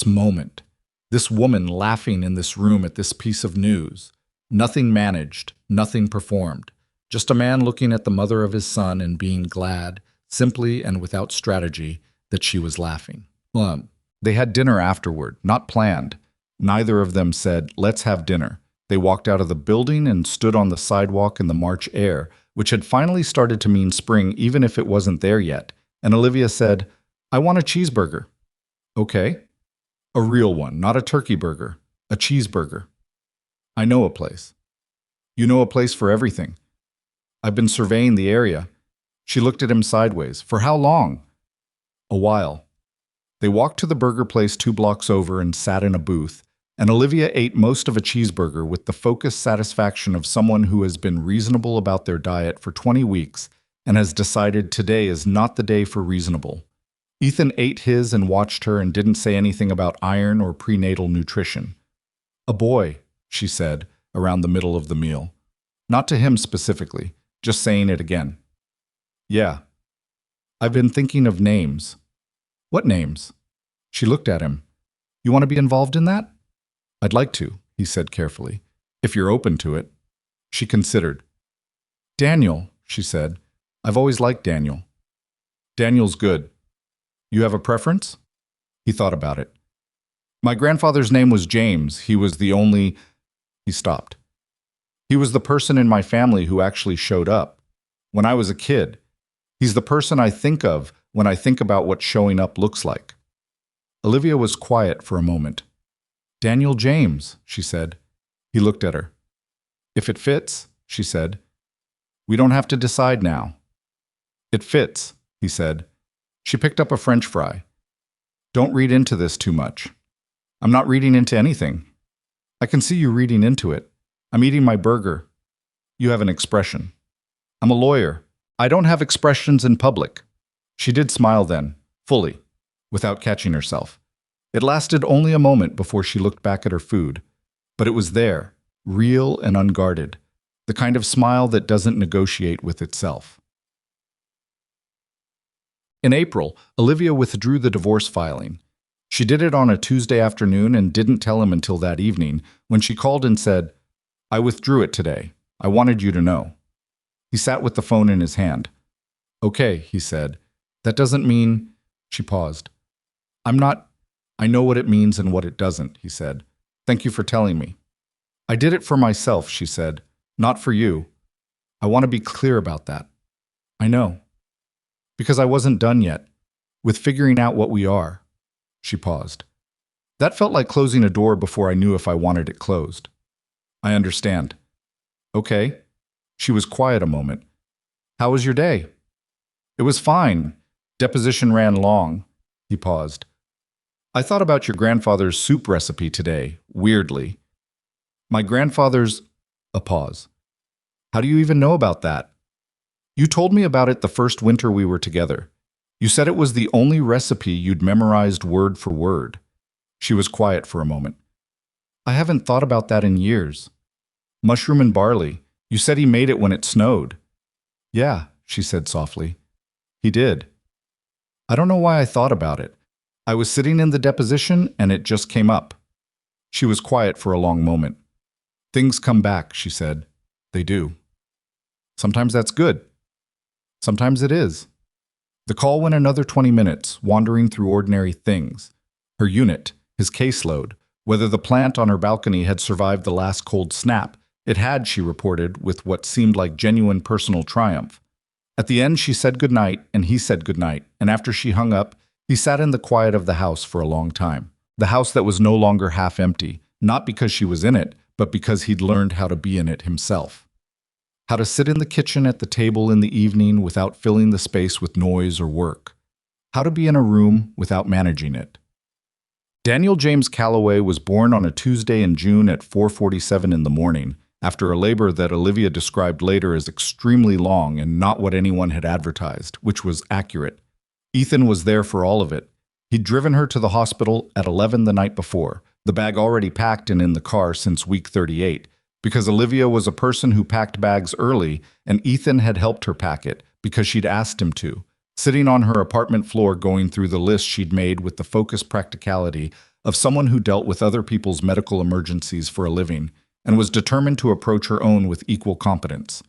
S1: moment, this woman laughing in this room at this piece of news. Nothing managed, nothing performed. Just a man looking at the mother of his son and being glad, simply and without strategy, that she was laughing. They had dinner afterward, not planned. Neither of them said, "Let's have dinner." They walked out of the building and stood on the sidewalk in the March air, which had finally started to mean spring even if it wasn't there yet. And Olivia said, "I want a cheeseburger." "Okay." "A real one, not a turkey burger. A cheeseburger." "I know a place." "You know a place for everything." "I've been surveying the area." She looked at him sideways. "For how long?" "A while." They walked to the burger place 2 blocks over and sat in a booth, and Olivia ate most of a cheeseburger with the focused satisfaction of someone who has been reasonable about their diet for 20 weeks and has decided today is not the day for reasonable. Ethan ate his and watched her and didn't say anything about iron or prenatal nutrition. "A boy," she said, around the middle of the meal. Not to him specifically, just saying it again. "Yeah. I've been thinking of names." "What names?" She looked at him. "You want to be involved in that?" "I'd like to," he said carefully, "if you're open to it." She considered. "Daniel," she said. "I've always liked Daniel." "Daniel's good. You have a preference?" He thought about it. "My grandfather's name was James. He was the only—" He stopped. "He was the person in my family who actually showed up. When I was a kid. He's the person I think of when I think about what showing up looks like." Olivia was quiet for a moment. "Daniel James," she said. He looked at her. "If it fits," she said. "We don't have to decide now." "It fits," he said. She picked up a French fry. "Don't read into this too much." "I'm not reading into anything." "I can see you reading into it. I'm eating my burger." "You have an expression." "I'm a lawyer. I don't have expressions in public." She did smile then, fully, without catching herself. It lasted only a moment before she looked back at her food, but it was there, real and unguarded, the kind of smile that doesn't negotiate with itself. In April, Olivia withdrew the divorce filing. She did it on a Tuesday afternoon and didn't tell him until that evening, when she called and said, "I withdrew it today. I wanted you to know." He sat with the phone in his hand. "Okay," he said. "That doesn't mean—" She paused. I know what it means and what it doesn't," he said. "Thank you for telling me." "I did it for myself," she said, "not for you. I want to be clear about that." "I know." "Because I wasn't done yet, with figuring out what we are." She paused. "That felt like closing a door before I knew if I wanted it closed." "I understand." "Okay." She was quiet a moment. "How was your day?" "It was fine. Deposition ran long." He paused. "I thought about your grandfather's soup recipe today, weirdly." "My grandfather's—" A pause. "How do you even know about that?" "You told me about it the first winter we were together. You said it was the only recipe you'd memorized word for word." She was quiet for a moment. "I haven't thought about that in years." "Mushroom and barley. You said he made it when it snowed." "Yeah," she said softly. "He did." "I don't know why I thought about it. I was sitting in the deposition and it just came up." She was quiet for a long moment. "Things come back," she said. "They do. Sometimes that's good. Sometimes it is." The call went another 20 minutes, wandering through ordinary things. Her unit, his caseload, whether the plant on her balcony had survived the last cold snap. It had, she reported, with what seemed like genuine personal triumph. At the end, she said goodnight, and he said goodnight, and after she hung up, he sat in the quiet of the house for a long time. The house that was no longer half empty, not because she was in it, but because he'd learned how to be in it himself. how to sit in the kitchen at the table in the evening without filling the space with noise or work, how to be in a room without managing it. Daniel James Calloway was born on a Tuesday in June at 4:47 in the morning, after a labor that Olivia described later as extremely long and not what anyone had advertised, which was accurate. Ethan was there for all of it. He'd driven her to the hospital at 11 the night before, the bag already packed and in the car since week 38, because Olivia was a person who packed bags early, and Ethan had helped her pack it because she'd asked him to, sitting on her apartment floor going through the list she'd made with the focused practicality of someone who dealt with other people's medical emergencies for a living and was determined to approach her own with equal competence.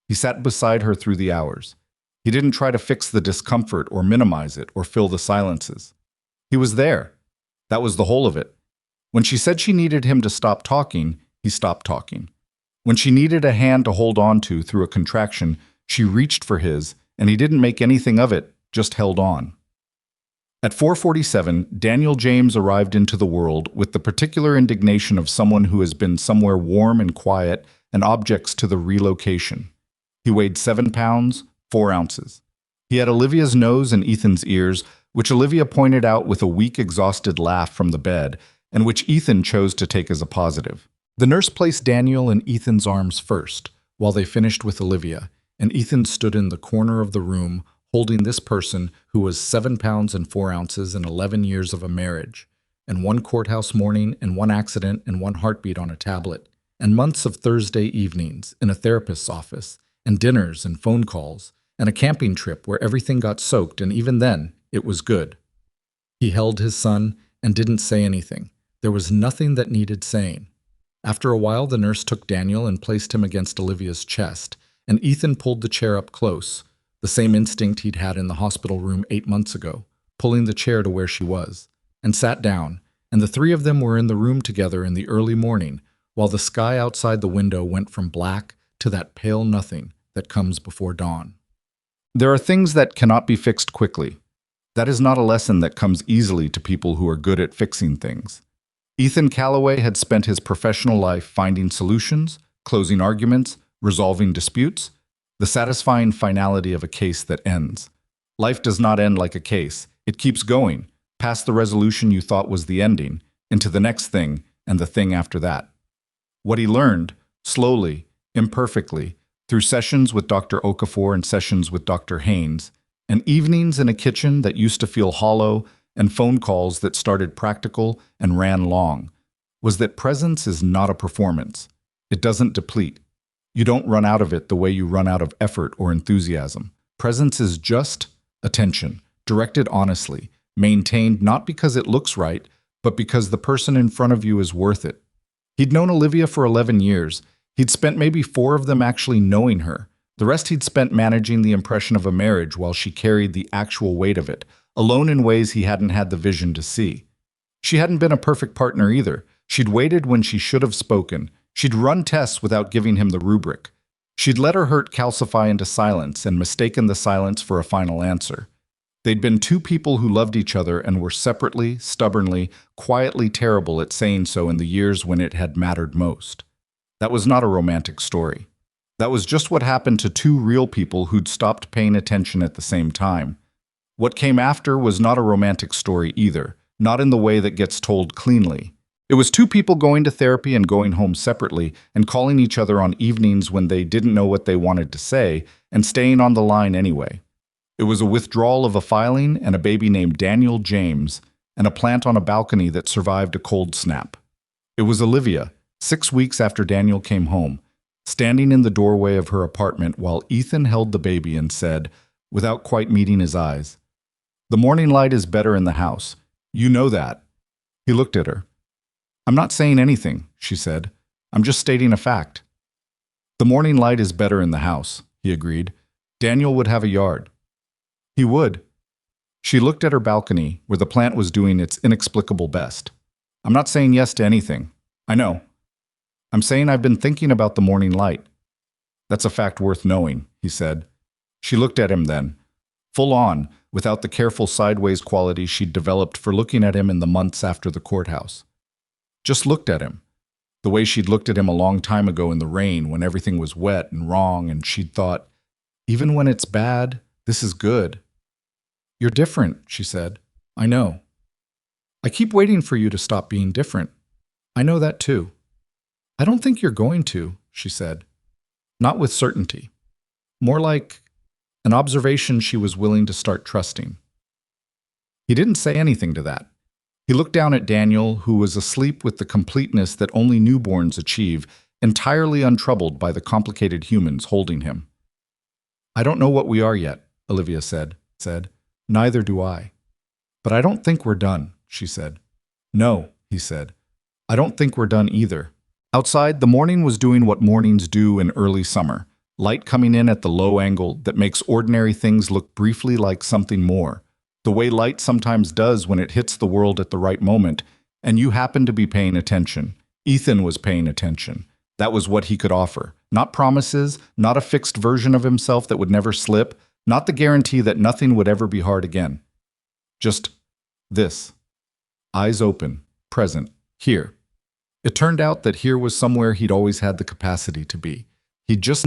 S1: He sat beside her through the hours. He didn't try to fix the discomfort or minimize it or fill the silences. He was there. That was the whole of it. When she said she needed him to stop talking, he stopped talking. When she needed a hand to hold on to through a contraction, she reached for his, and he didn't make anything of it, just held on. At 4:47, Daniel James arrived into the world with the particular indignation of someone who has been somewhere warm and quiet and objects to the relocation. He weighed 7 pounds, 4 ounces. He had Olivia's nose and Ethan's ears, which Olivia pointed out with a weak, exhausted laugh from the bed, and which Ethan chose to take as a positive. The nurse placed Daniel in Ethan's arms first, while they finished with Olivia, and Ethan stood in the corner of the room, holding this person who was 7 pounds and 4 ounces and 11 years of a marriage, and 1 courthouse morning and 1 accident and 1 heartbeat on a tablet, and months of Thursday evenings in a therapist's office, and dinners and phone calls, and a camping trip where everything got soaked, and even then, it was good. He held his son and didn't say anything. There was nothing that needed saying. After a while, the nurse took Daniel and placed him against Olivia's chest, and Ethan pulled the chair up close, the same instinct he'd had in the hospital room 8 months ago, pulling the chair to where she was, and sat down, and the 3 of them were in the room together in the early morning, while the sky outside the window went from black to that pale nothing that comes before dawn. There are things that cannot be fixed quickly. That is not a lesson that comes easily to people who are good at fixing things. Ethan Calloway had spent his professional life finding solutions, closing arguments, resolving disputes, the satisfying finality of a case that ends. Life does not end like a case. It keeps going, past the resolution you thought was the ending, into the next thing and the thing after that. What he learned, slowly, imperfectly, through sessions with Dr. Okafor and sessions with Dr. Haynes, and evenings in a kitchen that used to feel hollow, and phone calls that started practical and ran long, was that presence is not a performance. It doesn't deplete. You don't run out of it the way you run out of effort or enthusiasm. Presence is just attention, directed honestly, maintained not because it looks right, but because the person in front of you is worth it. He'd known Olivia for 11 years. He'd spent maybe 4 of them actually knowing her. The rest he'd spent managing the impression of a marriage while she carried the actual weight of it, alone in ways he hadn't had the vision to see. She hadn't been a perfect partner either. She'd waited when she should have spoken. She'd run tests without giving him the rubric. She'd let her hurt calcify into silence and mistaken the silence for a final answer. They'd been 2 people who loved each other and were separately, stubbornly, quietly terrible at saying so in the years when it had mattered most. That was not a romantic story. That was just what happened to 2 real people who'd stopped paying attention at the same time. What came after was not a romantic story either, not in the way that gets told cleanly. It was 2 people going to therapy and going home separately and calling each other on evenings when they didn't know what they wanted to say and staying on the line anyway. It was a withdrawal of a filing and a baby named Daniel James and a plant on a balcony that survived a cold snap. It was Olivia, 6 weeks after Daniel came home, standing in the doorway of her apartment while Ethan held the baby and said, without quite meeting his eyes, "The morning light is better in the house. You know that." He looked at her. "I'm not saying anything," she said. "I'm just stating a fact." "The morning light is better in the house," he agreed. "Daniel would have a yard." "He would." She looked at her balcony, where the plant was doing its inexplicable best. "I'm not saying yes to anything. I know. I'm saying I've been thinking about the morning light." "That's a fact worth knowing," he said. She looked at him then, full on, without the careful sideways quality she'd developed for looking at him in the months after the courthouse. Just looked at him. The way she'd looked at him a long time ago in the rain when everything was wet and wrong, and she'd thought, even when it's bad, this is good. You're different, she said. I know. I keep waiting for you to stop being different. I know that too. I don't think you're going to, she said. Not with certainty. More like an observation she was willing to start trusting. He didn't say anything to that. He looked down at Daniel, who was asleep with the completeness that only newborns achieve, entirely untroubled by the complicated humans holding him. I don't know what we are yet, Olivia said. Neither do I. But I don't think we're done, she said. No, he said. I don't think we're done either. Outside, the morning was doing what mornings do in early summer. Light coming in at the low angle that makes ordinary things look briefly like something more. The way light sometimes does when it hits the world at the right moment, and you happen to be paying attention. Ethan was paying attention. That was what he could offer. Not promises, not a fixed version of himself that would never slip, not the guarantee that nothing would ever be hard again. Just this. Eyes open, present, here. It turned out that here was somewhere he'd always had the capacity to be. He'd just